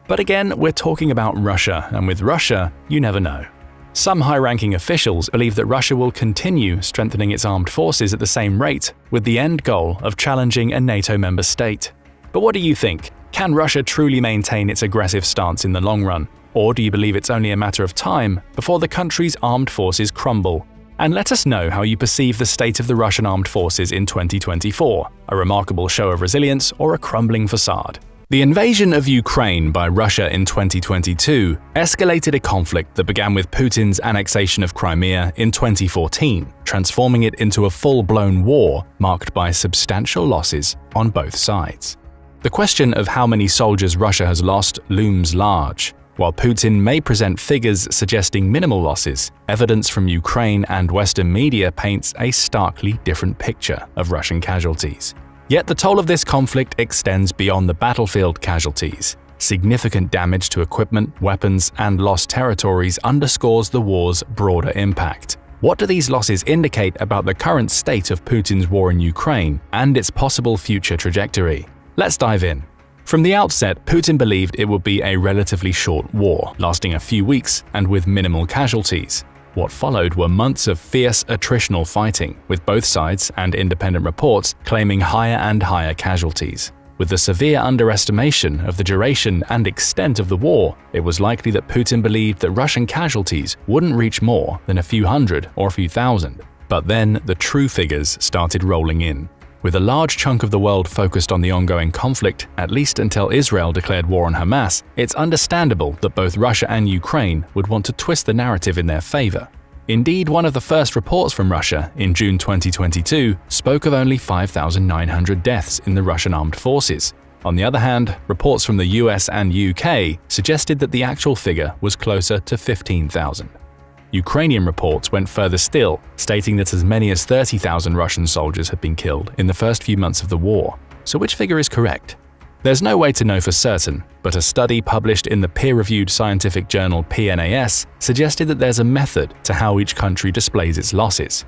But again, we're talking about Russia, and with Russia, you never know. Some high-ranking officials believe that Russia will continue strengthening its armed forces at the same rate, with the end goal of challenging a NATO member state. But what do you think? Can Russia truly maintain its aggressive stance in the long run? Or do you believe it's only a matter of time before the country's armed forces crumble? And let us know how you perceive the state of the Russian armed forces in 2024, a remarkable show of resilience or a crumbling facade. The invasion of Ukraine by Russia in 2022 escalated a conflict that began with Putin's annexation of Crimea in 2014, transforming it into a full-blown war marked by substantial losses on both sides. The question of how many soldiers Russia has lost looms large. While Putin may present figures suggesting minimal losses, evidence from Ukraine and Western media paints a starkly different picture of Russian casualties. Yet the toll of this conflict extends beyond the battlefield casualties. Significant damage to equipment, weapons, and lost territories underscores the war's broader impact. What do these losses indicate about the current state of Putin's war in Ukraine and its possible future trajectory? Let's dive in. From the outset, Putin believed it would be a relatively short war, lasting a few weeks and with minimal casualties. What followed were months of fierce attritional fighting, with both sides and independent reports claiming higher and higher casualties. With the severe underestimation of the duration and extent of the war, it was likely that Putin believed that Russian casualties wouldn't reach more than a few hundred or a few thousand. But then the true figures started rolling in. With a large chunk of the world focused on the ongoing conflict, at least until Israel declared war on Hamas, it's understandable that both Russia and Ukraine would want to twist the narrative in their favor. Indeed, one of the first reports from Russia in June 2022 spoke of only 5,900 deaths in the Russian armed forces. On the other hand, reports from the US and UK suggested that the actual figure was closer to 15,000. Ukrainian reports went further still, stating that as many as 30,000 Russian soldiers had been killed in the first few months of the war. So which figure is correct? There's no way to know for certain, but a study published in the peer-reviewed scientific journal PNAS suggested that there's a method to how each country displays its losses.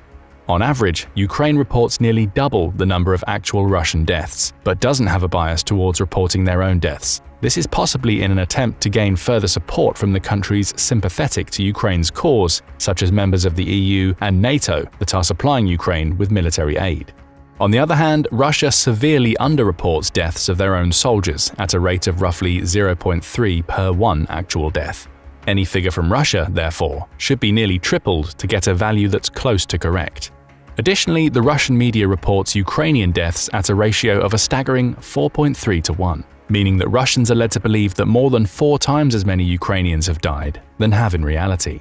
On average, Ukraine reports nearly double the number of actual Russian deaths, but doesn't have a bias towards reporting their own deaths. This is possibly in an attempt to gain further support from the countries sympathetic to Ukraine's cause, such as members of the EU and NATO that are supplying Ukraine with military aid. On the other hand, Russia severely underreports deaths of their own soldiers at a rate of roughly 0.3 per 1 actual death. Any figure from Russia, therefore, should be nearly tripled to get a value that's close to correct. Additionally, the Russian media reports Ukrainian deaths at a ratio of a staggering 4.3 to 1, meaning that Russians are led to believe that more than 4 times as many Ukrainians have died than have in reality.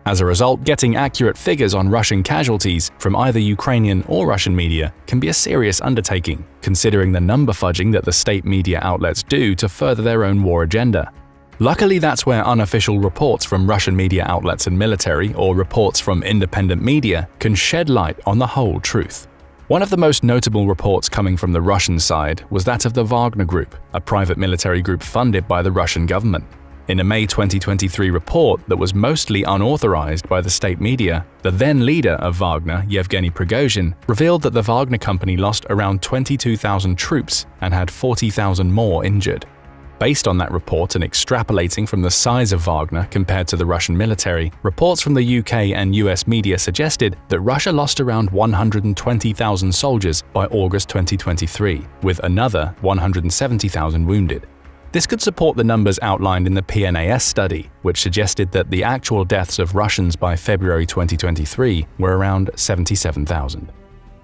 As a result, getting accurate figures on Russian casualties from either Ukrainian or Russian media can be a serious undertaking, considering the number fudging that the state media outlets do to further their own war agenda. Luckily, that's where unofficial reports from Russian media outlets and military, or reports from independent media, can shed light on the whole truth. One of the most notable reports coming from the Russian side was that of the Wagner Group, a private military group funded by the Russian government. In a May 2023 report that was mostly unauthorized by the state media, the then leader of Wagner, Yevgeny Prigozhin, revealed that the Wagner company lost around 22,000 troops and had 40,000 more injured. Based on that report and extrapolating from the size of Wagner compared to the Russian military, reports from the UK and US media suggested that Russia lost around 120,000 soldiers by August 2023, with another 170,000 wounded. This could support the numbers outlined in the PNAS study, which suggested that the actual deaths of Russians by February 2023 were around 77,000.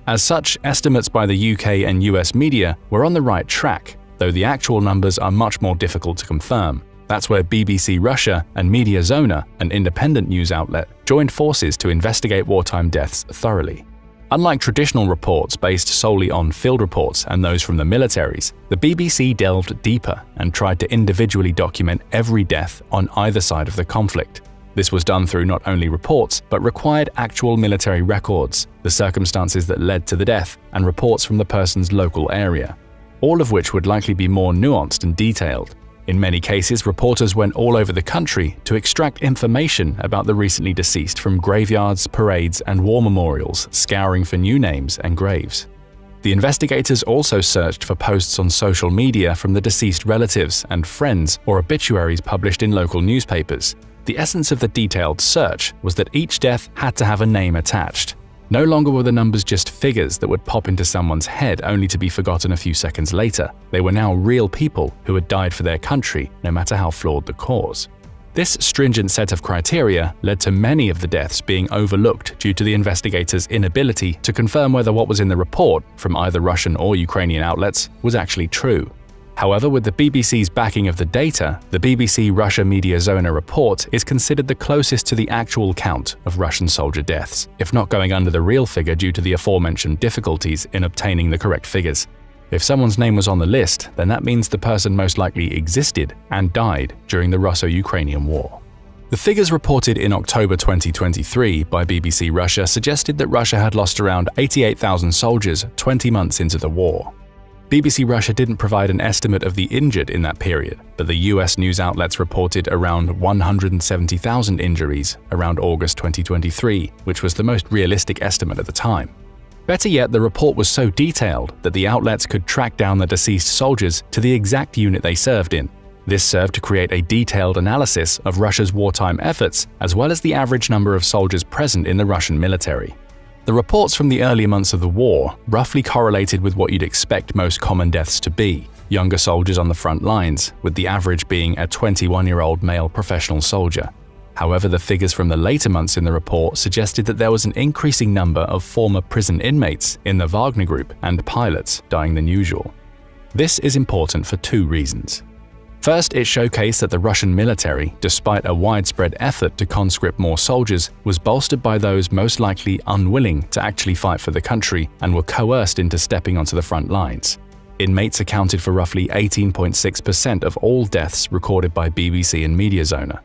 As such, estimates by the UK and US media were on the right track, though the actual numbers are much more difficult to confirm. That's where BBC Russia and Mediazona, an independent news outlet, joined forces to investigate wartime deaths thoroughly. Unlike traditional reports based solely on field reports and those from the militaries, the BBC delved deeper and tried to individually document every death on either side of the conflict. This was done through not only reports, but required actual military records, the circumstances that led to the death, and reports from the person's local area, all of which would likely be more nuanced and detailed. In many cases, reporters went all over the country to extract information about the recently deceased from graveyards, parades, and war memorials, scouring for new names and graves. The investigators also searched for posts on social media from the deceased relatives and friends or obituaries published in local newspapers. The essence of the detailed search was that each death had to have a name attached. No longer were the numbers just figures that would pop into someone's head only to be forgotten a few seconds later. They were now real people who had died for their country, no matter how flawed the cause. This stringent set of criteria led to many of the deaths being overlooked due to the investigators' inability to confirm whether what was in the report, from either Russian or Ukrainian outlets, was actually true. However, with the BBC's backing of the data, the BBC Russia Mediazona report is considered the closest to the actual count of Russian soldier deaths, if not going under the real figure due to the aforementioned difficulties in obtaining the correct figures. If someone's name was on the list, then that means the person most likely existed and died during the Russo-Ukrainian War. The figures reported in October 2023 by BBC Russia suggested that Russia had lost around 88,000 soldiers 20 months into the war. BBC Russia didn't provide an estimate of the injured in that period, but the US news outlets reported around 170,000 injuries around August 2023, which was the most realistic estimate at the time. Better yet, the report was so detailed that the outlets could track down the deceased soldiers to the exact unit they served in. This served to create a detailed analysis of Russia's wartime efforts, as well as the average number of soldiers present in the Russian military. The reports from the earlier months of the war roughly correlated with what you'd expect most common deaths to be: younger soldiers on the front lines, with the average being a 21-year-old male professional soldier. However, the figures from the later months in the report suggested that there was an increasing number of former prison inmates in the Wagner Group and pilots dying than usual. This is important for 2 reasons. First, it showcased that the Russian military, despite a widespread effort to conscript more soldiers, was bolstered by those most likely unwilling to actually fight for the country and were coerced into stepping onto the front lines. Inmates accounted for roughly 18.6% of all deaths recorded by BBC and Mediazona.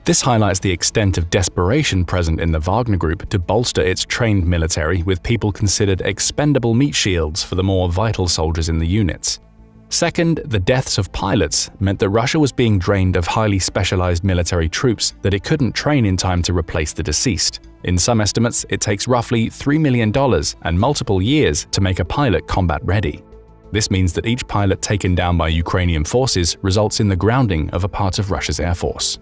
This highlights the extent of desperation present in the Wagner Group to bolster its trained military with people considered expendable meat shields for the more vital soldiers in the units. Second, the deaths of pilots meant that Russia was being drained of highly specialized military troops that it couldn't train in time to replace the deceased. In some estimates, it takes roughly $3 million and multiple years to make a pilot combat ready. This means that each pilot taken down by Ukrainian forces results in the grounding of a part of Russia's air force.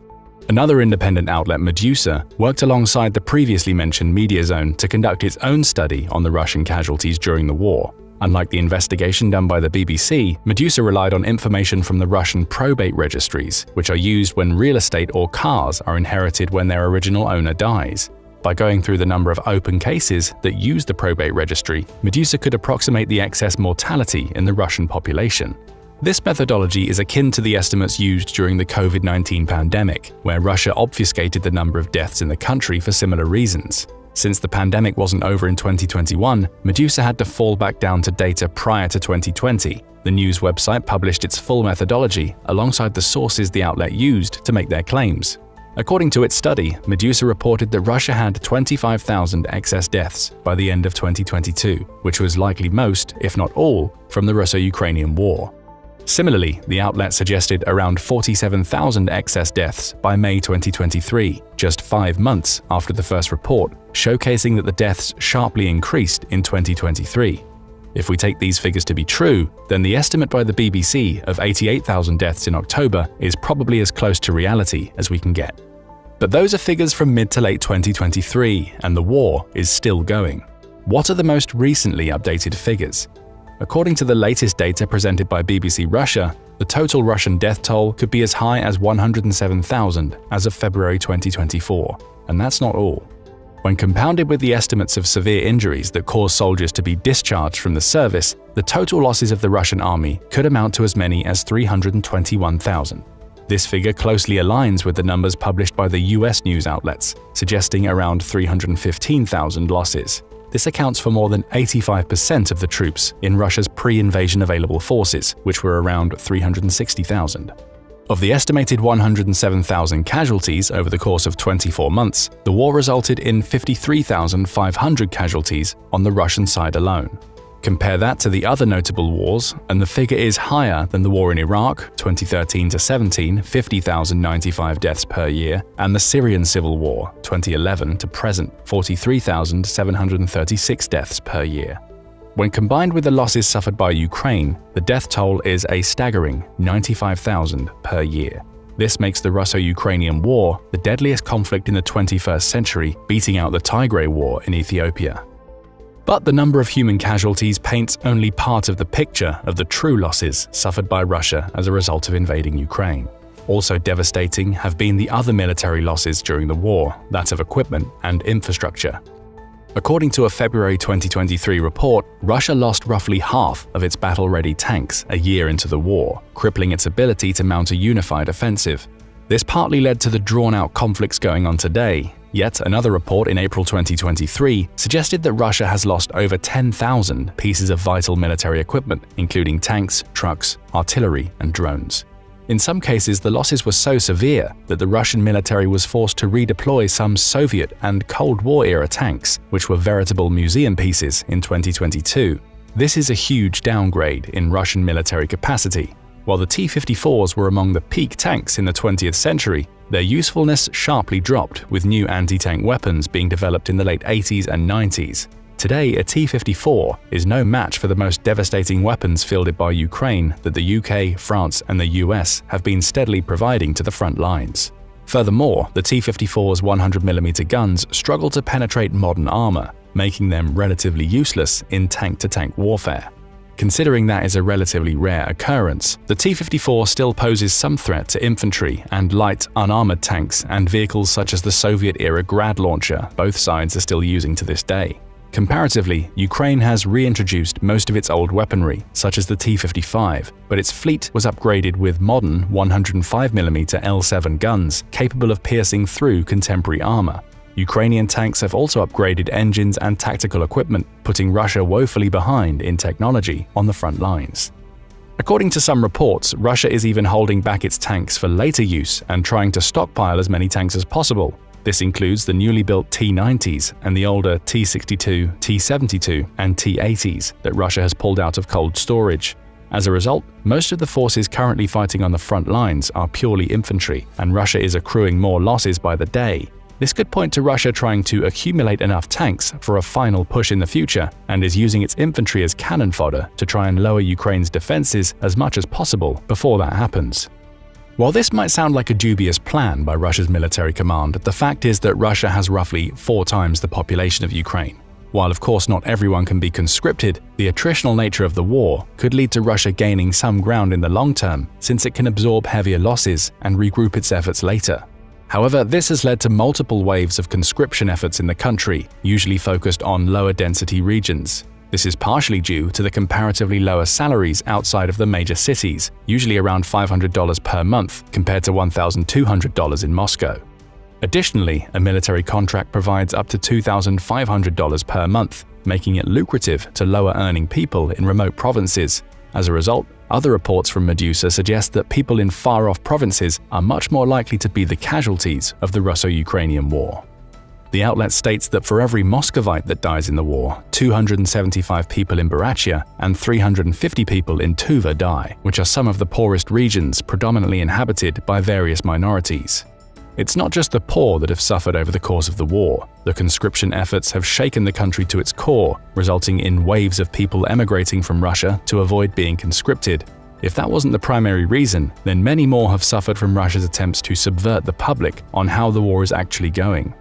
Another independent outlet, Medusa, worked alongside the previously mentioned Mediazone to conduct its own study on the Russian casualties during the war. Unlike the investigation done by the BBC, Medusa relied on information from the Russian probate registries, which are used when real estate or cars are inherited when their original owner dies. By going through the number of open cases that use the probate registry, Medusa could approximate the excess mortality in the Russian population. This methodology is akin to the estimates used during the COVID-19 pandemic, where Russia obfuscated the number of deaths in the country for similar reasons. Since the pandemic wasn't over in 2021, Medusa had to fall back down to data prior to 2020. The news website published its full methodology alongside the sources the outlet used to make their claims. According to its study, Medusa reported that Russia had 25,000 excess deaths by the end of 2022, which was likely most, if not all, from the Russo-Ukrainian war. Similarly, the outlet suggested around 47,000 excess deaths by May 2023, just 5 months after the first report, showcasing that the deaths sharply increased in 2023. If we take these figures to be true, then the estimate by the BBC of 88,000 deaths in October is probably as close to reality as we can get. But those are figures from mid to late 2023, and the war is still going. What are the most recently updated figures? According to the latest data presented by BBC Russia, the total Russian death toll could be as high as 107,000 as of February 2024, and that's not all. When compounded with the estimates of severe injuries that cause soldiers to be discharged from the service, the total losses of the Russian army could amount to as many as 321,000. This figure closely aligns with the numbers published by the US news outlets, suggesting around 315,000 losses. This accounts for more than 85% of the troops in Russia's pre-invasion available forces, which were around 360,000. Of the estimated 107,000 casualties over the course of 24 months, the war resulted in 53,500 casualties on the Russian side alone. Compare that to the other notable wars, and the figure is higher than the war in Iraq, 2013-17, 50,095 deaths per year, and the Syrian civil war, 2011 to present, 43,736 deaths per year. When combined with the losses suffered by Ukraine, the death toll is a staggering 95,000 per year. This makes the Russo-Ukrainian War the deadliest conflict in the 21st century, beating out the Tigray War in Ethiopia. But the number of human casualties paints only part of the picture of the true losses suffered by Russia as a result of invading Ukraine. Also devastating have been the other military losses during the war, that of equipment and infrastructure. According to a February 2023 report, Russia lost roughly half of its battle-ready tanks a year into the war, crippling its ability to mount a unified offensive. This partly led to the drawn-out conflicts going on today. Yet another report in April 2023 suggested that Russia has lost over 10,000 pieces of vital military equipment, including tanks, trucks, artillery, and drones. In some cases, the losses were so severe that the Russian military was forced to redeploy some Soviet and Cold War-era tanks, which were veritable museum pieces in 2022. This is a huge downgrade in Russian military capacity. While the T-54s were among the peak tanks in the 20th century, their usefulness sharply dropped with new anti-tank weapons being developed in the late 80s and 90s. Today, a T-54 is no match for the most devastating weapons fielded by Ukraine that the UK, France, and the US have been steadily providing to the front lines. Furthermore, the T-54's 100mm guns struggle to penetrate modern armor, making them relatively useless in tank-to-tank warfare. Considering that is a relatively rare occurrence, the T-54 still poses some threat to infantry and light, unarmored tanks and vehicles such as the Soviet-era Grad launcher both sides are still using to this day. Comparatively, Ukraine has reintroduced most of its old weaponry, such as the T-55, but its fleet was upgraded with modern 105mm L7 guns capable of piercing through contemporary armor. Ukrainian tanks have also upgraded engines and tactical equipment, putting Russia woefully behind in technology on the front lines. According to some reports, Russia is even holding back its tanks for later use and trying to stockpile as many tanks as possible. This includes the newly built T-90s and the older T-62, T-72, and T-80s that Russia has pulled out of cold storage. As a result, most of the forces currently fighting on the front lines are purely infantry, and Russia is accruing more losses by the day. This could point to Russia trying to accumulate enough tanks for a final push in the future, and is using its infantry as cannon fodder to try and lower Ukraine's defenses as much as possible before that happens. While this might sound like a dubious plan by Russia's military command, the fact is that Russia has roughly 4 times the population of Ukraine. While of course not everyone can be conscripted, the attritional nature of the war could lead to Russia gaining some ground in the long term, since it can absorb heavier losses and regroup its efforts later. However, this has led to multiple waves of conscription efforts in the country, usually focused on lower-density regions. This is partially due to the comparatively lower salaries outside of the major cities, usually around $500 per month compared to $1,200 in Moscow. Additionally, a military contract provides up to $2,500 per month, making it lucrative to lower-earning people in remote provinces. As a result, other reports from Medusa suggest that people in far-off provinces are much more likely to be the casualties of the Russo-Ukrainian war. The outlet states that for every Muscovite that dies in the war, 275 people in Buryatia and 350 people in Tuva die, which are some of the poorest regions predominantly inhabited by various minorities. It's not just the poor that have suffered over the course of the war. The conscription efforts have shaken the country to its core, resulting in waves of people emigrating from Russia to avoid being conscripted. If that wasn't the primary reason, then many more have suffered from Russia's attempts to subvert the public on how the war is actually going.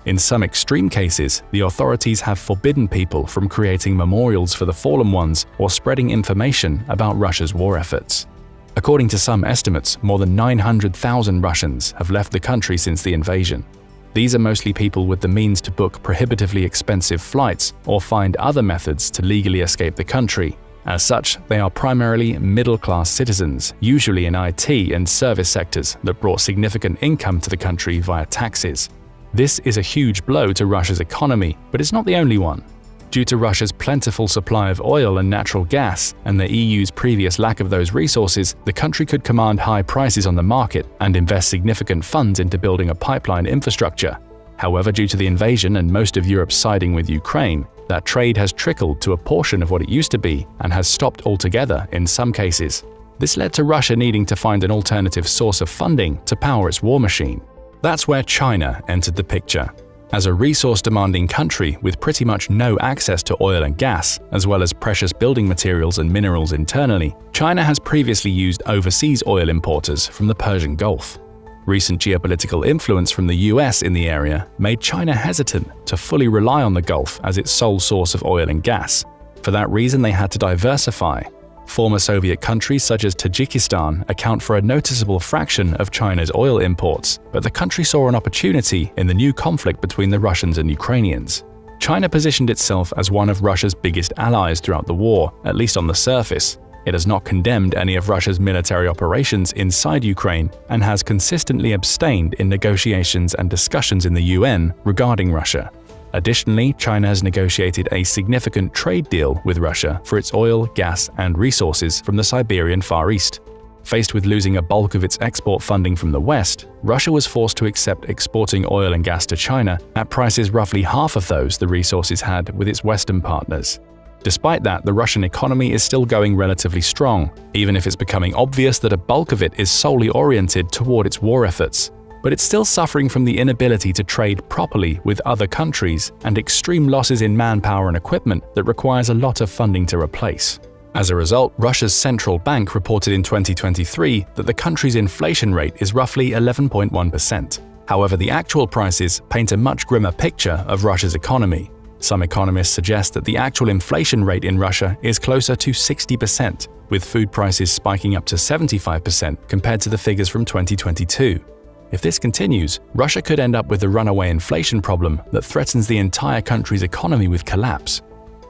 In some extreme cases, the authorities have forbidden people from creating memorials for the fallen ones or spreading information about Russia's war efforts. According to some estimates, more than 900,000 Russians have left the country since the invasion. These are mostly people with the means to book prohibitively expensive flights or find other methods to legally escape the country. As such, they are primarily middle-class citizens, usually in IT and service sectors that brought significant income to the country via taxes. This is a huge blow to Russia's economy, but it's not the only one. Due to Russia's plentiful supply of oil and natural gas and the EU's previous lack of those resources, the country could command high prices on the market and invest significant funds into building a pipeline infrastructure. However, due to the invasion and most of Europe siding with Ukraine, that trade has trickled to a portion of what it used to be and has stopped altogether in some cases. This led to Russia needing to find an alternative source of funding to power its war machine. That's where China entered the picture. As a resource-demanding country with pretty much no access to oil and gas, as well as precious building materials and minerals internally, China has previously used overseas oil importers from the Persian Gulf. Recent geopolitical influence from the US in the area made China hesitant to fully rely on the Gulf as its sole source of oil and gas. For that reason, they had to diversify. Former Soviet countries such as Tajikistan account for a noticeable fraction of China's oil imports, but the country saw an opportunity in the new conflict between the Russians and Ukrainians. China positioned itself as one of Russia's biggest allies throughout the war, at least on the surface. It has not condemned any of Russia's military operations inside Ukraine and has consistently abstained in negotiations and discussions in the UN regarding Russia. Additionally, China has negotiated a significant trade deal with Russia for its oil, gas, and resources from the Siberian Far East. Faced with losing a bulk of its export funding from the West, Russia was forced to accept exporting oil and gas to China at prices roughly half of those the resources had with its Western partners. Despite that, the Russian economy is still going relatively strong, even if it's becoming obvious that a bulk of it is solely oriented toward its war efforts. But it's still suffering from the inability to trade properly with other countries and extreme losses in manpower and equipment that requires a lot of funding to replace. As a result, Russia's central bank reported in 2023 that the country's inflation rate is roughly 11.1%. However, the actual prices paint a much grimmer picture of Russia's economy. Some economists suggest that the actual inflation rate in Russia is closer to 60%, with food prices spiking up to 75% compared to the figures from 2022. If this continues, Russia could end up with a runaway inflation problem that threatens the entire country's economy with collapse.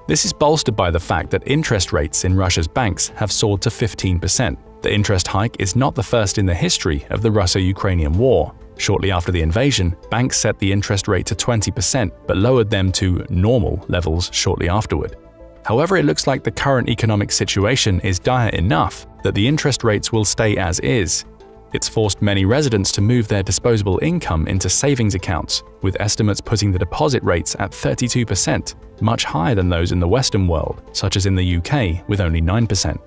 This is bolstered by the fact that interest rates in Russia's banks have soared to 15%. The interest hike is not the first in the history of the Russo-Ukrainian war. Shortly after the invasion, banks set the interest rate to 20% but lowered them to normal levels shortly afterward. However, it looks like the current economic situation is dire enough that the interest rates will stay as is. It's forced many residents to move their disposable income into savings accounts, with estimates putting the deposit rates at 32%, much higher than those in the Western world, such as in the UK with only 9%.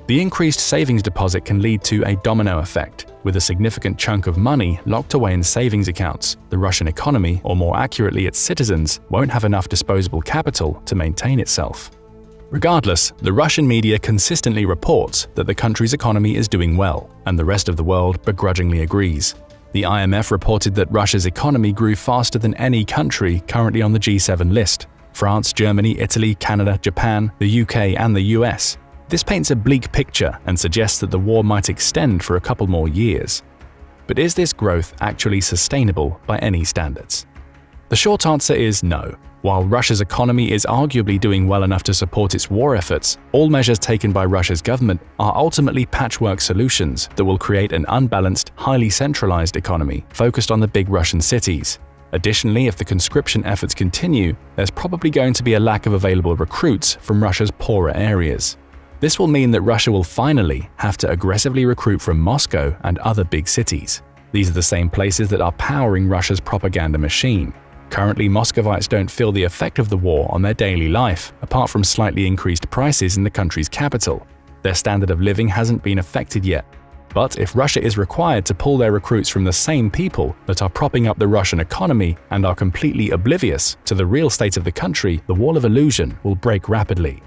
The increased savings deposit can lead to a domino effect. With a significant chunk of money locked away in savings accounts, the Russian economy, or more accurately its citizens, won't have enough disposable capital to maintain itself. Regardless, the Russian media consistently reports that the country's economy is doing well, and the rest of the world begrudgingly agrees. The IMF reported that Russia's economy grew faster than any country currently on the G7 list: France, Germany, Italy, Canada, Japan, the UK, and the US. This paints a bleak picture and suggests that the war might extend for a couple more years. But is this growth actually sustainable by any standards? The short answer is no. While Russia's economy is arguably doing well enough to support its war efforts, all measures taken by Russia's government are ultimately patchwork solutions that will create an unbalanced, highly centralized economy focused on the big Russian cities. Additionally, if the conscription efforts continue, there's probably going to be a lack of available recruits from Russia's poorer areas. This will mean that Russia will finally have to aggressively recruit from Moscow and other big cities. These are the same places that are powering Russia's propaganda machine. Currently, Muscovites don't feel the effect of the war on their daily life, apart from slightly increased prices in the country's capital. Their standard of living hasn't been affected yet. But if Russia is required to pull their recruits from the same people that are propping up the Russian economy and are completely oblivious to the real state of the country, the wall of illusion will break rapidly.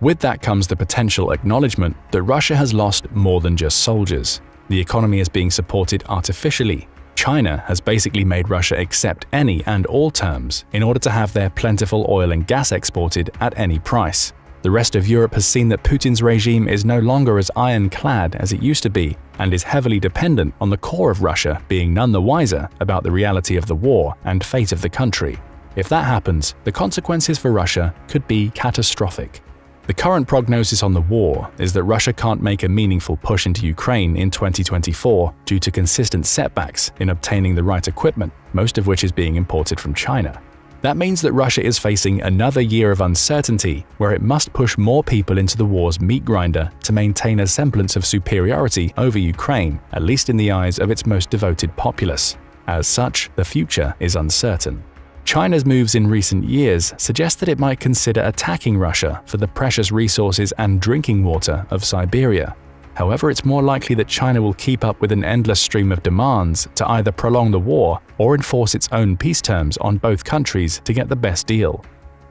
With that comes the potential acknowledgement that Russia has lost more than just soldiers. The economy is being supported artificially. China has basically made Russia accept any and all terms in order to have their plentiful oil and gas exported at any price. The rest of Europe has seen that Putin's regime is no longer as ironclad as it used to be and is heavily dependent on the core of Russia being none the wiser about the reality of the war and fate of the country. If that happens, the consequences for Russia could be catastrophic. The current prognosis on the war is that Russia can't make a meaningful push into Ukraine in 2024 due to consistent setbacks in obtaining the right equipment, most of which is being imported from China. That means that Russia is facing another year of uncertainty where it must push more people into the war's meat grinder to maintain a semblance of superiority over Ukraine, at least in the eyes of its most devoted populace. As such, the future is uncertain. China's moves in recent years suggest that it might consider attacking Russia for the precious resources and drinking water of Siberia. However, it's more likely that China will keep up with an endless stream of demands to either prolong the war or enforce its own peace terms on both countries to get the best deal.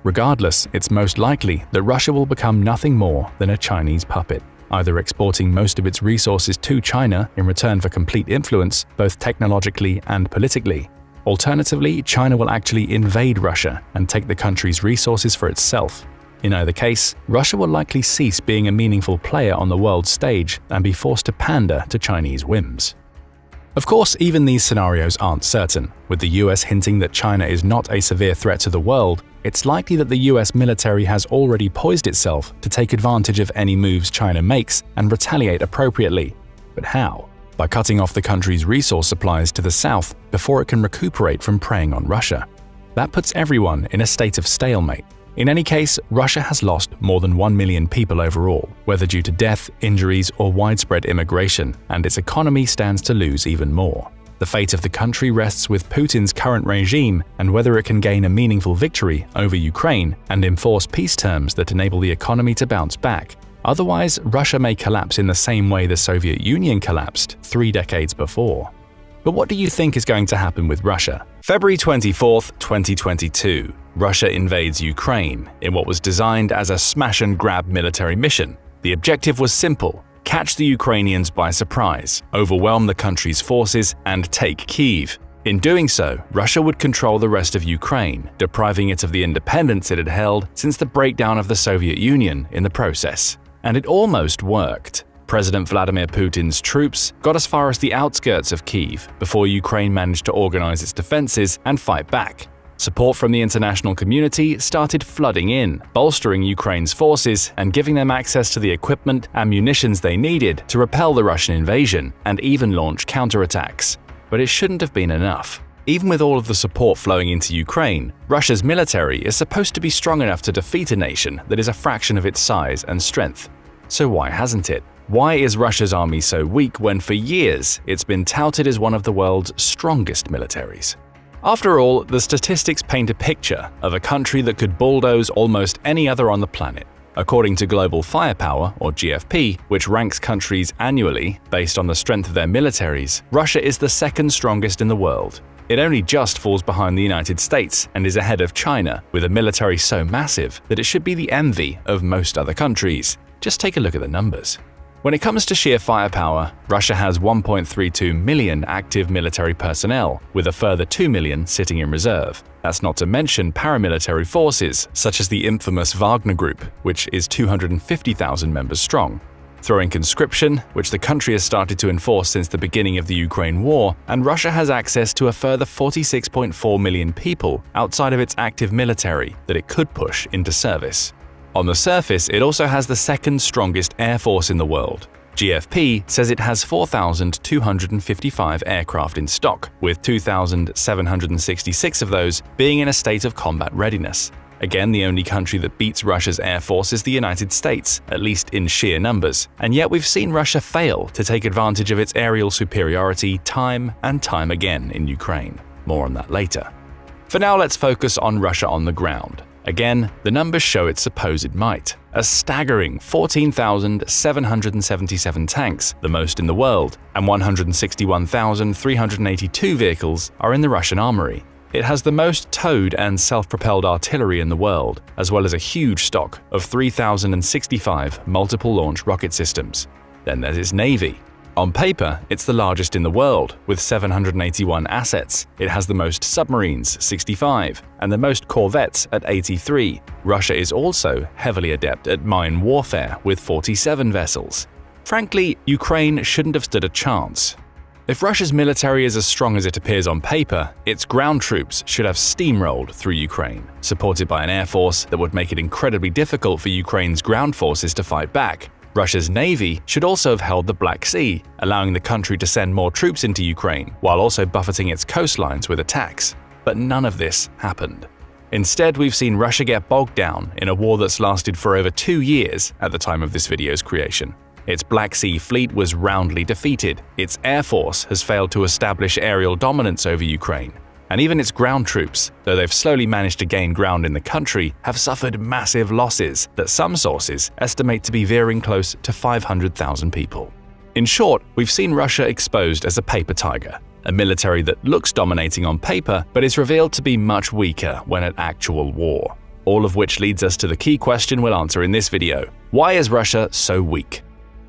Regardless, it's most likely that Russia will become nothing more than a Chinese puppet, either exporting most of its resources to China in return for complete influence, both technologically and politically. Alternatively, China will actually invade Russia and take the country's resources for itself. In either case, Russia will likely cease being a meaningful player on the world stage and be forced to pander to Chinese whims. Of course, even these scenarios aren't certain. With the US hinting that China is not a severe threat to the world, it's likely that the US military has already poised itself to take advantage of any moves China makes and retaliate appropriately. But how? By cutting off the country's resource supplies to the south before it can recuperate from preying on Russia. That puts everyone in a state of stalemate. In any case, Russia has lost more than 1 million people overall, whether due to death, injuries, or widespread immigration, and its economy stands to lose even more. The fate of the country rests with Putin's current regime and whether it can gain a meaningful victory over Ukraine and enforce peace terms that enable the economy to bounce back. Otherwise, Russia may collapse in the same way the Soviet Union collapsed 3 decades before. But what do you think is going to happen with Russia? February 24, 2022, Russia invades Ukraine in what was designed as a smash-and-grab military mission. The objective was simple: catch the Ukrainians by surprise, overwhelm the country's forces, and take Kyiv. In doing so, Russia would control the rest of Ukraine, depriving it of the independence it had held since the breakdown of the Soviet Union in the process. And it almost worked. President Vladimir Putin's troops got as far as the outskirts of Kyiv before Ukraine managed to organize its defenses and fight back. Support from the international community started flooding in, bolstering Ukraine's forces and giving them access to the equipment and munitions they needed to repel the Russian invasion and even launch counterattacks. But it shouldn't have been enough. Even with all of the support flowing into Ukraine, Russia's military is supposed to be strong enough to defeat a nation that is a fraction of its size and strength. So why hasn't it? Why is Russia's army so weak when for years it's been touted as one of the world's strongest militaries? After all, the statistics paint a picture of a country that could bulldoze almost any other on the planet. According to Global Firepower, or GFP, which ranks countries annually based on the strength of their militaries, Russia is the second strongest in the world. It only just falls behind the United States and is ahead of China, with a military so massive that it should be the envy of most other countries. Just take a look at the numbers. When it comes to sheer firepower, Russia has 1.32 million active military personnel, with a further 2 million sitting in reserve. That's not to mention paramilitary forces, such as the infamous Wagner Group, which is 250,000 members strong. Throw in conscription, which the country has started to enforce since the beginning of the Ukraine war, and Russia has access to a further 46.4 million people outside of its active military that it could push into service. On the surface, it also has the second strongest air force in the world. GFP says it has 4,255 aircraft in stock, with 2,766 of those being in a state of combat readiness. Again, the only country that beats Russia's air force is the United States, at least in sheer numbers, and yet we've seen Russia fail to take advantage of its aerial superiority time and time again in Ukraine. More on that later. For now, let's focus on Russia on the ground. Again, the numbers show its supposed might. A staggering 14,777 tanks, the most in the world, and 161,382 vehicles are in the Russian armory. It has the most towed and self-propelled artillery in the world, as well as a huge stock of 3,065 multiple-launch rocket systems. Then there's its navy. On paper, it's the largest in the world, with 781 assets. It has the most submarines, 65, and the most corvettes at 83. Russia is also heavily adept at mine warfare, with 47 vessels. Frankly, Ukraine shouldn't have stood a chance. If Russia's military is as strong as it appears on paper, its ground troops should have steamrolled through Ukraine, supported by an air force that would make it incredibly difficult for Ukraine's ground forces to fight back. Russia's navy should also have held the Black Sea, allowing the country to send more troops into Ukraine, while also buffeting its coastlines with attacks. But none of this happened. Instead, we've seen Russia get bogged down in a war that's lasted for over 2 years at the time of this video's creation. Its Black Sea fleet was roundly defeated, its air force has failed to establish aerial dominance over Ukraine, and even its ground troops, though they've slowly managed to gain ground in the country, have suffered massive losses that some sources estimate to be veering close to 500,000 people. In short, we've seen Russia exposed as a paper tiger, a military that looks dominating on paper but is revealed to be much weaker when at actual war. All of which leads us to the key question we'll answer in this video: why is Russia so weak?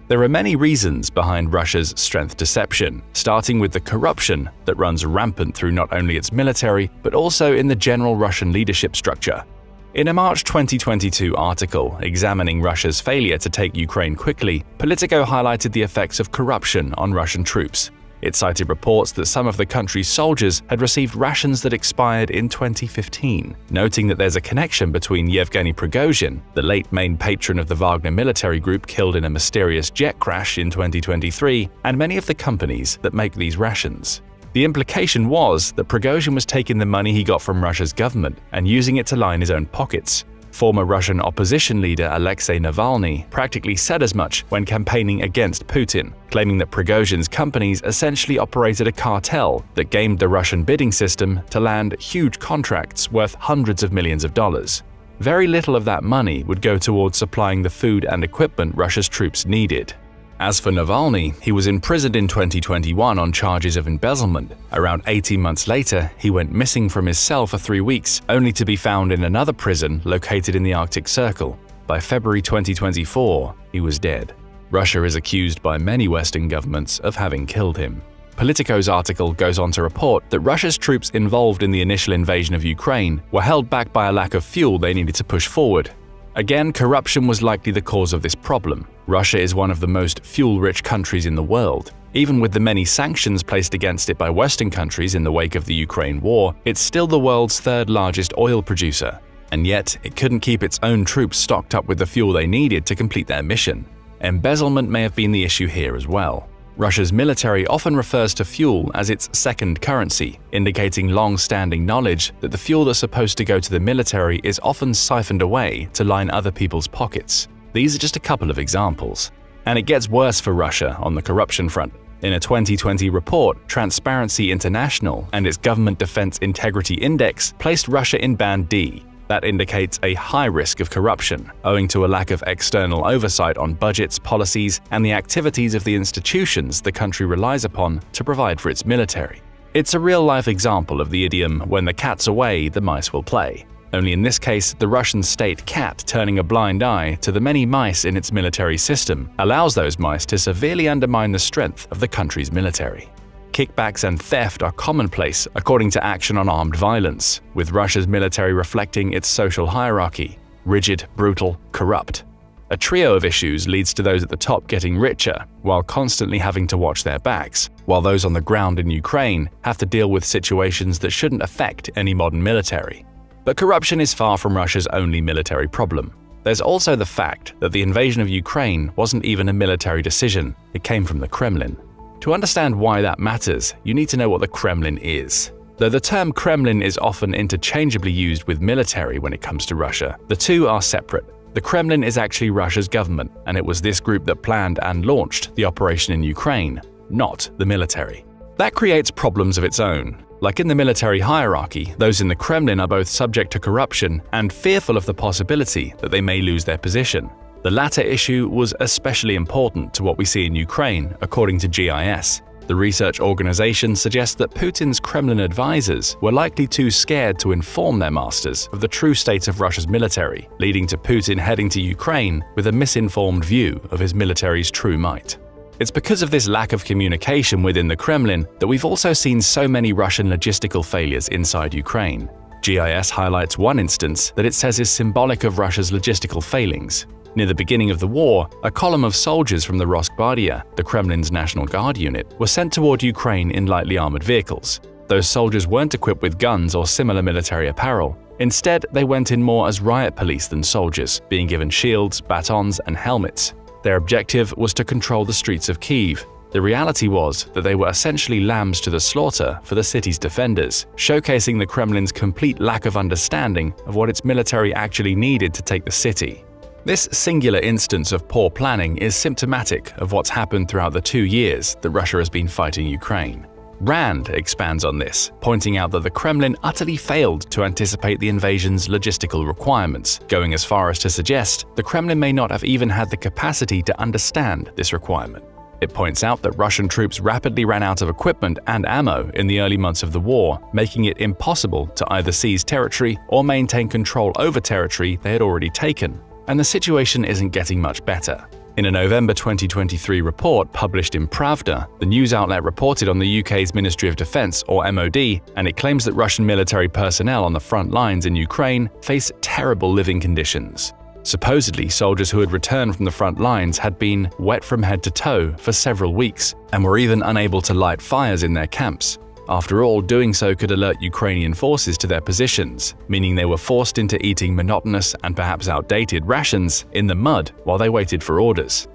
There are many reasons behind Russia's strength deception, starting with the corruption that runs rampant through not only its military, but also in the general Russian leadership structure. In a March 2022 article examining Russia's failure to take Ukraine quickly, Politico highlighted the effects of corruption on Russian troops. It cited reports that some of the country's soldiers had received rations that expired in 2015, noting that there's a connection between Yevgeny Prigozhin, the late main patron of the Wagner military group killed in a mysterious jet crash in 2023, and many of the companies that make these rations. The implication was that Prigozhin was taking the money he got from Russia's government and using it to line his own pockets. Former Russian opposition leader Alexei Navalny practically said as much when campaigning against Putin, claiming that Prigozhin's companies essentially operated a cartel that gamed the Russian bidding system to land huge contracts worth hundreds of millions of dollars. Very little of that money would go towards supplying the food and equipment Russia's troops needed. As for Navalny, he was imprisoned in 2021 on charges of embezzlement. Around 18 months later, he went missing from his cell for 3 weeks, only to be found in another prison located in the Arctic Circle. By February 2024, he was dead. Russia is accused by many Western governments of having killed him. Politico's article goes on to report that Russia's troops involved in the initial invasion of Ukraine were held back by a lack of fuel they needed to push forward. Again, corruption was likely the cause of this problem. Russia is one of the most fuel-rich countries in the world. Even with the many sanctions placed against it by Western countries in the wake of the Ukraine war, it's still the world's third largest oil producer. And yet, it couldn't keep its own troops stocked up with the fuel they needed to complete their mission. Embezzlement may have been the issue here as well. Russia's military often refers to fuel as its second currency, indicating long-standing knowledge that the fuel that's supposed to go to the military is often siphoned away to line other people's pockets. These are just a couple of examples. And it gets worse for Russia on the corruption front. In a 2020 report, Transparency International and its Government Defense Integrity Index placed Russia in Band D. That indicates a high risk of corruption, owing to a lack of external oversight on budgets, policies, and the activities of the institutions the country relies upon to provide for its military. It's a real-life example of the idiom, "when the cat's away, the mice will play." Only in this case, the Russian state cat turning a blind eye to the many mice in its military system allows those mice to severely undermine the strength of the country's military. Kickbacks and theft are commonplace according to Action on Armed Violence, with Russia's military reflecting its social hierarchy: rigid, brutal, corrupt. A trio of issues leads to those at the top getting richer, while constantly having to watch their backs, while those on the ground in Ukraine have to deal with situations that shouldn't affect any modern military. But corruption is far from Russia's only military problem. There's also the fact that the invasion of Ukraine wasn't even a military decision, it came from the Kremlin. To understand why that matters, you need to know what the Kremlin is. Though the term Kremlin is often interchangeably used with military when it comes to Russia, the two are separate. The Kremlin is actually Russia's government, and it was this group that planned and launched the operation in Ukraine, not the military. That creates problems of its own. Like in the military hierarchy, those in the Kremlin are both subject to corruption and fearful of the possibility that they may lose their position. The latter issue was especially important to what we see in Ukraine, according to GIS. The research organization suggests that Putin's Kremlin advisors were likely too scared to inform their masters of the true state of Russia's military, leading to Putin heading to Ukraine with a misinformed view of his military's true might. It's because of this lack of communication within the Kremlin that we've also seen so many Russian logistical failures inside Ukraine. GIS highlights one instance that it says is symbolic of Russia's logistical failings. Near the beginning of the war, a column of soldiers from the Roskvardia, the Kremlin's National Guard unit, were sent toward Ukraine in lightly armored vehicles. Those soldiers weren't equipped with guns or similar military apparel. Instead, they went in more as riot police than soldiers, being given shields, batons, and helmets. Their objective was to control the streets of Kyiv. The reality was that they were essentially lambs to the slaughter for the city's defenders, showcasing the Kremlin's complete lack of understanding of what its military actually needed to take the city. This singular instance of poor planning is symptomatic of what's happened throughout the 2 years that Russia has been fighting Ukraine. Rand expands on this, pointing out that the Kremlin utterly failed to anticipate the invasion's logistical requirements, going as far as to suggest the Kremlin may not have even had the capacity to understand this requirement. It points out that Russian troops rapidly ran out of equipment and ammo in the early months of the war, making it impossible to either seize territory or maintain control over territory they had already taken. And the situation isn't getting much better. In a November 2023 report published in Pravda, the news outlet reported on the UK's Ministry of Defence, or MOD, and it claims that Russian military personnel on the front lines in Ukraine face terrible living conditions. Supposedly, soldiers who had returned from the front lines had been wet from head to toe for several weeks and were even unable to light fires in their camps. After all, doing so could alert Ukrainian forces to their positions, meaning they were forced into eating monotonous and perhaps outdated rations in the mud while they waited for orders.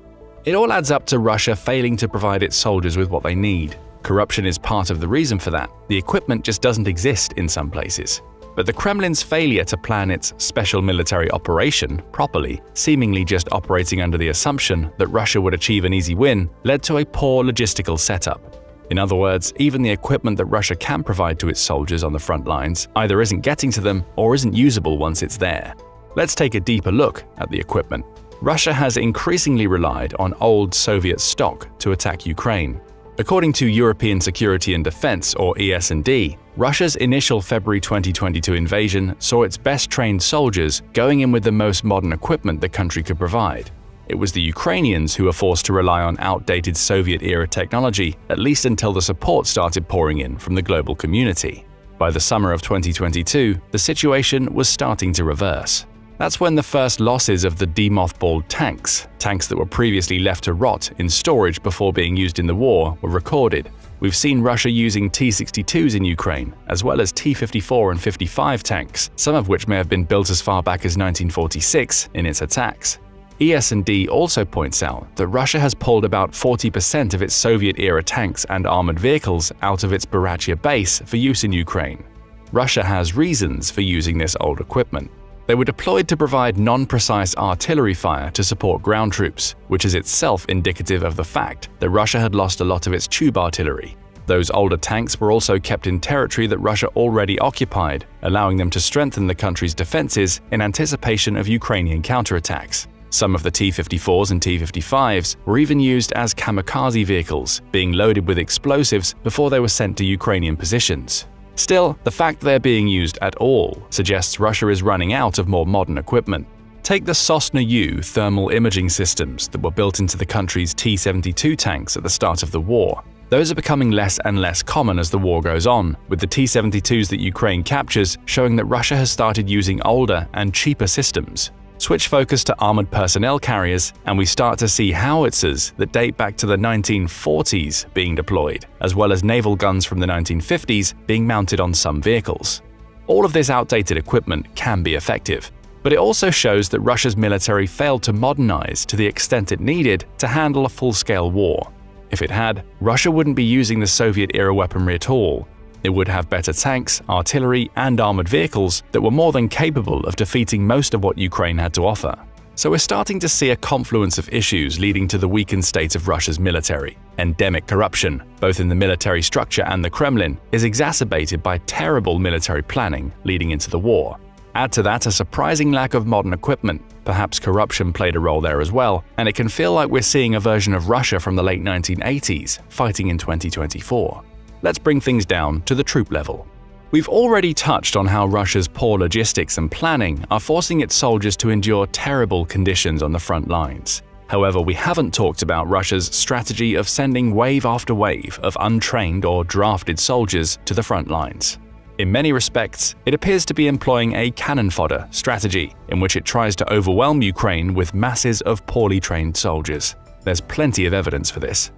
It all adds up to Russia failing to provide its soldiers with what they need. Corruption is part of the reason for that. The equipment just doesn't exist in some places. But the Kremlin's failure to plan its special military operation properly, seemingly just operating under the assumption that Russia would achieve an easy win, led to a poor logistical setup. In other words, even the equipment that Russia can provide to its soldiers on the front lines either isn't getting to them or isn't usable once it's there. Let's take a deeper look at the equipment. Russia has increasingly relied on old Soviet stock to attack Ukraine. According to European Security and Defense, or ES&D, Russia's initial February 2022 invasion saw its best-trained soldiers going in with the most modern equipment the country could provide. It was the Ukrainians who were forced to rely on outdated Soviet-era technology, at least until the support started pouring in from the global community. By the summer of 2022, the situation was starting to reverse. That's when the first losses of the demothballed tanks that were previously left to rot in storage before being used in the war, were recorded. We've seen Russia using T-62s in Ukraine, as well as T-54 and 55 tanks, some of which may have been built as far back as 1946 in its attacks. ES&D also points out that Russia has pulled about 40% of its Soviet-era tanks and armored vehicles out of its Burachia base for use in Ukraine. Russia has reasons for using this old equipment. They were deployed to provide non-precise artillery fire to support ground troops, which is itself indicative of the fact that Russia had lost a lot of its tube artillery. Those older tanks were also kept in territory that Russia already occupied, allowing them to strengthen the country's defenses in anticipation of Ukrainian counterattacks. Some of the T-54s and T-55s were even used as kamikaze vehicles, being loaded with explosives before they were sent to Ukrainian positions. Still, the fact they're being used at all suggests Russia is running out of more modern equipment. Take the Sosna-U thermal imaging systems that were built into the country's T-72 tanks at the start of the war. Those are becoming less and less common as the war goes on, with the T-72s that Ukraine captures showing that Russia has started using older and cheaper systems. Switch focus to armored personnel carriers, and we start to see howitzers that date back to the 1940s being deployed, as well as naval guns from the 1950s being mounted on some vehicles. All of this outdated equipment can be effective, but it also shows that Russia's military failed to modernize to the extent it needed to handle a full-scale war. If it had, Russia wouldn't be using the Soviet-era weaponry at all. It would have better tanks, artillery, and armored vehicles that were more than capable of defeating most of what Ukraine had to offer. So we're starting to see a confluence of issues leading to the weakened state of Russia's military. Endemic corruption, both in the military structure and the Kremlin, is exacerbated by terrible military planning leading into the war. Add to that a surprising lack of modern equipment. Perhaps corruption played a role there as well, and it can feel like we're seeing a version of Russia from the late 1980s fighting in 2024. Let's bring things down to the troop level. We've already touched on how Russia's poor logistics and planning are forcing its soldiers to endure terrible conditions on the front lines. However, we haven't talked about Russia's strategy of sending wave after wave of untrained or drafted soldiers to the front lines. In many respects, it appears to be employing a cannon fodder strategy in which it tries to overwhelm Ukraine with masses of poorly trained soldiers. There's plenty of evidence for this.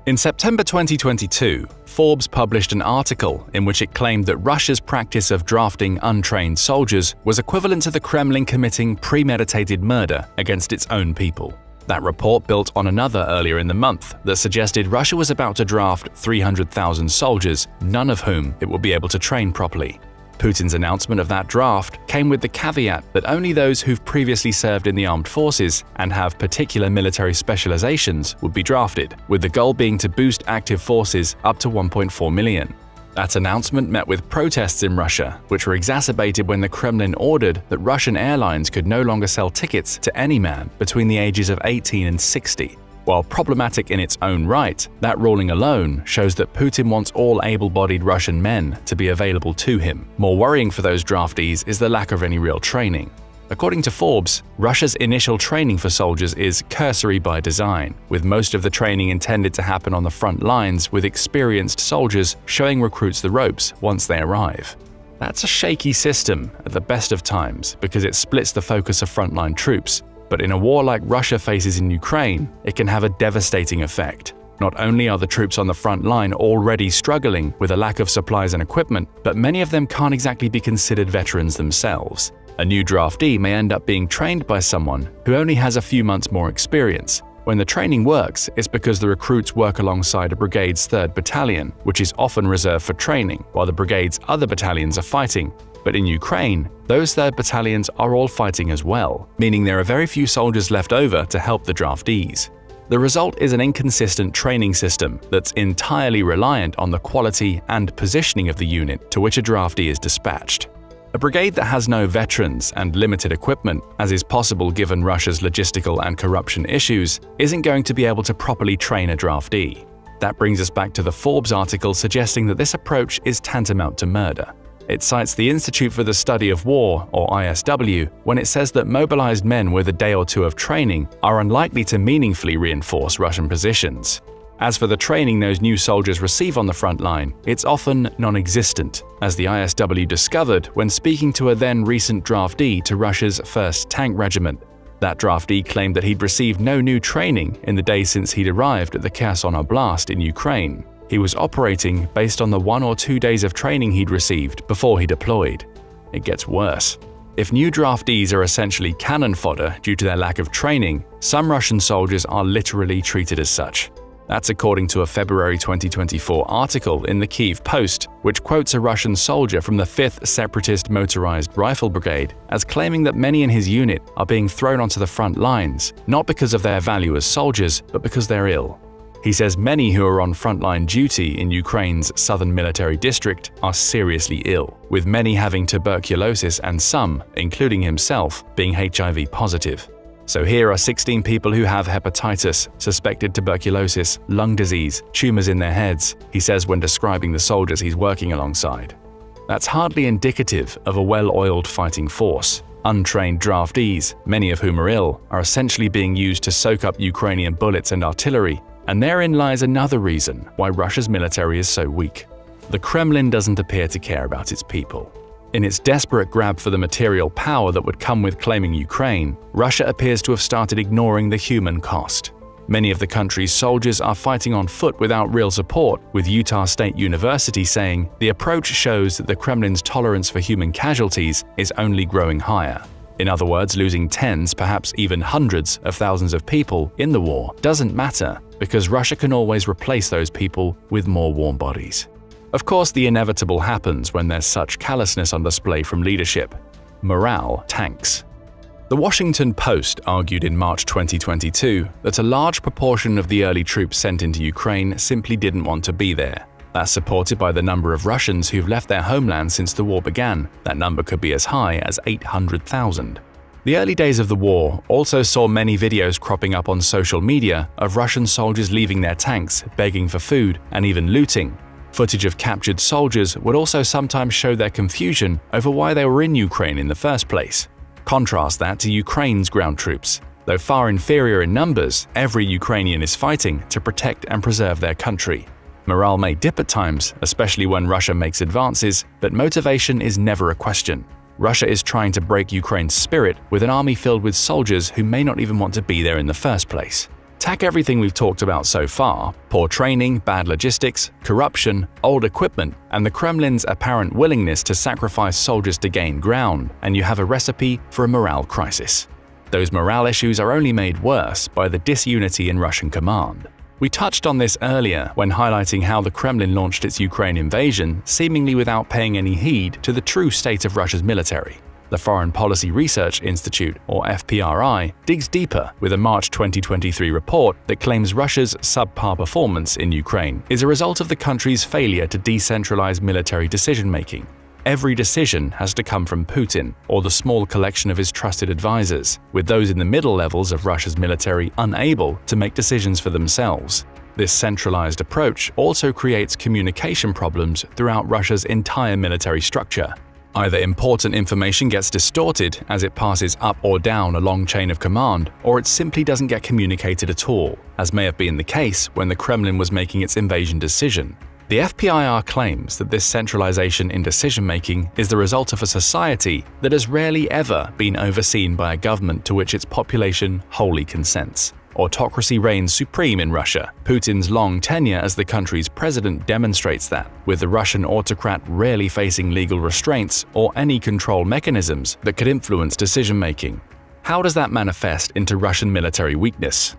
In September 2022, Forbes published an article in which it claimed that Russia's practice of drafting untrained soldiers was equivalent to the Kremlin committing premeditated murder against its own people. That report built on another earlier in the month that suggested Russia was about to draft 300,000 soldiers, none of whom it would be able to train properly. Putin's announcement of that draft came with the caveat that only those who've previously served in the armed forces and have particular military specializations would be drafted, with the goal being to boost active forces up to 1.4 million. That announcement met with protests in Russia, which were exacerbated when the Kremlin ordered that Russian airlines could no longer sell tickets to any man between the ages of 18 and 60. While problematic in its own right, that ruling alone shows that Putin wants all able-bodied Russian men to be available to him. More worrying for those draftees is the lack of any real training. According to Forbes, Russia's initial training for soldiers is cursory by design, with most of the training intended to happen on the front lines with experienced soldiers showing recruits the ropes once they arrive. That's a shaky system at the best of times because it splits the focus of frontline troops. But in a war like Russia faces in Ukraine, it can have a devastating effect. Not only are the troops on the front line already struggling with a lack of supplies and equipment, but many of them can't exactly be considered veterans themselves. A new draftee may end up being trained by someone who only has a few months more experience. When the training works, it's because the recruits work alongside a brigade's 3rd Battalion, which is often reserved for training, while the brigade's other battalions are fighting. But in Ukraine, those 3rd battalions are all fighting as well, meaning there are very few soldiers left over to help the draftees. The result is an inconsistent training system that's entirely reliant on the quality and positioning of the unit to which a draftee is dispatched. A brigade that has no veterans and limited equipment, as is possible given Russia's logistical and corruption issues, isn't going to be able to properly train a draftee. That brings us back to the Forbes article suggesting that this approach is tantamount to murder. It cites the Institute for the Study of War, or ISW, when it says that mobilized men with a day or two of training are unlikely to meaningfully reinforce Russian positions. As for the training those new soldiers receive on the front line, it's often non-existent, as the ISW discovered when speaking to a then-recent draftee to Russia's 1st Tank Regiment. That draftee claimed that he'd received no new training in the days since he'd arrived at the Kherson Oblast in Ukraine. He was operating based on the 1 or 2 days of training he'd received before he deployed. It gets worse. If new draftees are essentially cannon fodder due to their lack of training, some Russian soldiers are literally treated as such. That's according to a February 2024 article in the Kyiv Post, which quotes a Russian soldier from the 5th Separatist Motorized Rifle Brigade as claiming that many in his unit are being thrown onto the front lines, not because of their value as soldiers, but because they're ill. He says many who are on frontline duty in Ukraine's southern military district are seriously ill, with many having tuberculosis and some, including himself, being HIV positive. So here are 16 people who have hepatitis, suspected tuberculosis, lung disease, tumors in their heads, he says when describing the soldiers he's working alongside. That's hardly indicative of a well-oiled fighting force. Untrained draftees, many of whom are ill, are essentially being used to soak up Ukrainian bullets and artillery. And therein lies another reason why Russia's military is so weak. The Kremlin doesn't appear to care about its people. In its desperate grab for the material power that would come with claiming Ukraine, Russia appears to have started ignoring the human cost. Many of the country's soldiers are fighting on foot without real support, with Utah State University saying the approach shows that the Kremlin's tolerance for human casualties is only growing higher. In other words, losing tens, perhaps even hundreds of thousands of people in the war doesn't matter because Russia can always replace those people with more warm bodies. Of course, the inevitable happens when there's such callousness on display from leadership. Morale tanks. The Washington Post argued in March 2022 that a large proportion of the early troops sent into Ukraine simply didn't want to be there. That's supported by the number of Russians who've left their homeland since the war began. That number could be as high as 800,000. The early days of the war also saw many videos cropping up on social media of Russian soldiers leaving their tanks, begging for food, and even looting. Footage of captured soldiers would also sometimes show their confusion over why they were in Ukraine in the first place. Contrast that to Ukraine's ground troops. Though far inferior in numbers, every Ukrainian is fighting to protect and preserve their country. Morale may dip at times, especially when Russia makes advances, but motivation is never a question. Russia is trying to break Ukraine's spirit with an army filled with soldiers who may not even want to be there in the first place. Tack everything we've talked about so far – poor training, bad logistics, corruption, old equipment, and the Kremlin's apparent willingness to sacrifice soldiers to gain ground, and you have a recipe for a morale crisis. Those morale issues are only made worse by the disunity in Russian command. We touched on this earlier when highlighting how the Kremlin launched its Ukraine invasion seemingly without paying any heed to the true state of Russia's military. The Foreign Policy Research Institute, or FPRI, digs deeper with a March 2023 report that claims Russia's subpar performance in Ukraine is a result of the country's failure to decentralize military decision-making. Every decision has to come from Putin or the small collection of his trusted advisors, with those in the middle levels of Russia's military unable to make decisions for themselves. This centralized approach also creates communication problems throughout Russia's entire military structure. Either important information gets distorted as it passes up or down a long chain of command, or it simply doesn't get communicated at all, as may have been the case when the Kremlin was making its invasion decision. The FPIR claims that this centralization in decision-making is the result of a society that has rarely ever been overseen by a government to which its population wholly consents. Autocracy reigns supreme in Russia. Putin's long tenure as the country's president demonstrates that, with the Russian autocrat rarely facing legal restraints or any control mechanisms that could influence decision-making. How does that manifest into Russian military weakness?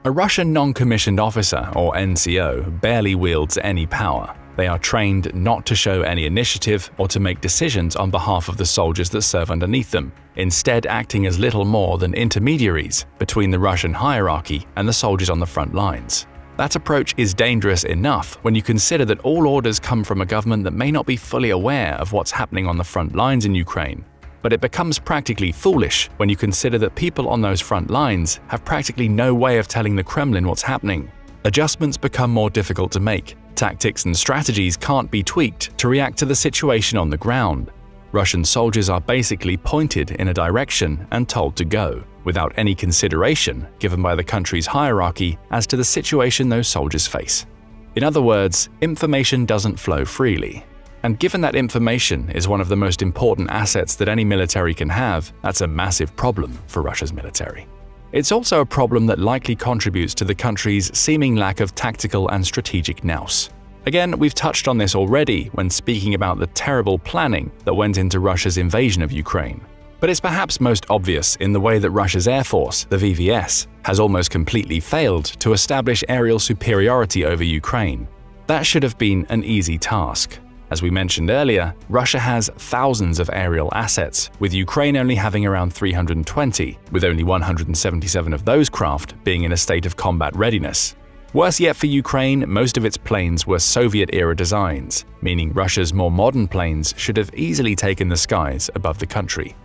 A Russian non-commissioned officer, or NCO, barely wields any power. They are trained not to show any initiative or to make decisions on behalf of the soldiers that serve underneath them, instead acting as little more than intermediaries between the Russian hierarchy and the soldiers on the front lines. That approach is dangerous enough when you consider that all orders come from a government that may not be fully aware of what's happening on the front lines in Ukraine. But it becomes practically foolish when you consider that people on those front lines have practically no way of telling the Kremlin what's happening. Adjustments become more difficult to make. Tactics and strategies can't be tweaked to react to the situation on the ground. Russian soldiers are basically pointed in a direction and told to go, without any consideration given by the country's hierarchy as to the situation those soldiers face. In other words, information doesn't flow freely. And given that information is one of the most important assets that any military can have, that's a massive problem for Russia's military. It's also a problem that likely contributes to the country's seeming lack of tactical and strategic nous. Again, we've touched on this already when speaking about the terrible planning that went into Russia's invasion of Ukraine. But it's perhaps most obvious in the way that Russia's Air Force, the VVS, has almost completely failed to establish aerial superiority over Ukraine. That should have been an easy task. As we mentioned earlier, Russia has thousands of aerial assets, with Ukraine only having around 320, with only 177 of those craft being in a state of combat readiness. Worse yet for Ukraine, most of its planes were Soviet-era designs, meaning Russia's more modern planes should have easily taken the skies above the country.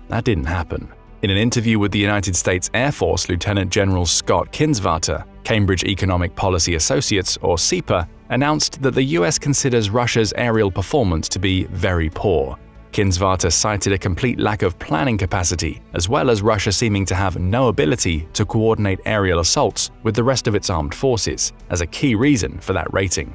That didn't happen. In an interview with the United States Air Force Lieutenant General Scott Kinsvater, Cambridge Economic Policy Associates, or CEPA, announced that the US considers Russia's aerial performance to be very poor. Kinsvater cited a complete lack of planning capacity, as well as Russia seeming to have no ability to coordinate aerial assaults with the rest of its armed forces, as a key reason for that rating.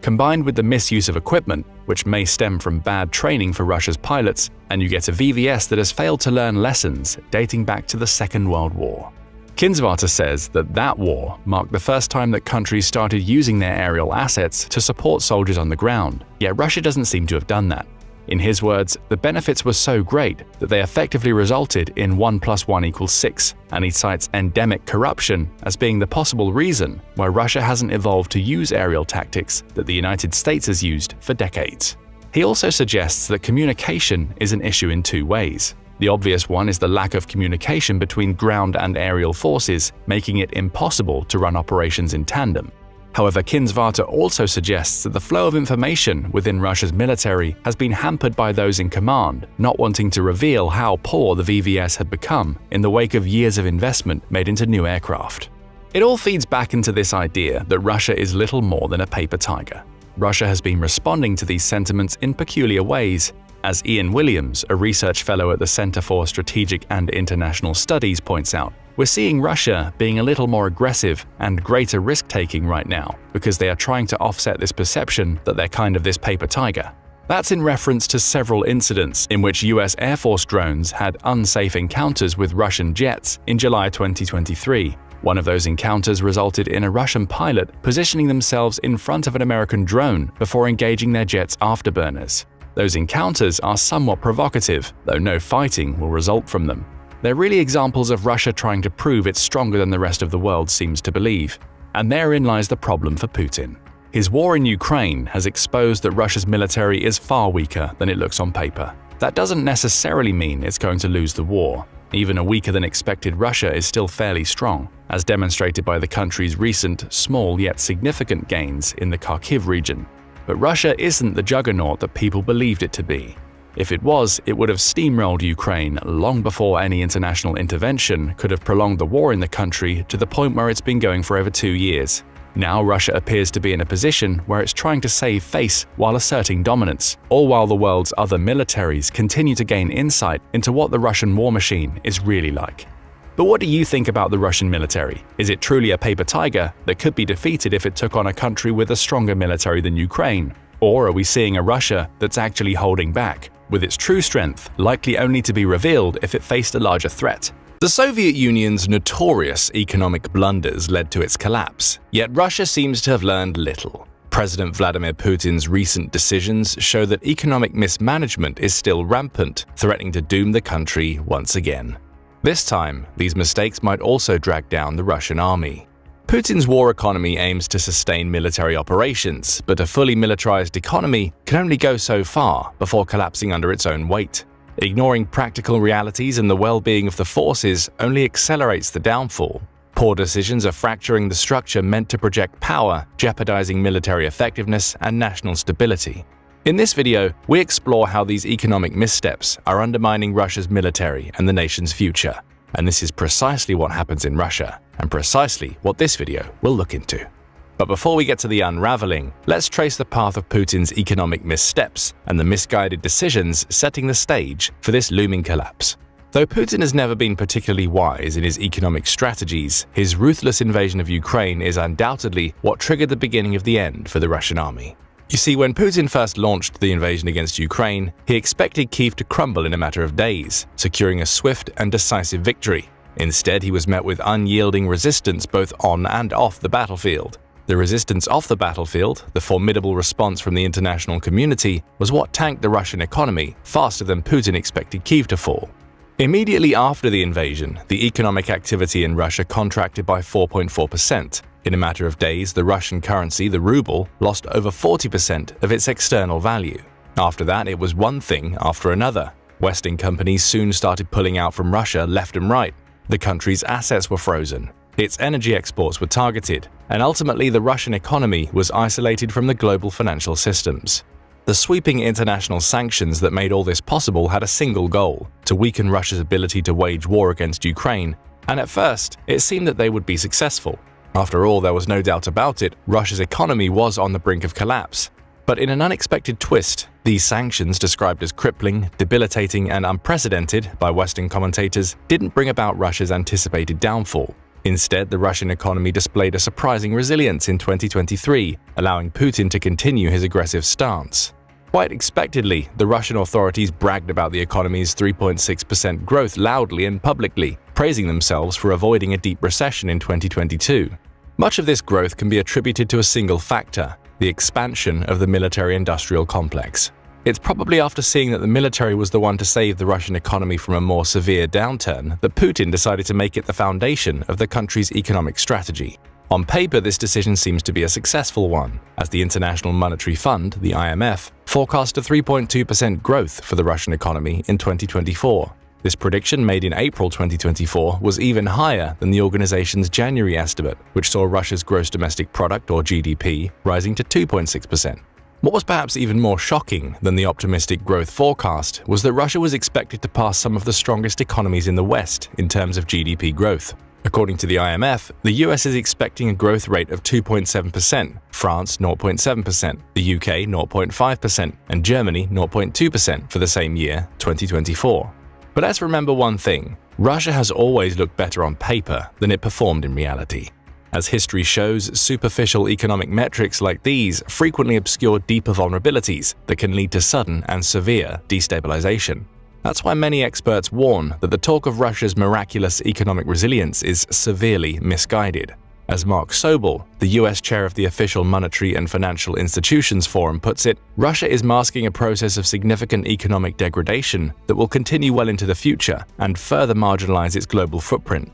combined with the misuse of equipment, which may stem from bad training for Russia's pilots, and you get a VVS that has failed to learn lessons dating back to the Second World War. Kinsvater says that war marked the first time that countries started using their aerial assets to support soldiers on the ground, yet Russia doesn't seem to have done that. In his words, the benefits were so great that they effectively resulted in 1 + 1 = 6, and he cites endemic corruption as being the possible reason why Russia hasn't evolved to use aerial tactics that the United States has used for decades. He also suggests that communication is an issue in two ways. The obvious one is the lack of communication between ground and aerial forces, making it impossible to run operations in tandem. However, Kinsvater also suggests that the flow of information within Russia's military has been hampered by those in command, not wanting to reveal how poor the VVS had become in the wake of years of investment made into new aircraft. It all feeds back into this idea that Russia is little more than a paper tiger. Russia has been responding to these sentiments in peculiar ways. As Ian Williams, a research fellow at the Center for Strategic and International Studies, points out, we're seeing Russia being a little more aggressive and greater risk-taking right now because they are trying to offset this perception that they're kind of this paper tiger. That's in reference to several incidents in which US Air Force drones had unsafe encounters with Russian jets in July 2023. One of those encounters resulted in a Russian pilot positioning themselves in front of an American drone before engaging their jet's afterburners. Those encounters are somewhat provocative, though no fighting will result from them. They're really examples of Russia trying to prove it's stronger than the rest of the world seems to believe. And therein lies the problem for Putin. His war in Ukraine has exposed that Russia's military is far weaker than it looks on paper. That doesn't necessarily mean it's going to lose the war. Even a weaker than expected Russia is still fairly strong, as demonstrated by the country's recent, small yet significant gains in the Kharkiv region. But Russia isn't the juggernaut that people believed it to be. If it was, it would have steamrolled Ukraine long before any international intervention could have prolonged the war in the country to the point where it's been going for over 2 years. Now Russia appears to be in a position where it's trying to save face while asserting dominance, all while the world's other militaries continue to gain insight into what the Russian war machine is really like. But what do you think about the Russian military? Is it truly a paper tiger that could be defeated if it took on a country with a stronger military than Ukraine? Or are we seeing a Russia that's actually holding back, with its true strength likely only to be revealed if it faced a larger threat? The Soviet Union's notorious economic blunders led to its collapse, yet Russia seems to have learned little. President Vladimir Putin's recent decisions show that economic mismanagement is still rampant, threatening to doom the country once again. This time, these mistakes might also drag down the Russian army. Putin's war economy aims to sustain military operations, but a fully militarized economy can only go so far before collapsing under its own weight. Ignoring practical realities and the well-being of the forces only accelerates the downfall. Poor decisions are fracturing the structure meant to project power, jeopardizing military effectiveness and national stability. In this video, we explore how these economic missteps are undermining Russia's military and the nation's future. And this is precisely what happens in Russia, and precisely what this video will look into. But before we get to the unraveling, let's trace the path of Putin's economic missteps and the misguided decisions setting the stage for this looming collapse. Though Putin has never been particularly wise in his economic strategies, his ruthless invasion of Ukraine is undoubtedly what triggered the beginning of the end for the Russian army. You see, when Putin first launched the invasion against Ukraine, he expected Kyiv to crumble in a matter of days, securing a swift and decisive victory. Instead, he was met with unyielding resistance both on and off the battlefield. The resistance off the battlefield, the formidable response from the international community, was what tanked the Russian economy faster than Putin expected Kyiv to fall. Immediately after the invasion, the economic activity in Russia contracted by 4.4%. In a matter of days, the Russian currency, the ruble, lost over 40% of its external value. After that, it was one thing after another. Western companies soon started pulling out from Russia left and right. The country's assets were frozen. Its energy exports were targeted, and ultimately the Russian economy was isolated from the global financial systems. The sweeping international sanctions that made all this possible had a single goal: to weaken Russia's ability to wage war against Ukraine, and at first, it seemed that they would be successful. After all, there was no doubt about it, Russia's economy was on the brink of collapse. But in an unexpected twist, these sanctions, described as crippling, debilitating, and unprecedented by Western commentators, didn't bring about Russia's anticipated downfall. Instead, the Russian economy displayed a surprising resilience in 2023, allowing Putin to continue his aggressive stance. Quite expectedly, the Russian authorities bragged about the economy's 3.6% growth loudly and publicly, praising themselves for avoiding a deep recession in 2022. Much of this growth can be attributed to a single factor: the expansion of the military-industrial complex. It's probably after seeing that the military was the one to save the Russian economy from a more severe downturn that Putin decided to make it the foundation of the country's economic strategy. On paper, this decision seems to be a successful one, as the International Monetary Fund, the IMF, forecast a 3.2% growth for the Russian economy in 2024. This prediction, made in April 2024, was even higher than the organization's January estimate, which saw Russia's gross domestic product, or GDP, rising to 2.6%. What was perhaps even more shocking than the optimistic growth forecast was that Russia was expected to pass some of the strongest economies in the West in terms of GDP growth. According to the IMF, the US is expecting a growth rate of 2.7%, France 0.7%, the UK 0.5%, and Germany 0.2% for the same year, 2024. But let's remember one thing: Russia has always looked better on paper than it performed in reality. As history shows, superficial economic metrics like these frequently obscure deeper vulnerabilities that can lead to sudden and severe destabilization. That's why many experts warn that the talk of Russia's miraculous economic resilience is severely misguided. As Mark Sobel, the US chair of the official Monetary and Financial Institutions Forum, puts it, Russia is masking a process of significant economic degradation that will continue well into the future and further marginalize its global footprint.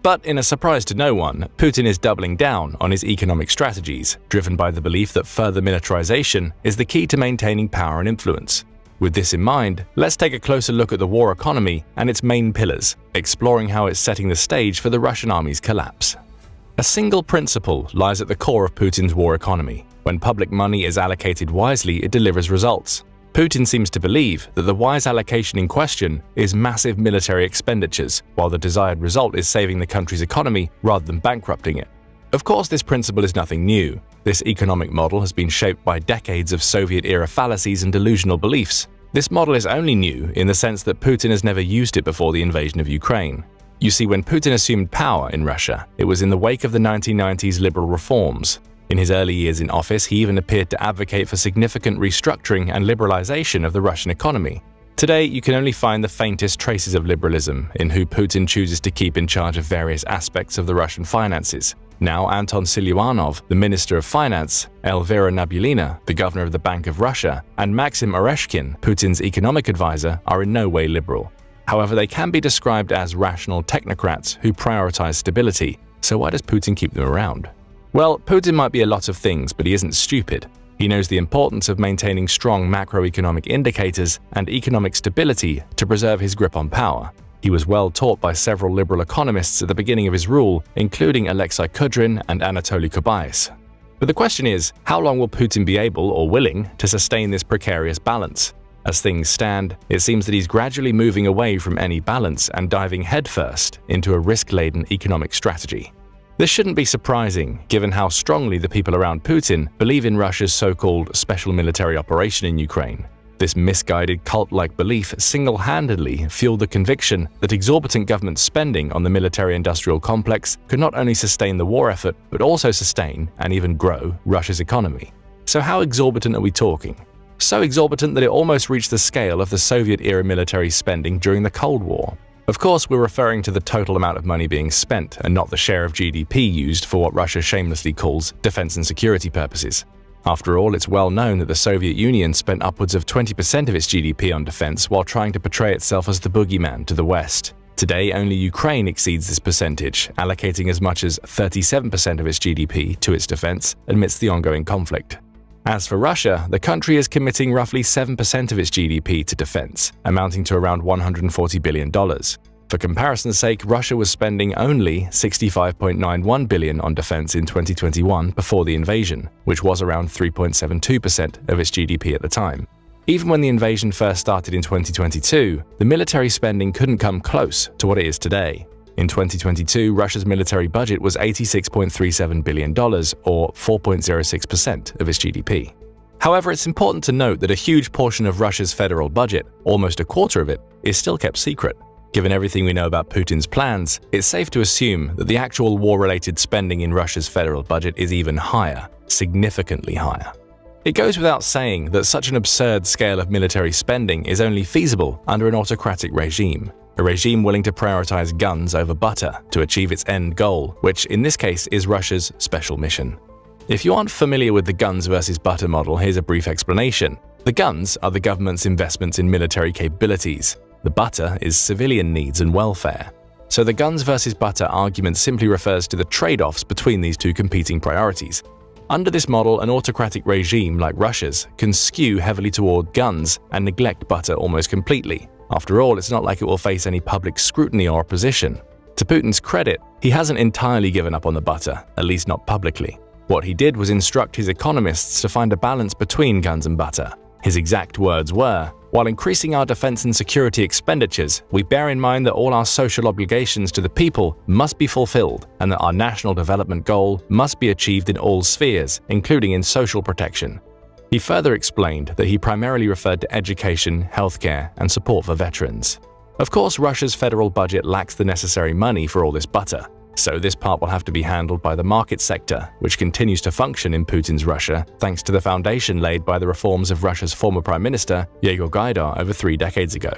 But in a surprise to no one, Putin is doubling down on his economic strategies, driven by the belief that further militarization is the key to maintaining power and influence. With this in mind, let's take a closer look at the war economy and its main pillars, exploring how it's setting the stage for the Russian army's collapse. A single principle lies at the core of Putin's war economy. When public money is allocated wisely, it delivers results. Putin seems to believe that the wise allocation in question is massive military expenditures, while the desired result is saving the country's economy rather than bankrupting it. Of course, this principle is nothing new. This economic model has been shaped by decades of Soviet-era fallacies and delusional beliefs. This model is only new in the sense that Putin has never used it before the invasion of Ukraine. You see, when Putin assumed power in Russia, it was in the wake of the 1990s liberal reforms. In his early years in office, he even appeared to advocate for significant restructuring and liberalization of the Russian economy. Today, you can only find the faintest traces of liberalism in who Putin chooses to keep in charge of various aspects of the Russian finances. Now, Anton Siluanov, the Minister of Finance, Elvira Nabiullina, the Governor of the Bank of Russia, and Maxim Oreshkin, Putin's economic advisor, are in no way liberal. However, they can be described as rational technocrats who prioritize stability, so why does Putin keep them around? Well, Putin might be a lot of things, but he isn't stupid. He knows the importance of maintaining strong macroeconomic indicators and economic stability to preserve his grip on power. He was well taught by several liberal economists at the beginning of his rule, including Alexei Kudrin and Anatoly Kubayis. But the question is, how long will Putin be able or willing to sustain this precarious balance? As things stand, it seems that he's gradually moving away from any balance and diving headfirst into a risk-laden economic strategy. This shouldn't be surprising, given how strongly the people around Putin believe in Russia's so-called special military operation in Ukraine. This misguided cult-like belief single-handedly fueled the conviction that exorbitant government spending on the military-industrial complex could not only sustain the war effort, but also sustain and even grow Russia's economy. So how exorbitant are we talking? So exorbitant that it almost reached the scale of the Soviet-era military spending during the Cold War. Of course, we're referring to the total amount of money being spent and not the share of GDP used for what Russia shamelessly calls defense and security purposes. After all, it's well known that the Soviet Union spent upwards of 20% of its GDP on defense while trying to portray itself as the boogeyman to the West. Today, only Ukraine exceeds this percentage, allocating as much as 37% of its GDP to its defense amidst the ongoing conflict. As for Russia, the country is committing roughly 7% of its GDP to defense, amounting to around $140 billion. For comparison's sake, Russia was spending only $65.91 billion on defense in 2021 before the invasion, which was around 3.72% of its GDP at the time. Even when the invasion first started in 2022, the military spending couldn't come close to what it is today. In 2022, Russia's military budget was $86.37 billion, or 4.06% of its GDP. However, it's important to note that a huge portion of Russia's federal budget, almost a quarter of it, is still kept secret. Given everything we know about Putin's plans, it's safe to assume that the actual war-related spending in Russia's federal budget is even higher, significantly higher. It goes without saying that such an absurd scale of military spending is only feasible under an autocratic regime, a regime willing to prioritize guns over butter to achieve its end goal, which in this case is Russia's special mission. If you aren't familiar with the guns versus butter model, here's a brief explanation. The guns are the government's investments in military capabilities. The butter is civilian needs and welfare. So the guns versus butter argument simply refers to the trade-offs between these two competing priorities. Under this model, an autocratic regime like Russia's can skew heavily toward guns and neglect butter almost completely. After all, it's not like it will face any public scrutiny or opposition. To Putin's credit, he hasn't entirely given up on the butter, at least not publicly. What he did was instruct his economists to find a balance between guns and butter. His exact words were, "While increasing our defense and security expenditures, we bear in mind that all our social obligations to the people must be fulfilled and that our national development goal must be achieved in all spheres, including in social protection." He further explained that he primarily referred to education, healthcare, and support for veterans. Of course, Russia's federal budget lacks the necessary money for all this butter, so this part will have to be handled by the market sector, which continues to function in Putin's Russia thanks to the foundation laid by the reforms of Russia's former Prime Minister, Yegor Gaidar, over 3 decades ago.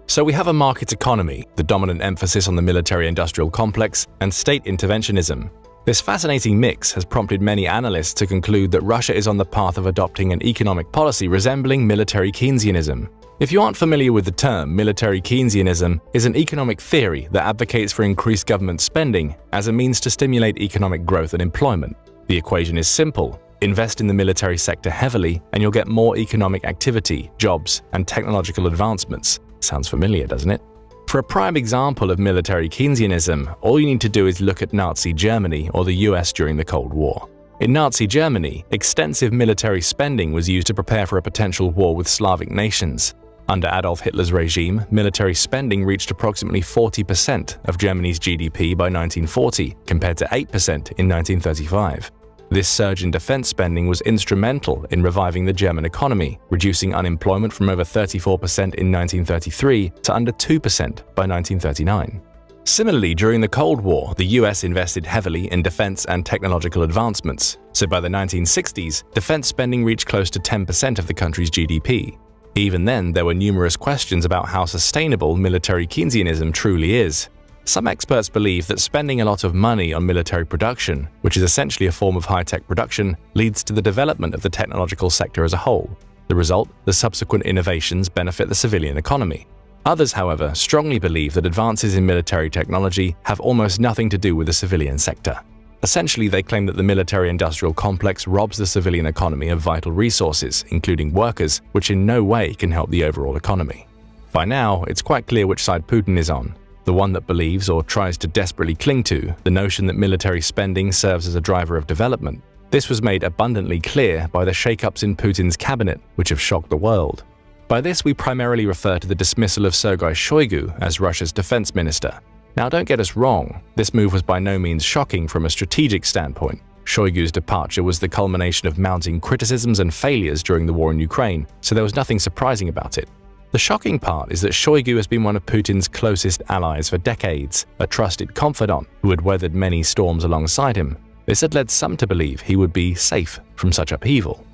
So we have a market economy, the dominant emphasis on the military-industrial complex, and state interventionism. This fascinating mix has prompted many analysts to conclude that Russia is on the path of adopting an economic policy resembling military Keynesianism. If you aren't familiar with the term, military Keynesianism is an economic theory that advocates for increased government spending as a means to stimulate economic growth and employment. The equation is simple. Invest in the military sector heavily and you'll get more economic activity, jobs, and technological advancements. Sounds familiar, doesn't it? For a prime example of military Keynesianism, all you need to do is look at Nazi Germany or the US during the Cold War. In Nazi Germany, extensive military spending was used to prepare for a potential war with Slavic nations. Under Adolf Hitler's regime, military spending reached approximately 40% of Germany's GDP by 1940, compared to 8% in 1935. This surge in defense spending was instrumental in reviving the German economy, reducing unemployment from over 34% in 1933 to under 2% by 1939. Similarly, during the Cold War, the US invested heavily in defense and technological advancements, so by the 1960s, defense spending reached close to 10% of the country's GDP. Even then, there were numerous questions about how sustainable military Keynesianism truly is. Some experts believe that spending a lot of money on military production, which is essentially a form of high-tech production, leads to the development of the technological sector as a whole. The result, the subsequent innovations benefit the civilian economy. Others, however, strongly believe that advances in military technology have almost nothing to do with the civilian sector. Essentially, they claim that the military-industrial complex robs the civilian economy of vital resources, including workers, which in no way can help the overall economy. By now, it's quite clear which side Putin is on. The one that believes, or tries to desperately cling to, the notion that military spending serves as a driver of development. This was made abundantly clear by the shakeups in Putin's cabinet, which have shocked the world. By this, we primarily refer to the dismissal of Sergei Shoigu as Russia's defense minister. Now, don't get us wrong, this move was by no means shocking from a strategic standpoint. Shoigu's departure was the culmination of mounting criticisms and failures during the war in Ukraine, so there was nothing surprising about it. The shocking part is that Shoigu has been one of Putin's closest allies for decades, a trusted confidant who had weathered many storms alongside him. This had led some to believe he would be safe from such upheaval.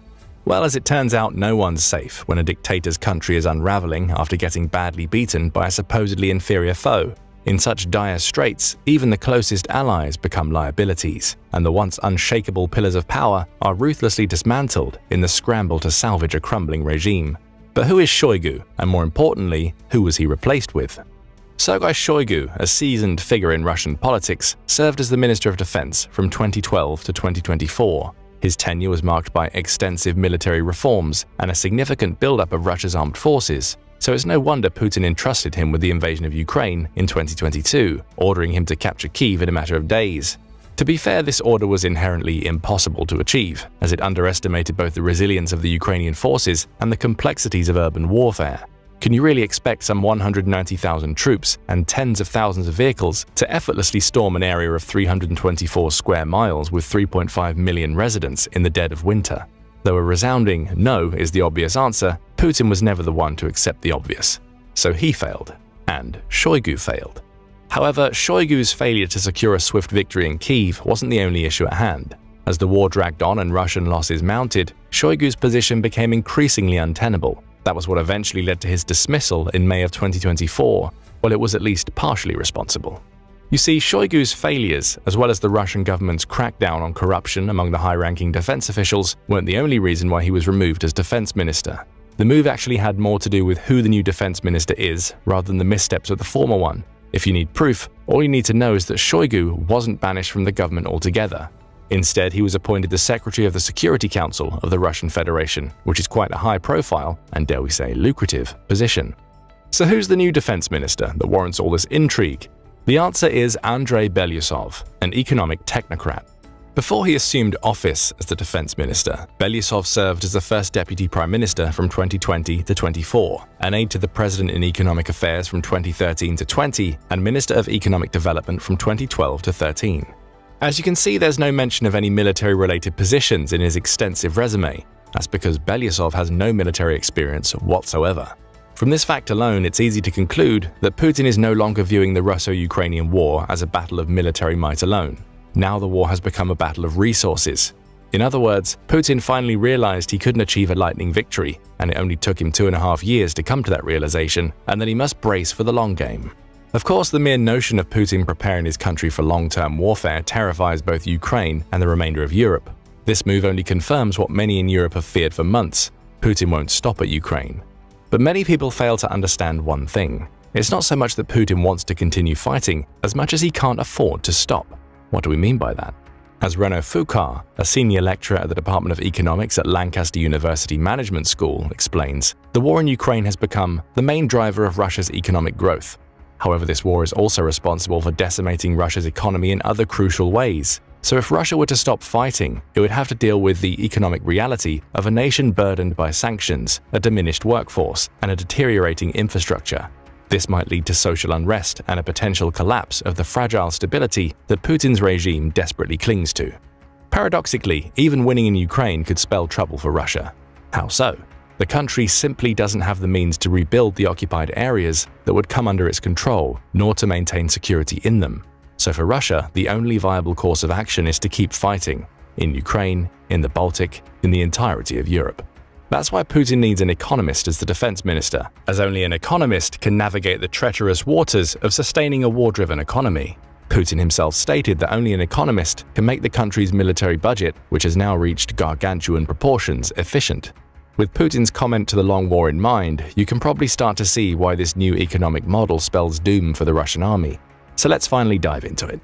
Well, as it turns out, no one's safe when a dictator's country is unraveling after getting badly beaten by a supposedly inferior foe. In such dire straits, even the closest allies become liabilities, and the once unshakable pillars of power are ruthlessly dismantled in the scramble to salvage a crumbling regime. But who is Shoigu, and more importantly, who was he replaced with? Sergei Shoigu, a seasoned figure in Russian politics, served as the Minister of Defense from 2012 to 2024. His tenure was marked by extensive military reforms and a significant buildup of Russia's armed forces, so it's no wonder Putin entrusted him with the invasion of Ukraine in 2022, ordering him to capture Kyiv in a matter of days. To be fair, this order was inherently impossible to achieve, as it underestimated both the resilience of the Ukrainian forces and the complexities of urban warfare. Can you really expect some 190,000 troops and tens of thousands of vehicles to effortlessly storm an area of 324 square miles with 3.5 million residents in the dead of winter? Though a resounding no is the obvious answer, Putin was never the one to accept the obvious. So he failed. hand, Shoigu failed. However, Shoigu's failure to secure a swift victory in Kyiv wasn't the only issue at hand. As the war dragged on and Russian losses mounted, Shoigu's position became increasingly untenable. That was what eventually led to his dismissal in May of 2024, while it was at least partially responsible. You see, Shoigu's failures, as well as the Russian government's crackdown on corruption among the high-ranking defense officials, weren't the only reason why he was removed as defense minister. The move actually had more to do with who the new defense minister is, rather than the missteps of the former one. If you need proof, all you need to know is that Shoigu wasn't banished from the government altogether. Instead, he was appointed the Secretary of the Security Council of the Russian Federation, which is quite a high-profile and, dare we say, lucrative position. So who's the new defense minister that warrants all this intrigue? The answer is Andrei Belyusov, an economic technocrat. Before he assumed office as the defense minister, Belyusov served as the first deputy prime minister from 2020 to 24, an aide to the president in economic affairs from 2013 to 20, and minister of economic development from 2012 to 13. As you can see, there's no mention of any military-related positions in his extensive resume. That's because Belyusov has no military experience whatsoever. From this fact alone, it's easy to conclude that Putin is no longer viewing the Russo-Ukrainian war as a battle of military might alone. Now the war has become a battle of resources. In other words, Putin finally realized he couldn't achieve a lightning victory, and it only took him 2.5 years to come to that realization, and that he must brace for the long game. Of course, the mere notion of Putin preparing his country for long-term warfare terrifies both Ukraine and the remainder of Europe. This move only confirms what many in Europe have feared for months: Putin won't stop at Ukraine. But many people fail to understand one thing. It's not so much that Putin wants to continue fighting, as much as he can't afford to stop. What do we mean by that? As Renaud Foucault, a senior lecturer at the Department of Economics at Lancaster University Management School, explains, the war in Ukraine has become the main driver of Russia's economic growth. However, this war is also responsible for decimating Russia's economy in other crucial ways. So if Russia were to stop fighting, it would have to deal with the economic reality of a nation burdened by sanctions, a diminished workforce, and a deteriorating infrastructure. This might lead to social unrest and a potential collapse of the fragile stability that Putin's regime desperately clings to. Paradoxically, even winning in Ukraine could spell trouble for Russia. How so? The country simply doesn't have the means to rebuild the occupied areas that would come under its control, nor to maintain security in them. So for Russia, the only viable course of action is to keep fighting, in Ukraine, in the Baltic, in the entirety of Europe. That's why Putin needs an economist as the defense minister, as only an economist can navigate the treacherous waters of sustaining a war-driven economy. Putin himself stated that only an economist can make the country's military budget, which has now reached gargantuan proportions, efficient. With Putin's comment to the long war in mind, you can probably start to see why this new economic model spells doom for the Russian army. So let's finally dive into it.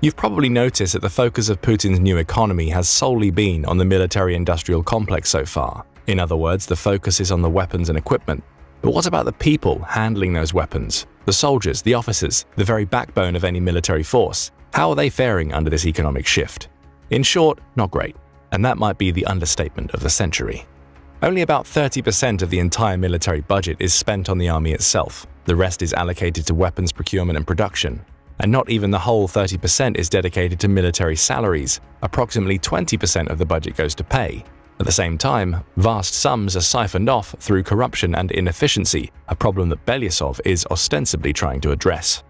You've probably noticed that the focus of Putin's new economy has solely been on the military-industrial complex so far. In other words, the focus is on the weapons and equipment. But what about the people handling those weapons? The soldiers, the officers, the very backbone of any military force? How are they faring under this economic shift? In short, not great. And that might be the understatement of the century. Only about 30% of the entire military budget is spent on the army itself. The rest is allocated to weapons procurement and production. And not even the whole 30% is dedicated to military salaries. Approximately 20% of the budget goes to pay. At the same time, vast sums are siphoned off through corruption and inefficiency, a problem that Belyusov is ostensibly trying to address.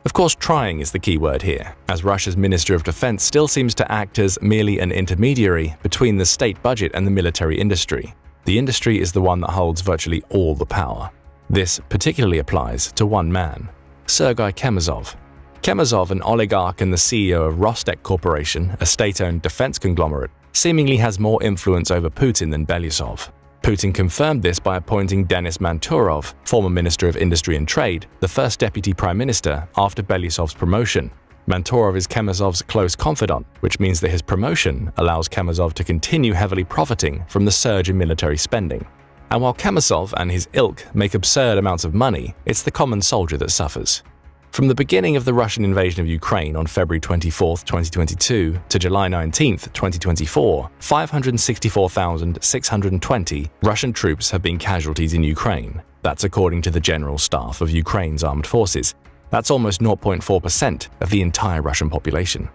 Of course, trying is the key word here, as Russia's Minister of Defense still seems to act as merely an intermediary between the state budget and the military industry. The industry is the one that holds virtually all the power. This particularly applies to one man, Sergei Chemezov. Chemezov, an oligarch and the CEO of Rostec Corporation, a state-owned defense conglomerate, seemingly has more influence over Putin than Belyusov. Putin confirmed this by appointing Denis Manturov, former Minister of Industry and Trade, the first deputy prime minister after Belyusov's promotion. Manturov is Chemezov's close confidant, which means that his promotion allows Chemezov to continue heavily profiting from the surge in military spending. And while Chemezov and his ilk make absurd amounts of money, it's the common soldier that suffers. From the beginning of the Russian invasion of Ukraine on February 24, 2022 to July 19, 2024, 564,620 Russian troops have been casualties in Ukraine. That's according to the General Staff of Ukraine's armed forces. That's almost 0.4% of the entire Russian population.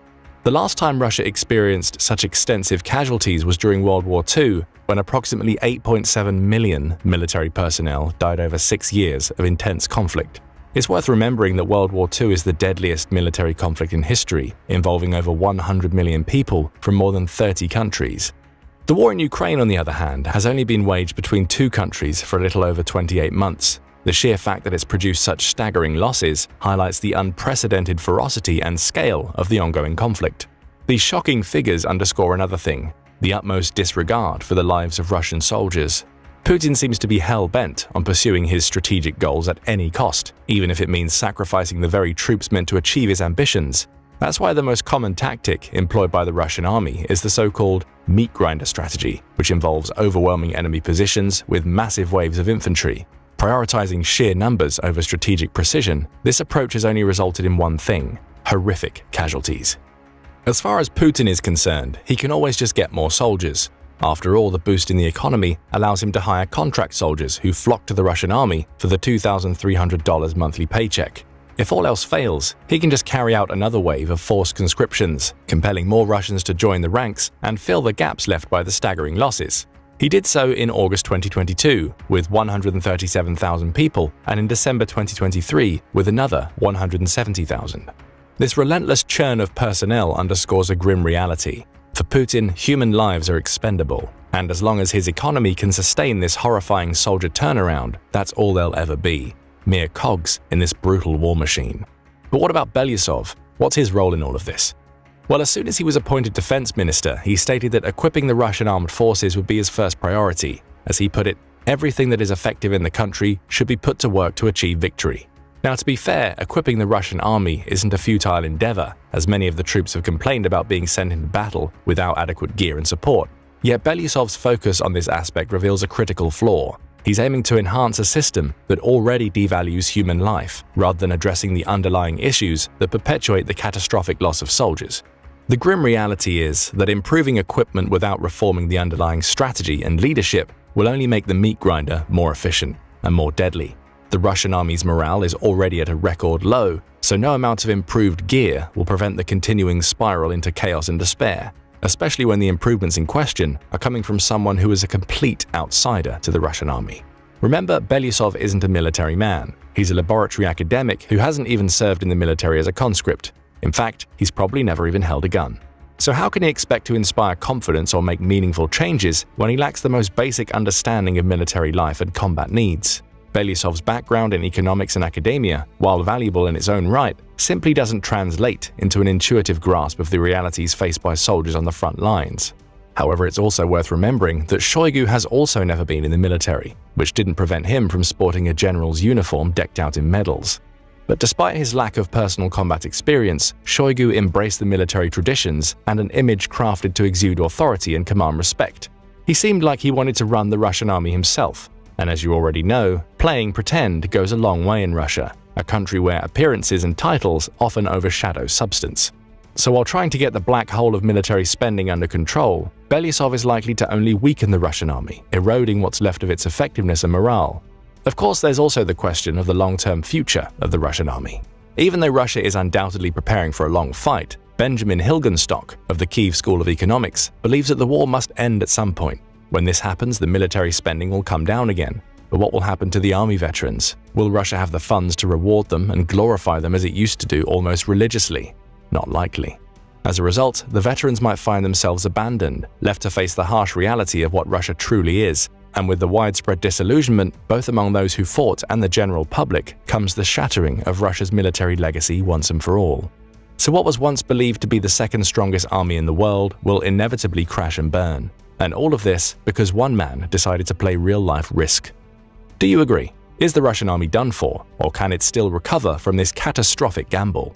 The last time Russia experienced such extensive casualties was during World War II, when approximately 8.7 million military personnel died over 6 years of intense conflict. It's worth remembering that World War II is the deadliest military conflict in history, involving over 100 million people from more than 30 countries. The war in Ukraine, on the other hand, has only been waged between two countries for a little over 28 months. The sheer fact that it's produced such staggering losses highlights the unprecedented ferocity and scale of the ongoing conflict. These shocking figures underscore another thing: the utmost disregard for the lives of Russian soldiers. Putin seems to be hell-bent on pursuing his strategic goals at any cost, even if it means sacrificing the very troops meant to achieve his ambitions. That's why the most common tactic employed by the Russian army is the so-called meat grinder strategy, which involves overwhelming enemy positions with massive waves of infantry. Prioritizing sheer numbers over strategic precision, this approach has only resulted in one thing: horrific casualties. As far as Putin is concerned, he can always just get more soldiers. After all, the boost in the economy allows him to hire contract soldiers who flock to the Russian army for the $2,300 monthly paycheck. If all else fails, he can just carry out another wave of forced conscriptions, compelling more Russians to join the ranks and fill the gaps left by the staggering losses. He did so in August 2022 with 137,000 people, and in December 2023 with another 170,000. This relentless churn of personnel underscores a grim reality. For Putin, human lives are expendable, and as long as his economy can sustain this horrifying soldier turnaround, that's all they'll ever be: mere cogs in this brutal war machine. But what about Belousov? What's his role in all of this? Well, as soon as he was appointed defense minister, he stated that equipping the Russian armed forces would be his first priority. As he put it, everything that is effective in the country should be put to work to achieve victory. Now, to be fair, equipping the Russian army isn't a futile endeavor, as many of the troops have complained about being sent into battle without adequate gear and support. Yet Belousov's focus on this aspect reveals a critical flaw. He's aiming to enhance a system that already devalues human life, rather than addressing the underlying issues that perpetuate the catastrophic loss of soldiers. The grim reality is that improving equipment without reforming the underlying strategy and leadership will only make the meat grinder more efficient and more deadly. The Russian army's morale is already at a record low, so no amount of improved gear will prevent the continuing spiral into chaos and despair, especially when the improvements in question are coming from someone who is a complete outsider to the Russian army. Remember, Belousov isn't a military man. He's a laboratory academic who hasn't even served in the military as a conscript. In fact, he's probably never even held a gun. So how can he expect to inspire confidence or make meaningful changes when he lacks the most basic understanding of military life and combat needs? Belousov's background in economics and academia, while valuable in its own right, simply doesn't translate into an intuitive grasp of the realities faced by soldiers on the front lines. However, it's also worth remembering that Shoigu has also never been in the military, which didn't prevent him from sporting a general's uniform decked out in medals. But despite his lack of personal combat experience, Shoigu embraced the military traditions and an image crafted to exude authority and command respect. He seemed like he wanted to run the Russian army himself. And as you already know, playing pretend goes a long way in Russia, a country where appearances and titles often overshadow substance. So while trying to get the black hole of military spending under control, Belousov is likely to only weaken the Russian army, eroding what's left of its effectiveness and morale. Of course, there's also the question of the long-term future of the Russian army. Even though Russia is undoubtedly preparing for a long fight, Benjamin Hilgenstock of the Kiev School of Economics believes that the war must end at some point. When this happens, the military spending will come down again. But what will happen to the army veterans? Will Russia have the funds to reward them and glorify them as it used to do almost religiously? Not likely. As a result, the veterans might find themselves abandoned, left to face the harsh reality of what Russia truly is. And with the widespread disillusionment, both among those who fought and the general public, comes the shattering of Russia's military legacy once and for all. So what was once believed to be the second strongest army in the world will inevitably crash and burn. And all of this because one man decided to play real-life Risk. Do you agree? Is the Russian army done for, or can it still recover from this catastrophic gamble?